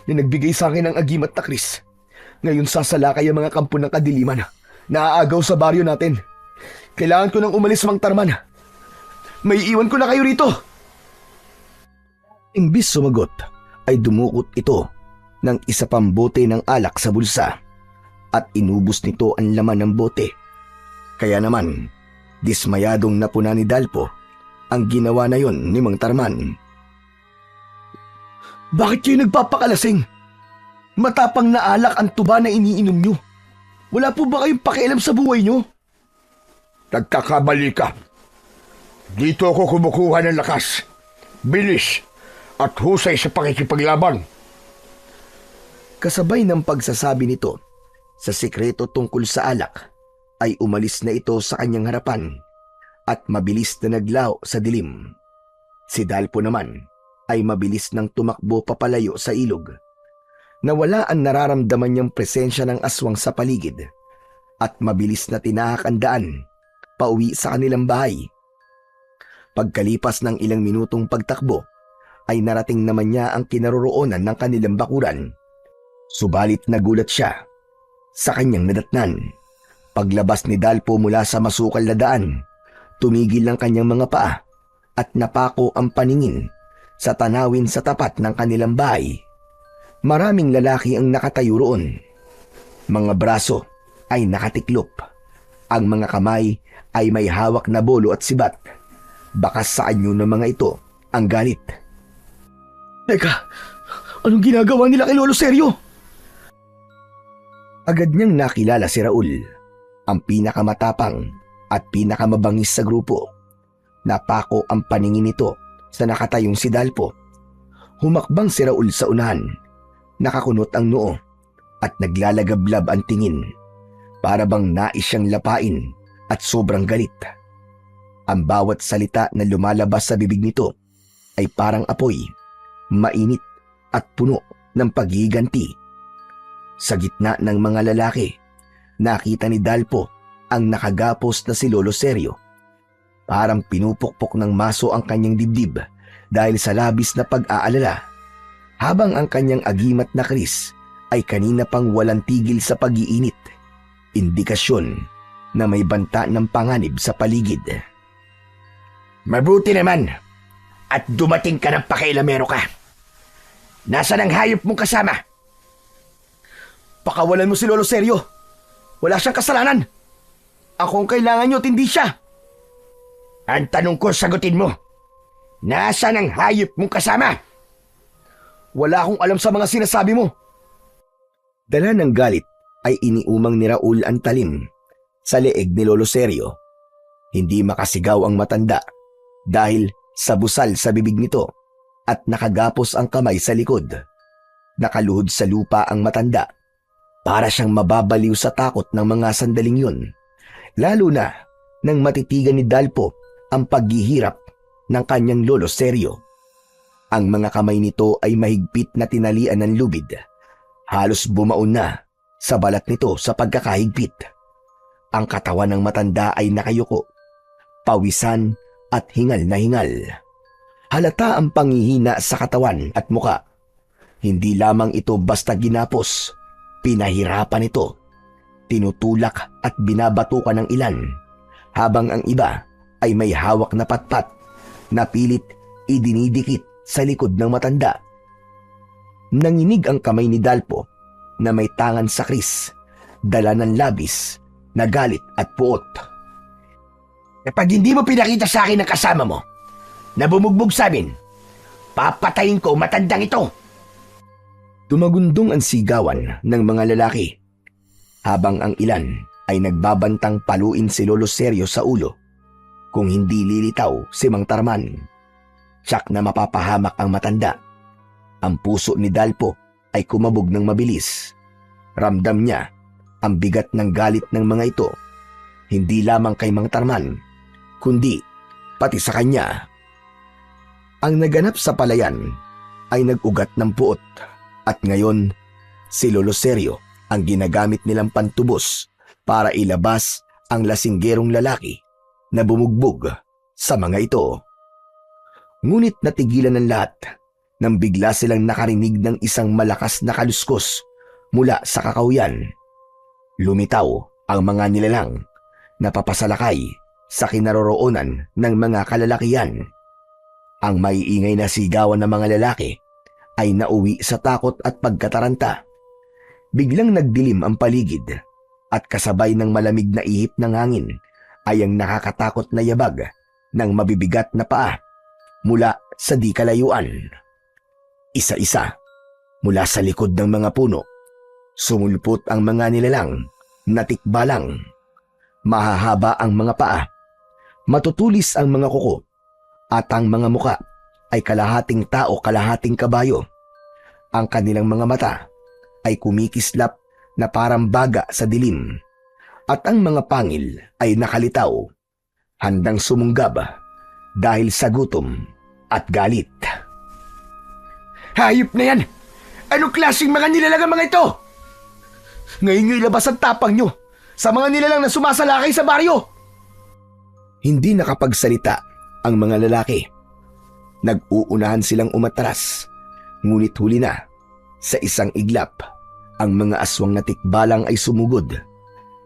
na nagbigay sa akin ng agimat na kris. Ngayon sasalakay ang mga kampo ng kadiliman na aagaw sa baryo natin. Kailangan ko nang umalis, Mang Tarman. May iwan ko na kayo rito. Imbis sumagot, ay dumukot ito ng isa pang bote ng alak sa bulsa at inubos nito ang laman ng bote. Kaya naman, dismayadong napuna ni Dalpo ang ginawa na yon ni Mang Tarman. Bakit kayo nagpapakalasing? Matapang na alak ang tuba na iniinom nyo. Wala po ba kayong pakialam sa buhay nyo? Nagkakamali ka. Dito ako kumukuha ng lakas, bilis, at husay sa pakikipaglaban. Kasabay ng pagsasabi nito sa sikreto tungkol sa alak, ay umalis na ito sa kanyang harapan at mabilis na naglaho sa dilim. Si Dalpo naman ay mabilis nang tumakbo papalayo sa ilog. Nawala ang nararamdaman niyang presensya ng aswang sa paligid at mabilis na tinahak ang daan pauwi sa kanilang bahay. Pagkalipas ng ilang minutong pagtakbo, ay narating naman niya ang kinaroroonan ng kanilang bakuran. Subalit nagulat siya sa kanyang nadatnan. Paglabas ni Dalpo mula sa masukal na daan, tumigil ang kanyang mga paa at napako ang paningin sa tanawin sa tapat ng kanilang bahay. Maraming lalaki ang nakatayo roon. Mga braso ay nakatiklop. Ang mga kamay ay may hawak na bolo at sibat. Bakas sa anyo ng mga ito ang galit. Teka, anong ginagawa nila kay Lolo Seryo? Agad niyang nakilala si Raul, ang pinakamatapang at pinakamabangis sa grupo. Napako ang paningin nito sa nakatayong si Dalpo. Humakbang si Raul sa unahan, nakakunot ang noo at naglalagablab ang tingin. Para bang nais siyang lapain at sobrang galit. Ang bawat salita na lumalabas sa bibig nito ay parang apoy, mainit at puno ng paghiganti. Sa gitna ng mga lalaki, nakita ni Dalpo ang nakagapos na si Lolo Seryo. Parang pinupukpok ng maso ang kanyang dibdib dahil sa labis na pag-aalala, habang ang kanyang agimat na kris ay kanina pang walang tigil sa pag-iinit. Indikasyon na may banta ng panganib sa paligid. Mabuti naman at dumating ka ng pakailamero ka. Nasaan ang hayop mong kasama? Pakawalan mo si Lolo Seryo. Wala siyang kasalanan. Ako ang kailangan niyo at hindi siya. Ang tanong ko, sagutin mo. Nasaan ang hayop mong kasama? Wala akong alam sa mga sinasabi mo. Dala ng galit ay iniumang ni Raul ang talim sa leeg ni Lolo Seryo. Hindi makasigaw ang matanda dahil sa busal sa bibig nito at nakagapos ang kamay sa likod. Nakaluhod sa lupa ang matanda. Para siyang mababaliw sa takot ng mga sandaling yun. Lalo na nang matitigan ni Dalpo ang paghihirap ng kanyang Lolo Seryo. Ang mga kamay nito ay mahigpit na tinalian ng lubid. Halos bumaon na sa balat nito sa pagkakahigpit. Ang katawan ng matanda ay nakayuko, pawisan at hingal na hingal. Halata ang panghihina sa katawan at muka. Hindi lamang ito basta ginapos, pinahirapan ito. Tinutulak at binabatukan ng ilan, habang ang iba ay may hawak na patpat na pilit idinidikit sa likod ng matanda. Nanginig ang kamay ni Dalpo na may tangan sa kris, dala ng labis na galit at puot. Kapag hindi mo pinakita sa akin ang kasama mo, na bumugbog sa amin, papatayin ko matandang ito. Tumagundong ang sigawan ng mga lalaki, habang ang ilan ay nagbabantang paluin si Lolo Seryo sa ulo. Kung hindi lilitaw si Mang Tarman, tsak na mapapahamak ang matanda. Ang puso ni Dalpo ay kumabog ng mabilis. Ramdam niya ang bigat ng galit ng mga ito, hindi lamang kay Mang Tarman, kundi pati sa kanya. Ang naganap sa palayan ay nag-ugat ng puot at ngayon si Lolo Seryo ang ginagamit nilang pantubos para ilabas ang lasinggerong lalaki na bumugbog sa mga ito. Ngunit natigilan ng lahat nang bigla silang nakarinig ng isang malakas na kaluskos mula sa kakawyan. Lumitaw ang mga nilalang na papasalakay sa kinaroroonan ng mga kalalakihan. Ang maiingay na sigawan ng mga lalaki ay nauwi sa takot at pagkataranta. Biglang nagdilim ang paligid at kasabay ng malamig na ihip ng hangin ay ang nakakatakot na yabag ng mabibigat na paa mula sa di kalayuan. Isa-isa mula sa likod ng mga puno, sumulpot ang mga nilalang na tikbalang. Mahahaba ang mga paa, matutulis ang mga kuko, at ang mga muka ay kalahating tao, kalahating kabayo. Ang kanilang mga mata ay kumikislap na parang baga sa dilim, at ang mga pangil ay nakalitaw, handang sumunggab dahil sa gutom at galit. Hayop na yan! Anong klaseng mga nilalang ang mga ito? Ngayon nyo ilabas ang tapang nyo sa mga nilalang na sumasalakay sa baryo. Hindi nakapagsalita ang mga lalaki. Nag-uunahan silang umatras, ngunit huli na. Sa isang iglap, ang mga aswang na tikbalang ay sumugod.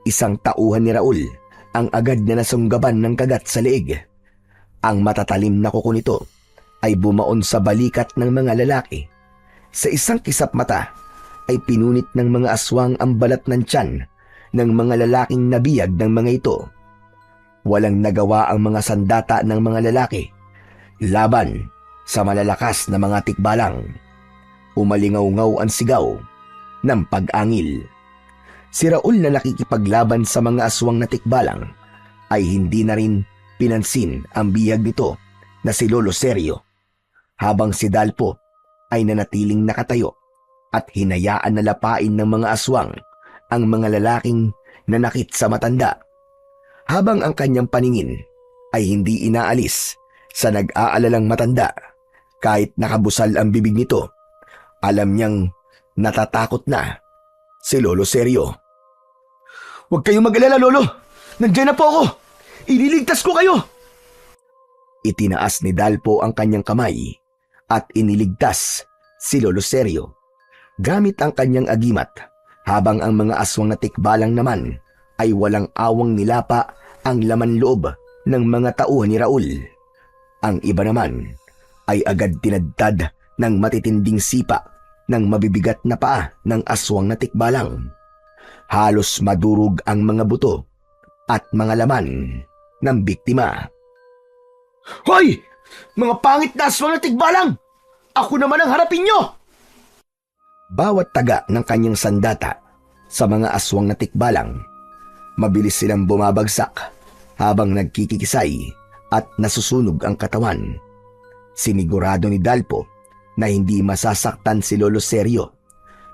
Isang tauhan ni Raul ang agad na nasunggaban ng kagat sa leeg. Ang matatalim na kuko nito ay bumaon sa balikat ng mga lalaki. Sa isang kisap mata ay pinunit ng mga aswang ang balat ng tiyan ng mga lalaking nabiyag ng mga ito. Walang nagawa ang mga sandata ng mga lalaki laban sa malalakas na mga tikbalang. Umalingaw-ngaw ang sigaw ng pag-angil. Si Raul na nakikipaglaban sa mga aswang na tikbalang ay hindi na rin pinansin ang biyag nito na si Lolo Sergio, habang si Dalpo ay nanatiling nakatayo at hinayaan na lapain ng mga aswang ang mga lalaking nanakit sa matanda, habang ang kanyang paningin ay hindi inaalis sa nag-aalalang matanda. Kahit nakabusal ang bibig nito, alam niyang natatakot na si Lolo Sergio. Huwag kayong mag-alala, Lolo. Nandiyan na po ako. Ililigtas ko kayo. Itinaas ni Dalpo ang kanyang kamay at iniligtas si Lolo Sergio gamit ang kanyang agimat, habang ang mga aswang na tikbalang naman ay walang awang nilapa ang laman loob ng mga tauhan ni Raul. Ang iba naman ay agad tinadtad ng matitinding sipa ng mabibigat na paa ng aswang na tikbalang. Halos madurog ang mga buto at mga laman ng biktima. Hoy! Mga pangit na aswang na tikbalang! Ako naman ang harapin nyo! Bawat taga ng kanyang sandata sa mga aswang na tikbalang, mabilis silang bumabagsak habang nagkikikisay at nasusunog ang katawan. Sinigurado ni Dalpo na hindi masasaktan si Lolo Sergio.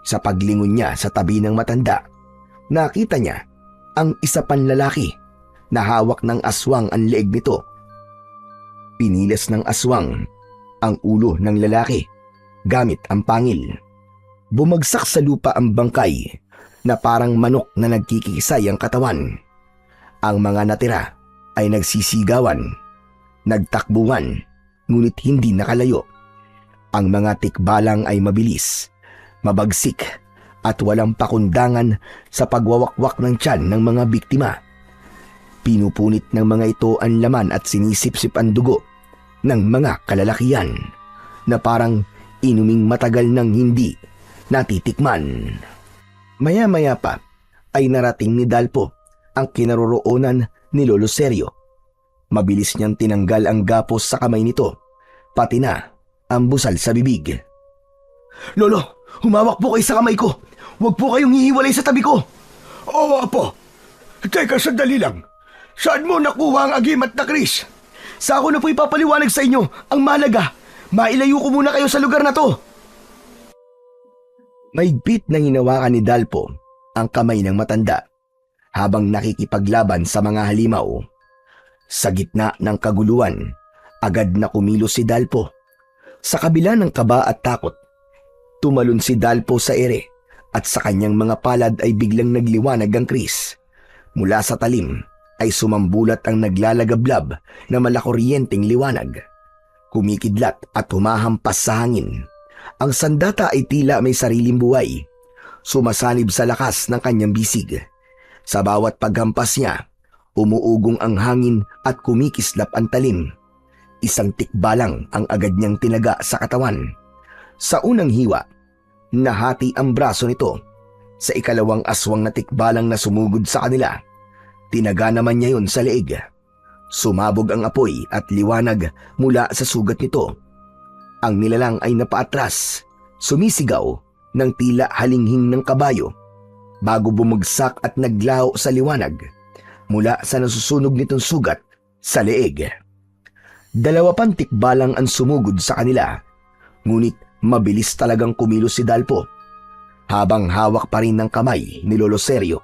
Sa paglingon niya sa tabi ng matanda, nakita niya ang isa pang lalaki na hawak ng aswang ang leeg nito. Pinilas ng aswang ang ulo ng lalaki gamit ang pangil. Bumagsak sa lupa ang bangkay na parang manok na nagkikisay ang katawan. Ang mga natira ay nagsisigawan, nagtakbuhan, ngunit hindi nakalayo. Ang mga tikbalang ay mabilis, mabagsik at walang pakundangan sa pagwawakwak ng tiyan ng mga biktima. Pinupunit ng mga ito ang laman at sinisipsip ang dugo ng mga kalalakihan na parang inuming matagal nang hindi natitikman. Maya-maya pa ay narating ni Dalpo ang kinaroroonan ni Lolo Sergio. Mabilis niyang tinanggal ang gapos sa kamay nito, pati na ang busal sa bibig. Lolo, humawak po kayo sa kamay ko. Huwag po kayong hihiwalay sa tabi ko. Oo, Apo. Teka, sandali lang. Saan mo nakuha ang agimat na Chris? Sa ako na po ipapaliwanag sa inyo. Ang mahalaga, mailayo ko muna kayo sa lugar na to. Mahigpit na hinawakan ni Dalpo ang kamay ng matanda habang nakikipaglaban sa mga halimaw. Sa gitna ng kaguluhan, agad na kumilos si Dalpo. Sa kabila ng kaba at takot, tumalon si Dalpo sa ere at sa kanyang mga palad ay biglang nagliwanag ang Chris. Mula sa talim ay sumambulat ang naglalagablab na malakuryenteng liwanag. Kumikidlat at humahampas sa hangin. Ang sandata ay tila may sariling buhay, sumasanib sa lakas ng kanyang bisig. Sa bawat paghampas niya, umuugong ang hangin at kumikislap ang talim. Isang tikbalang ang agad niyang tinaga sa katawan. Sa unang hiwa, nahati ang braso nito. Sa ikalawang aswang na tikbalang na sumugod sa kanila, tinaga naman niya yun sa leeg. Sumabog ang apoy at liwanag mula sa sugat nito. Ang nilalang ay napaatras, sumisigaw ng tila halinghing ng kabayo bago bumagsak at naglaho sa liwanag mula sa nasusunog nitong sugat sa leeg. Dalawa pang tikbalang ang sumugod sa kanila, ngunit mabilis talagang kumilos si Dalpo. Habang hawak pa rin ng kamay ni Lolo Sergio,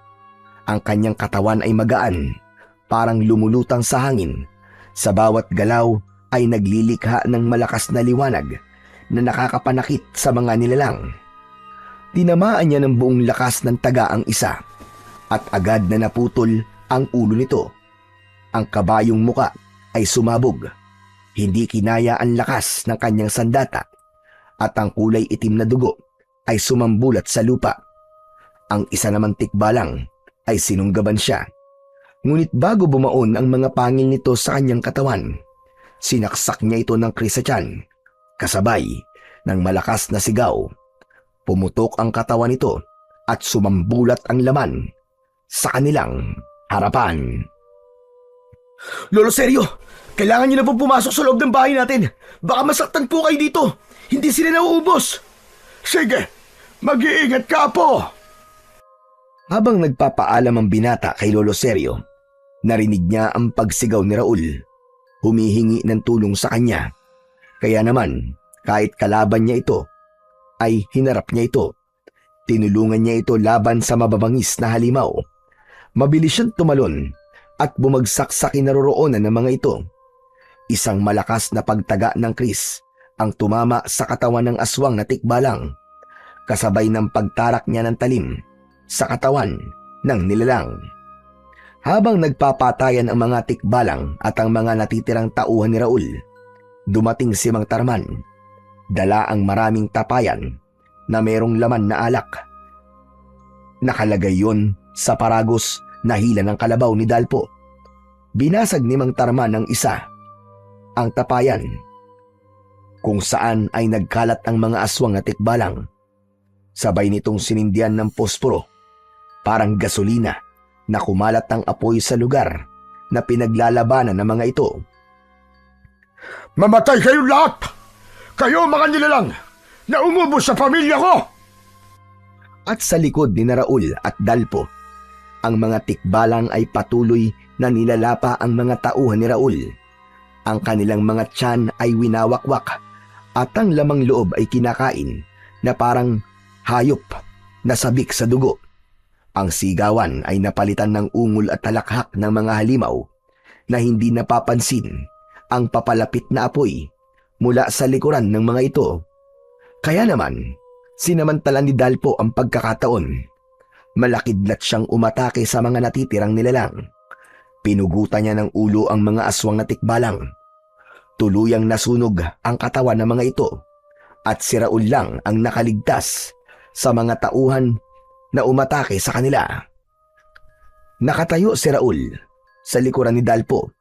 ang kanyang katawan ay magaan, parang lumulutang sa hangin. Sa bawat galaw ay naglilikha ng malakas na liwanag na nakakapanakit sa mga nilalang. Tinamaan niya ng buong lakas ng taga ang isa at agad na naputol ang ulo nito. Ang kabayong muka ay sumabog. Hindi kinaya ang lakas ng kanyang sandata at ang kulay itim na dugo ay sumambulat sa lupa. Ang isa namang tikbalang ay sinunggaban siya. Ngunit bago bumaon ang mga pangil nito sa kanyang katawan, sinaksak niya ito ng kris sa tiyan, kasabay ng malakas na sigaw. Pumutok ang katawan nito at sumambulat ang laman sa kanilang harapan. Lolo Seryo, kailangan niyo na po pumasok sa loob ng bahay natin. Baka masaktan po kayo dito. Hindi sila nauubos. Sige, mag-iingat ka, Apo. Habang nagpapaalam ang binata kay Lolo Seryo, narinig niya ang pagsigaw ni Raul. Humihingi ng tulong sa kanya. Kaya naman, kahit kalaban niya ito, ay hinarap niya ito. Tinulungan niya ito laban sa mababangis na halimaw. Mabilis siyang tumalon at bumagsak sa kinaroroonan ng mga ito. Isang malakas na pagtaga ng kris ang tumama sa katawan ng aswang na tikbalang, kasabay ng pagtarak niya ng talim sa katawan ng nilalang. Habang nagpapatayan ang mga tikbalang at ang mga natitirang tauhan ni Raul, dumating si Mang Tarman. Dala ang maraming tapayan na merong laman na alak. Nakalagay yon sa paragos na hila ng kalabaw ni Dalpo. Binasag ni Mang Tarman ng isa ang tapayan, kung saan ay nagkalat ang mga aswang na tikbalang. Sabay nitong sinindihan ng posporo, parang gasolina, na kumalat ang apoy sa lugar na pinaglalabanan ng mga ito. Mamatay kayong lahat! Kayo mga nilalang na umubos sa pamilya ko! At sa likod ni Raul at Dalpo, ang mga tikbalang ay patuloy na nilalapa ang mga tauhan ni Raul. Ang kanilang mga tiyan ay winawakwak at ang lamang loob ay kinakain na parang hayop na sabik sa dugo. Ang sigawan ay napalitan ng ungol at talakhak ng mga halimaw na hindi napapansin ang papalapit na apoy mula sa likuran ng mga ito. Kaya naman, sinamantala ni Dalpo ang pagkakataon. Malakidlat siyang umatake sa mga natitirang nilalang. Pinugutan niya ng ulo ang mga aswang na tikbalang. Tuluyang nasunog ang katawan ng mga ito at si Raul lang ang nakaligtas sa mga tauhan na umatake sa kanila. Nakatayo si Raul sa likuran ni Dalpo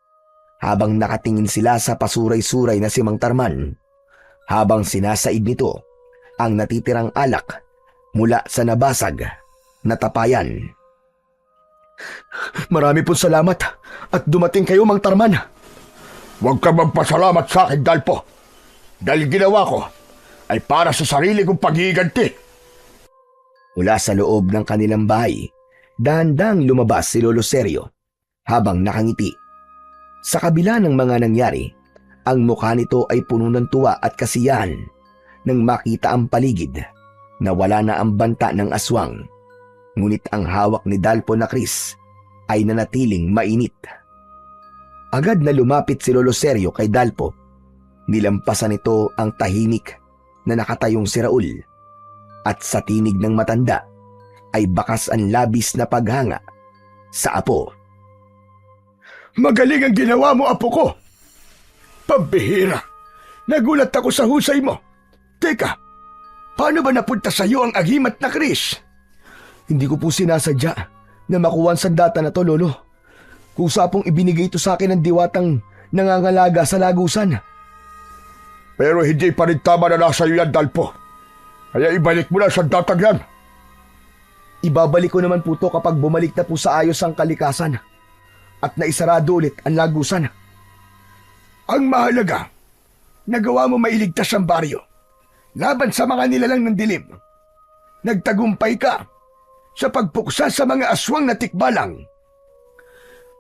habang nakatingin sila sa pasuray-suray na si Mang Tarman, habang sinasaid nito ang natitirang alak mula sa nabasag na tapayan. Marami pong salamat at dumating kayo, Mang Tarman. Huwag kang magpasalamat sa akin, Dalpo. Dahil ginawa ko ay para sa sarili kong pag-iiganti. Mula sa loob ng kanilang bahay, dahan-dahang lumabas si Lolo Seryo habang nakangiti. Sa kabila ng mga nangyari, ang mukha nito ay puno ng tuwa at kasiyahan nang makita ang paligid na wala na ang banta ng aswang. Ngunit ang hawak ni Dalpo na kris ay nanatiling mainit. Agad na lumapit si Lolo Seryo kay Dalpo. Nilampasan nito ang tahimik na nakatayong si Raul. At sa tinig ng matanda ay bakas ang labis na paghanga sa apo. Magaling ang ginawa mo, apo ko. Pambihira. Nagulat ako sa husay mo. Teka, paano ba napunta sa iyo ang agimat na kris? Hindi ko po sinasadya na makuha ang sandata na to, Lolo. Kusa pong ibinigay ito sa akin ng diwatang nangangalaga sa lagusan. Pero hindi pa rin tama na nasa iyo yan, Dalpo. Kaya ibalik mo na sa datang yan. Ibabalik ko naman po to kapag bumalik na po sa ayos ang kalikasan at naisarado ulit ang lagusan. Ang mahalaga, nagawa mo mailigtas ang baryo laban sa mga nilalang ng dilim. Nagtagumpay ka sa pagpuksa sa mga aswang na tikbalang.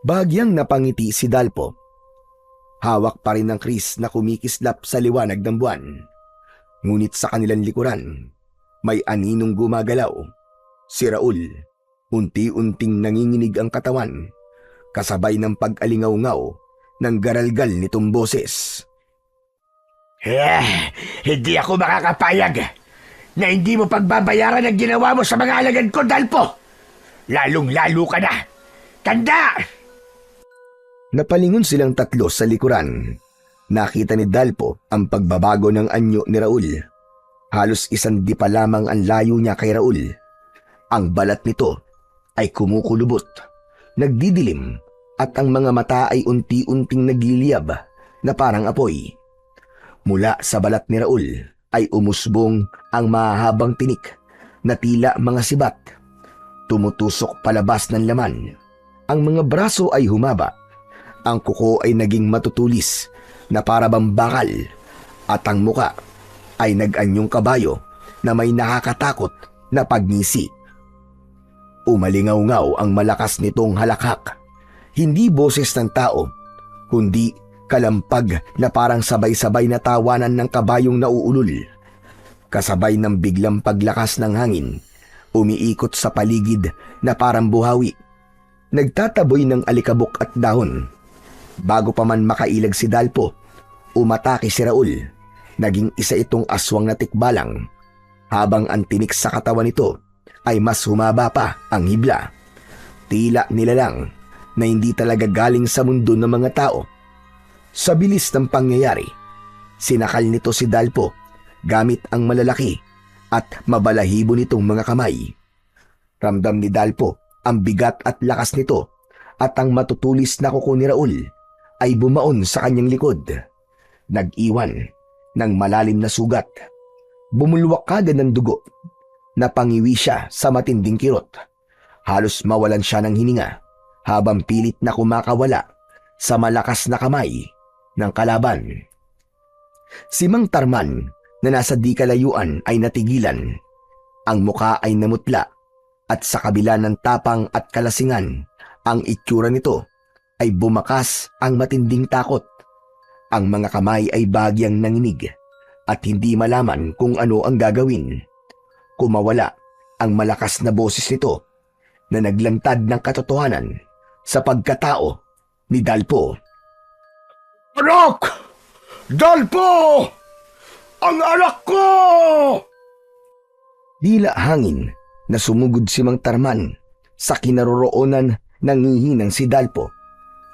Bahagyang napangiti si Dalpo. Hawak pa rin ng kris na kumikislap sa liwanag ng buwan. Ngunit sa kanilang likuran, may aninong gumagalaw. Si Raul, unti-unting nanginginig ang katawan, kasabay ng pag-alingaw-ngaw ng garalgal nitong boses. Hindi ako makakapayag na hindi mo pagbabayaran ang ginawa mo sa mga alagad ko, Dalpo. Lalong-lalo ka na. Tanda! Napalingon silang tatlo sa likuran. Nakita ni Dalpo ang pagbabago ng anyo ni Raul. Halos 1 dipa lamang ang layo niya kay Raul. Ang balat nito ay kumukulubot, nagdidilim, at ang mga mata ay unti-unting nagliliyab na parang apoy. Mula sa balat ni Raul ay umusbong ang mahahabang tinik na tila mga sibat. Tumutusok palabas ng laman. Ang mga braso ay humaba. Ang kuko ay naging matutulis na para bang bakal, at ang muka ay nag-anyong kabayo na may nakakatakot na pagngisi. Umalingaw-ngaw ang malakas nitong halakhak. Hindi boses ng tao, kundi kalampag na parang sabay-sabay na tawanan ng kabayong nauulol. Kasabay ng biglang paglakas ng hangin, umiikot sa paligid na parang buhawi. Nagtataboy ng alikabok at dahon. Bago pa man makailag si Dalpo, umatake si Raul. Naging isa itong aswang na tikbalang, habang ang tinik sa katawan nito ay mas humaba pa ang hibla. Tila nilalang na hindi talaga galing sa mundo ng mga tao. Sa bilis ng pangyayari, sinakal nito si Dalpo gamit ang malalaki at mabalahibo nitong mga kamay. Ramdam ni Dalpo ang bigat at lakas nito, at ang matutulis na kuko ni Raul ay bumaon sa kanyang likod. Nag-iwan ng malalim na sugat. Bumulwak kagad ng dugo. Napangiwi siya sa matinding kirot. Halos mawalan siya ng hininga habang pilit na kumakawala sa malakas na kamay ng kalaban. Si Mang Tarman na nasa di kalayuan ay natigilan. Ang muka ay namutla, at sa kabila ng tapang at kalasingan, ang itsura nito ay bumakas ang matinding takot. Ang mga kamay ay bagyang nanginig at hindi malaman kung ano ang gagawin. Kumawala ang malakas na boses nito na naglantad ng katotohanan sa pagkatao ni Dalpo. Anak! Dalpo! Ang anak ko! Dila hangin na sumugod si Mang Tarman sa kinaroroonan ng hihinang si Dalpo.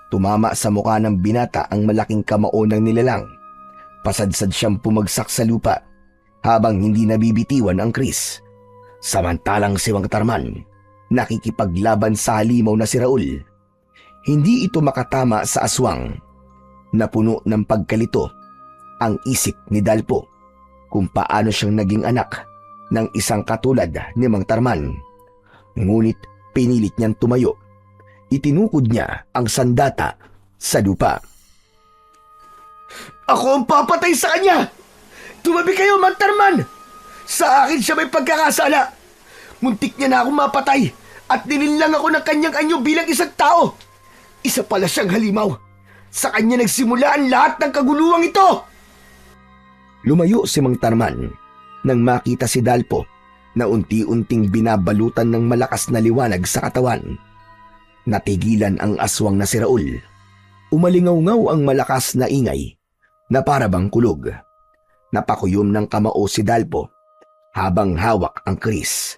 Tumama sa mukha ng binata ang malaking kamao ng nilalang. Pasadsad siyang pumagsak sa lupa habang hindi nabibitiwan ang Kris. Samantalang si Mang Tarman nakikipaglaban sa halimaw na si Raul. Hindi ito makatama sa aswang. Napuno ng pagkalito ang isip ni Dalpo kung paano siyang naging anak ng isang katulad ni Mang Tarman. Ngunit pinilit niyang tumayo. Itinukod niya ang sandata sa lupa. Ako ang papatay sa kanya! Tumabi kayo, Mang Tarman! Sa akin siya may pagkakasala. Muntik niya na akong mapatay at dinilang ako ng kanyang anyo bilang isang tao. Isa pala siyang halimaw. Sa kanya nagsimula ang lahat ng kaguluhang ito. Lumayo si Mang Tarman nang makita si Dalpo na unti-unting binabalutan ng malakas na liwanag sa katawan. Natigilan ang aswang na si Raul. Umalingaw-ngaw ang malakas na ingay na parabang kulog. Napakuyom ng kamao si Dalpo habang hawak ang Kris.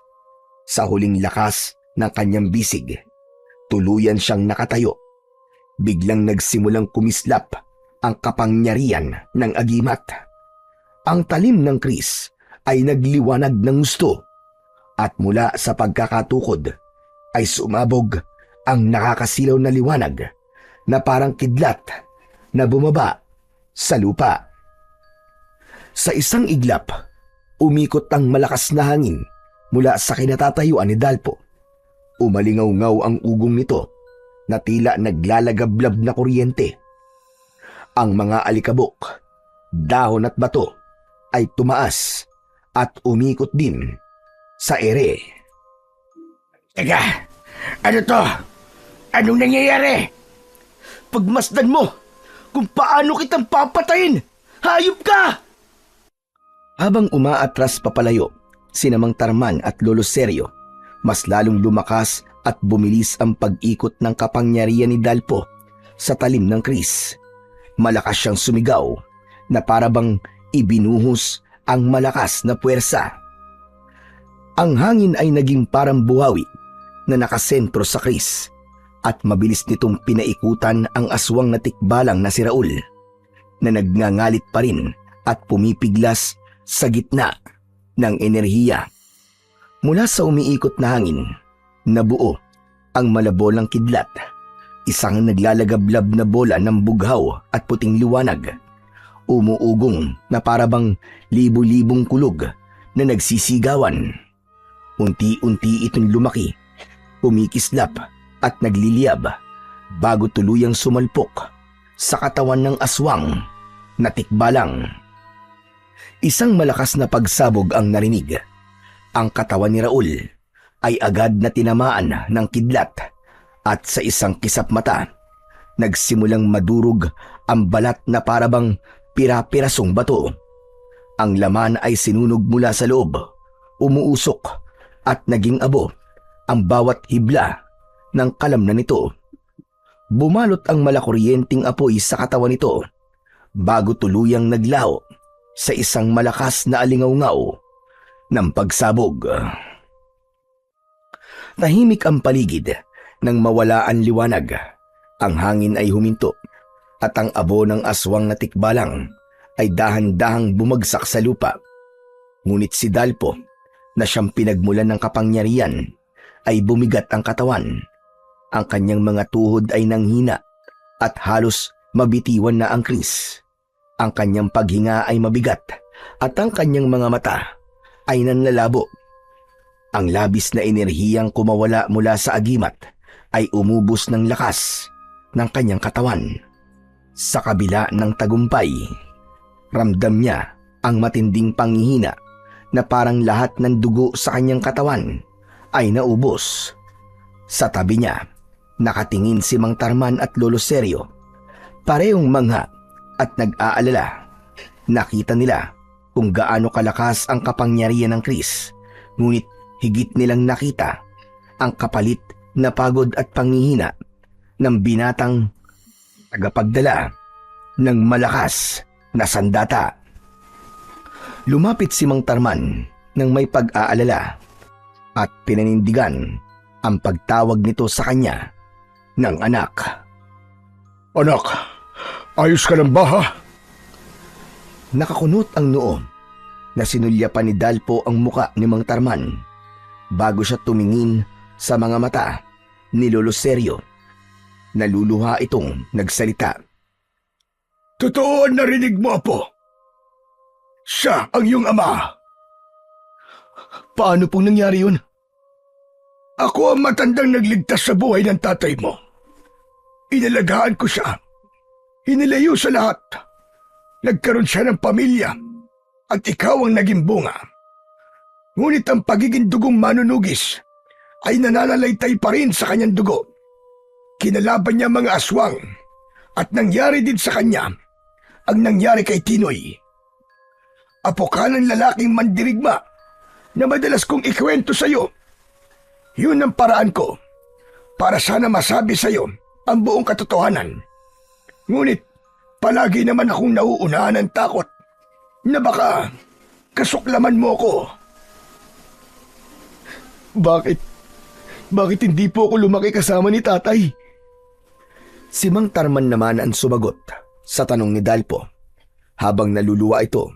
Sa huling lakas ng kanyang bisig, tuluyan siyang nakatayo. Biglang nagsimulang kumislap ang kapangyarihan ng agimat. Ang talim ng Kris ay nagliwanag ng gusto, at mula sa pagkakatukod ay sumabog ang nakakasilaw na liwanag na parang kidlat na bumaba sa lupa. Sa isang iglap, umikot ang malakas na hangin mula sa kinatatayuan ni Dalpo. Umalingaw-ngaw ang ugong nito na tila naglalagablab na kuryente. Ang mga alikabok, dahon at bato ay tumaas at umikot din sa ere. Teka, ano to? Anong nangyayari? Pagmasdan mo kung paano kitang papatayin! Hayop ka! Habang umaatras papalayo, sina Mang Tarman at Lolo Seryo, mas lalong lumakas at bumilis ang pag-ikot ng kapangyarihan ni Dalpo sa talim ng Kris. Malakas siyang sumigaw na parabang ibinuhos ang malakas na puwersa. Ang hangin ay naging parang buhawi na nakasentro sa Kris, at mabilis nitong pinaikutan ang aswang na tikbalang na si Raul. na nagngangalit pa rin at pumipiglas sa gitna ng enerhiya. Mula sa umiikot na hangin, nabuo ang malabolang kidlat, isang naglalagablab na bola ng bughaw at puting liwanag, umuugong na parabang libu-libong kulog na nagsisigawan. Unti-unti itong lumaki, kumikislap at nagliliyab bago tuluyang sumalpok sa katawan ng aswang na tikbalang. Isang malakas na pagsabog ang narinig. Ang katawan ni Raul ay agad na tinamaan ng kidlat at sa isang kisap mata, nagsimulang madurog ang balat na parabang pira-pirasong bato. Ang laman ay sinunog mula sa loob, umuusok at naging abo ang bawat hibla ng kalamnan nito. Bumalot ang malakuryenteng apoy sa katawan nito bago tuluyang naglaho sa isang malakas na alingaw-ngaw ng pagsabog. Tahimik ang paligid nang mawala ang liwanag. Ang hangin ay huminto at ang abo ng aswang na tikbalang ay dahan-dahang bumagsak sa lupa. Ngunit si Dalpo, na siyang pinagmulan ng kapangyarihan, ay bumigat ang katawan. Ang kanyang mga tuhod ay nanghina at halos mabitiwan na ang kris. Ang kanyang paghinga ay mabigat at ang kanyang mga mata ay nanlalabo. Ang labis na enerhiyang kumawala mula sa agimat ay umubos ng lakas ng kanyang katawan. Sa kabila ng tagumpay, ramdam niya ang matinding panghihina na parang lahat ng dugo sa kanyang katawan ay naubos. Sa tabi niya, nakatingin si Mang Tarman at Lolo Seryo, parehong mangha at nag-aalala. Nakita nila kung gaano kalakas ang kapangyarihan ng Kris, ngunit higit nilang nakita ang kapalit na pagod at panghihina ng binatang tagapagdala ng malakas na sandata. Lumapit si Mang Tarman nang may pag-aalala at pinanindigan ang pagtawag nito sa kanya ng anak. Anak, ayos ka lang ba ha? Nakakunot ang noo na sinulyapan ni Dalpo ang muka ni Mang Tarman bago siya tumingin sa mga mata ni Lolo Seryo. Naluluha itong nagsalita. Totoo ang narinig mo, Apo. Siya ang iyong ama. Paano pong nangyari yun? Ako ang matandang nagligtas sa buhay ng tatay mo. Inalagaan ko siya. Hinilayo sa lahat. Nagkaroon siya ng pamilya at ikaw ang naging bunga. Ngunit ang pagiging dugong manunugis ay nananalaytay pa rin sa kanyang dugo. Kinalaban niya mga aswang at nangyari din sa kanya ang nangyari kay Tinoy. Apo ka ng lalaking mandirigma na madalas kong ikwento sa iyo. Yun ang paraan ko para sana masabi sa iyo ang buong katotohanan. Ngunit palagi naman akong nauunahan ng takot na baka kasuklaman mo ko. Bakit? Bakit hindi po ako lumaki kasama ni tatay? Si Mang Tarman naman ang sumagot sa tanong ni Dalpo habang naluluwa ito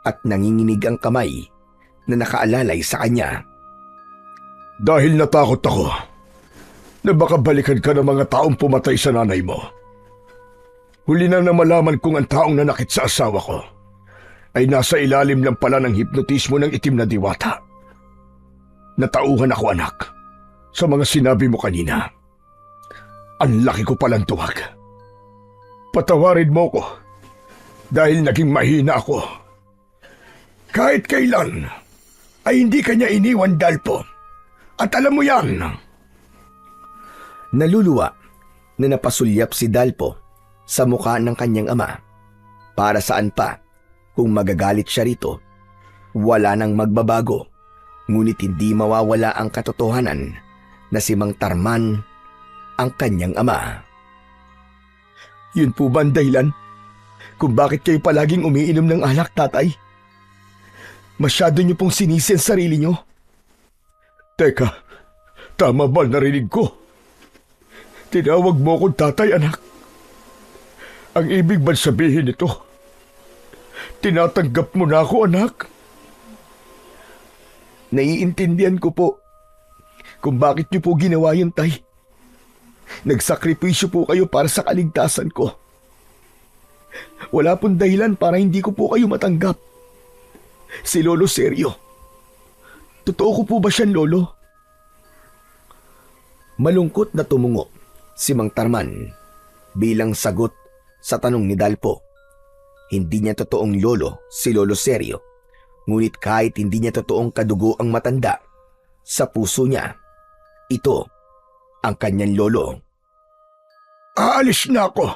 at nanginginig ang kamay na nakaalalay sa kanya. Dahil natakot ako na baka balikan ka ng mga taong pumatay sa nanay mo. Huli na malaman kong ang taong nanakit sa asawa ko ay nasa ilalim lang pala ng hipnotismo ng itim na diwata. Natauhan ako, anak, sa mga sinabi mo kanina. Ang laki ko palang tuwag. Patawarin mo ko dahil naging mahina ako. Kahit kailan ay hindi kanya iniwan, Dalpo. At alam mo yan. Naluluwa na napasulyap si Dalpo sa mukha ng kanyang ama. Para saan pa kung magagalit siya rito? Wala nang magbabago. Ngunit hindi mawawala ang katotohanan na si Mang Tarman ang kanyang ama. Yun po ba ang dahilan kung bakit kayo palaging umiinom ng alak, tatay? Masyado niyo pong sinisi ang sarili niyo. Teka, tama ba narinig ko? Tinawag mo akong tatay, anak. Ang ibig ba sabihin nito Tinatanggap mo na ako, anak. Naiintindihan ko po kung bakit niyo po ginawa yun, Tay. Nagsakripisyo po kayo para sa kaligtasan ko. Wala pong dahilan para hindi ko po kayo matanggap. Si Lolo Sergio. Totoo ko po ba siyang lolo? Malungkot na tumungo si Mang Tarman bilang sagot sa tanong ni Dalpo. Hindi niya totoong lolo si Lolo Sergio. Ngunit kahit hindi niya totoong kadugo ang matanda, sa puso niya, ito ang kanyang lolo. Aalis na ako.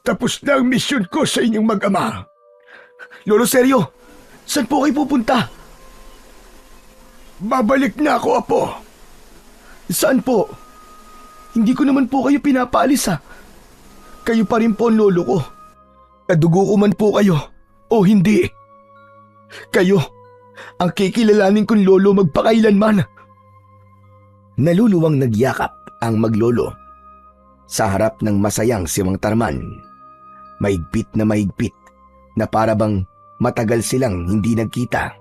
Tapos na ang misyon ko sa inyong mag-ama. Lolo Sergio, saan po kayo pupunta? Babalik na ako, Apo. Saan po? Hindi ko naman po kayo pinapaalis, ha. Kayo pa rin po ang lolo ko. Kadugo ko man po kayo o hindi. Kayo ang kikilalanin kong lolo magpakailanman. Naluluwang nagyakap ang maglolo sa harap ng masayang si Mang Tarman. Mahigpit na para bang matagal silang hindi nagkita.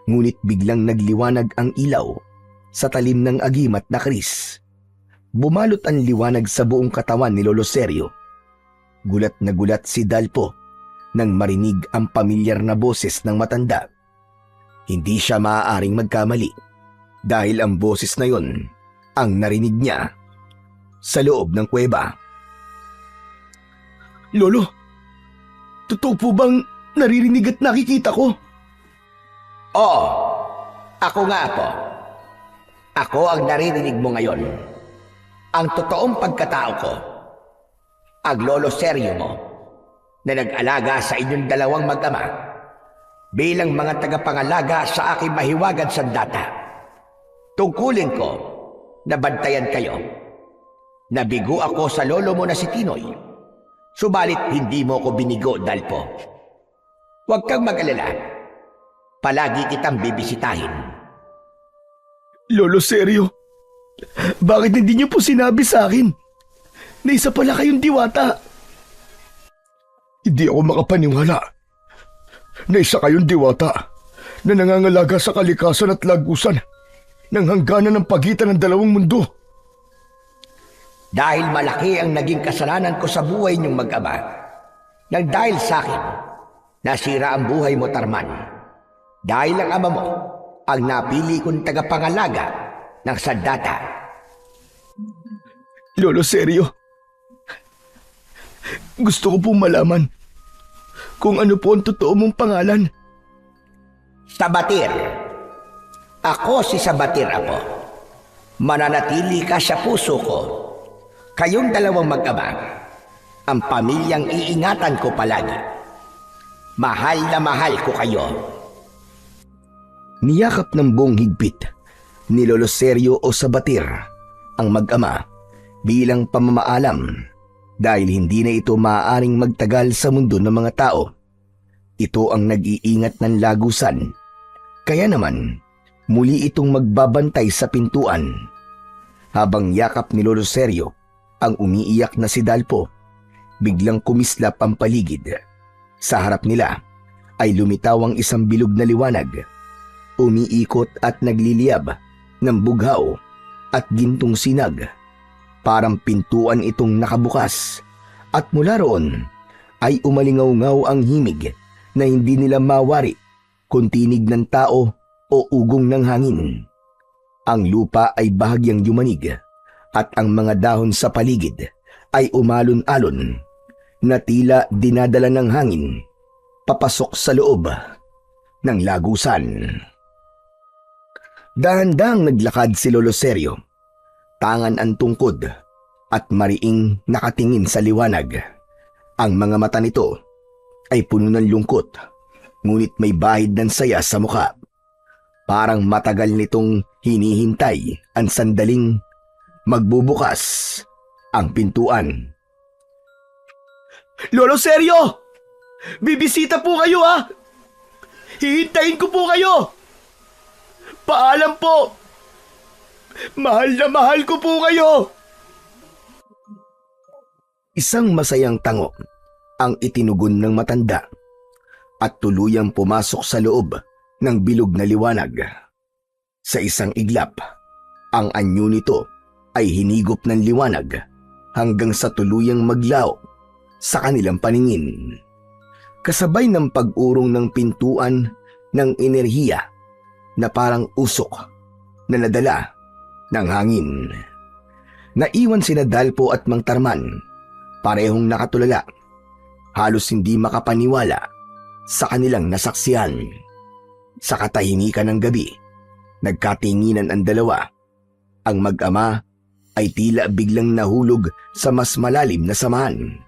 Ngunit biglang nagliwanag ang ilaw sa talim ng agimat na kris. Bumalot ang liwanag sa buong katawan ni Lolo Sergio. Gulat na gulat si Dalpo nang marinig ang pamilyar na boses ng matanda. Hindi siya maaaring magkamali dahil ang boses na yon ang narinig niya sa loob ng kuweba. Lolo, totoo po bang naririnig at nakikita ko? Oo, ako nga po. Ako ang naririnig mo ngayon. Ang totoong pagkatao ko, ang Lolo Sergio mo, na nag-alaga sa inyong dalawang mag-ama bilang mga tagapangalaga sa aking mahiwagang sandata. Tungkulin ko na bantayan kayo. Nabigo ako sa lolo mo na si Tinoy. Subalit hindi mo ko binigo, Dalpo. Huwag kang mag-alala. Palagi kitang bibisitahin. Lolo Sergio, bakit hindi niyo po sinabi sa akin na isa pala kayong diwata? Hindi ako makapaniwala na isa kayong diwata na nangangalaga sa kalikasan at lagusan ng hangganan ng pagitan ng dalawang mundo. Dahil malaki ang naging kasalanan ko sa buhay niyong mag-ama, nang dahil sa akin, nasira ang buhay mo, Tarman. Dahil ang ama mo, ang napili kong tagapangalaga ng sandata. Lolo Sergio, gusto ko pong malaman kung ano po ang totoo mong pangalan. Sabatir. Ako si Sabatir, Apo. Mananatili ka sa puso ko. Kayong dalawang mag-ama, ang pamilyang iingatan ko palagi. Mahal na mahal ko kayo. Niyakap ng buong higpit ni Lolo Sergio o Sabatir ang mag-ama bilang pamamaalam dahil hindi na ito maaaring magtagal sa mundo ng mga tao. Ito ang nag-iingat ng lagusan. Kaya naman, muli itong magbabantay sa pintuan. Habang yakap ni Lolo Sergio ang umiiyak na si Dalpo, biglang kumislap ang paligid. Sa harap nila ay lumitaw ang isang bilog na liwanag. Umiikot at nagliliyab ng bughaw at gintong sinag. Parang pintuan itong nakabukas at mula roon ay umalingaw-ngaw ang himig na hindi nila mawari kung tinig ng tao o ugong ng hangin. Ang lupa ay bahagyang yumanig at ang mga dahon sa paligid ay umalon-alon na tila dinadala ng hangin papasok sa loob ng lagusan. Dahan-dahang naglakad si Lolo Sergio, tangan ang tungkod at mariing nakatingin sa liwanag. Ang mga mata nito ay puno ng lungkot, ngunit may bahid ng saya sa mukha. Parang matagal nitong hinihintay ang sandaling magbubukas ang pintuan. Lolo Sergio! Bibisita po kayo, ha! Hihintayin ko po kayo! Paalam po! Mahal na mahal ko po kayo! Isang masayang tango ang itinugon ng matanda at tuluyang pumasok sa loob ng bilog na liwanag. Sa isang iglap, ang anyo nito ay hinigop ng liwanag hanggang sa tuluyang maglaho sa kanilang paningin. Kasabay ng pag-urong ng pintuan ng enerhiya na parang usok na nadala ng hangin. Naiwan sina Dalpo at Mang Tarman, parehong nakatulala, halos hindi makapaniwala sa kanilang nasaksihan. Sa katahimikan ng gabi, nagkatinginan ang dalawa. Ang mag-ama ay tila biglang nahulog sa mas malalim na samahan.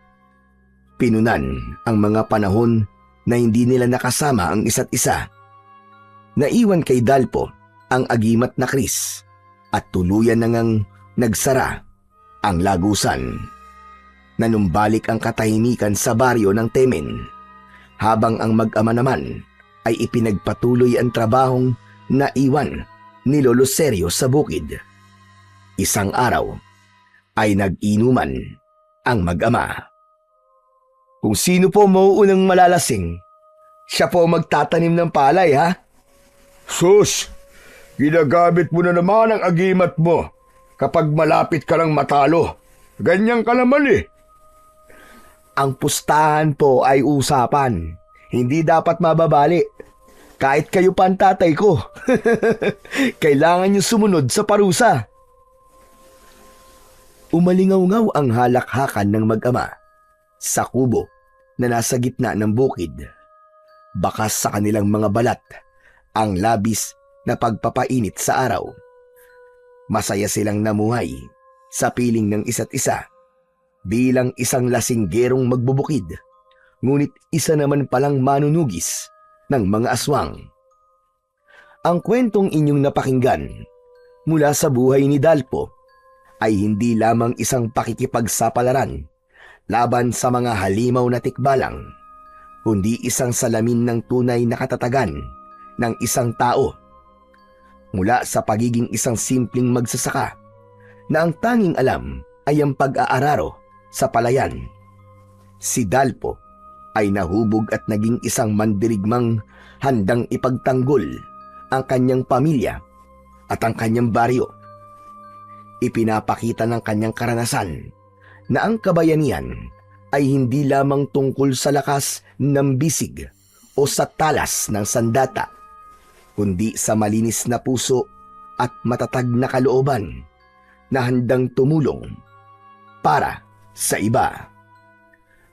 Pinunan ang mga panahon na hindi nila nakasama ang isa't isa. Naiwan kay Dalpo ang agimat na Chris at tuluyan na ngang nagsara ang lagusan. Nanumbalik ang katahimikan sa baryo ng Temen, habang ang mag-ama naman ay ipinagpatuloy ang trabahong naiwan ni Lolo Sergio sa bukid. Isang araw ay nag-inuman ang mag-ama. Kung sino po mauunang malalasing, siya po magtatanim ng palay, ha? Sus, ginagamit mo na naman ang agimat mo kapag malapit ka lang matalo. Ganyan ka naman eh. Ang pustahan po ay usapan. Hindi dapat mababali. Kahit kayo pa ang tatay ko. Kailangan niyo sumunod sa parusa. Umalingaw-ngaw ang halakhakan ng mag-ama sa kubo na nasa gitna ng bukid. Bakas sa kanilang mga balat ang labis na pagpapainit sa araw. Masaya silang namuhay sa piling ng isa't isa bilang isang lasinggerong magbubukid, ngunit isa naman palang manunugis ng mga aswang. Ang kwentong inyong napakinggan mula sa buhay ni Dalpo ay hindi lamang isang pakikipagsapalaran laban sa mga halimaw na tikbalang, kundi isang salamin ng tunay na katatagan ng isang tao. Mula sa pagiging isang simpleng magsasaka na ang tanging alam ay ang pag-aararo sa palayan, si Dalpo ay nahubog at naging isang mandirigmang handang ipagtanggol ang kanyang pamilya at ang kanyang baryo. Ipinapakita ng kanyang karanasan na ang kabayanihan ay hindi lamang tungkol sa lakas ng bisig o sa talas ng sandata, kundi sa malinis na puso at matatag na kalooban na handang tumulong para sa iba.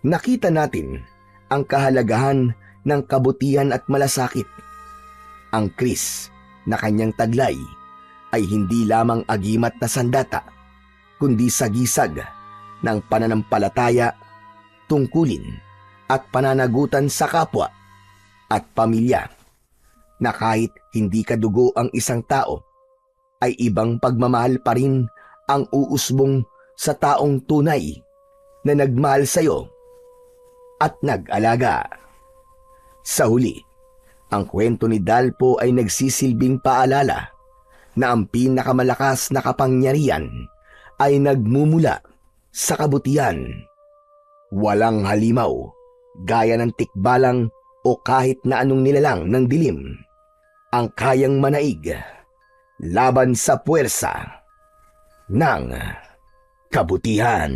Nakita natin ang kahalagahan ng kabutihan at malasakit. Ang Chris na kanyang taglay ay hindi lamang agimat na sandata, kundi sagisag ng pananampalataya, tungkulin at pananagutan sa kapwa at pamilya, na kahit hindi kadugo ang isang tao, ay ibang pagmamahal pa rin ang uusbong sa taong tunay na nagmahal sa'yo at nag-alaga. Sa huli, ang kwento ni Dalpo ay nagsisilbing paalala na ang pinakamalakas na kapangyarihan ay nagmumula sa kabutihan. Walang halimaw, gaya ng tikbalang o kahit na anong nilalang ng dilim, ang kayang manaig laban sa puwersa ng kabutihan.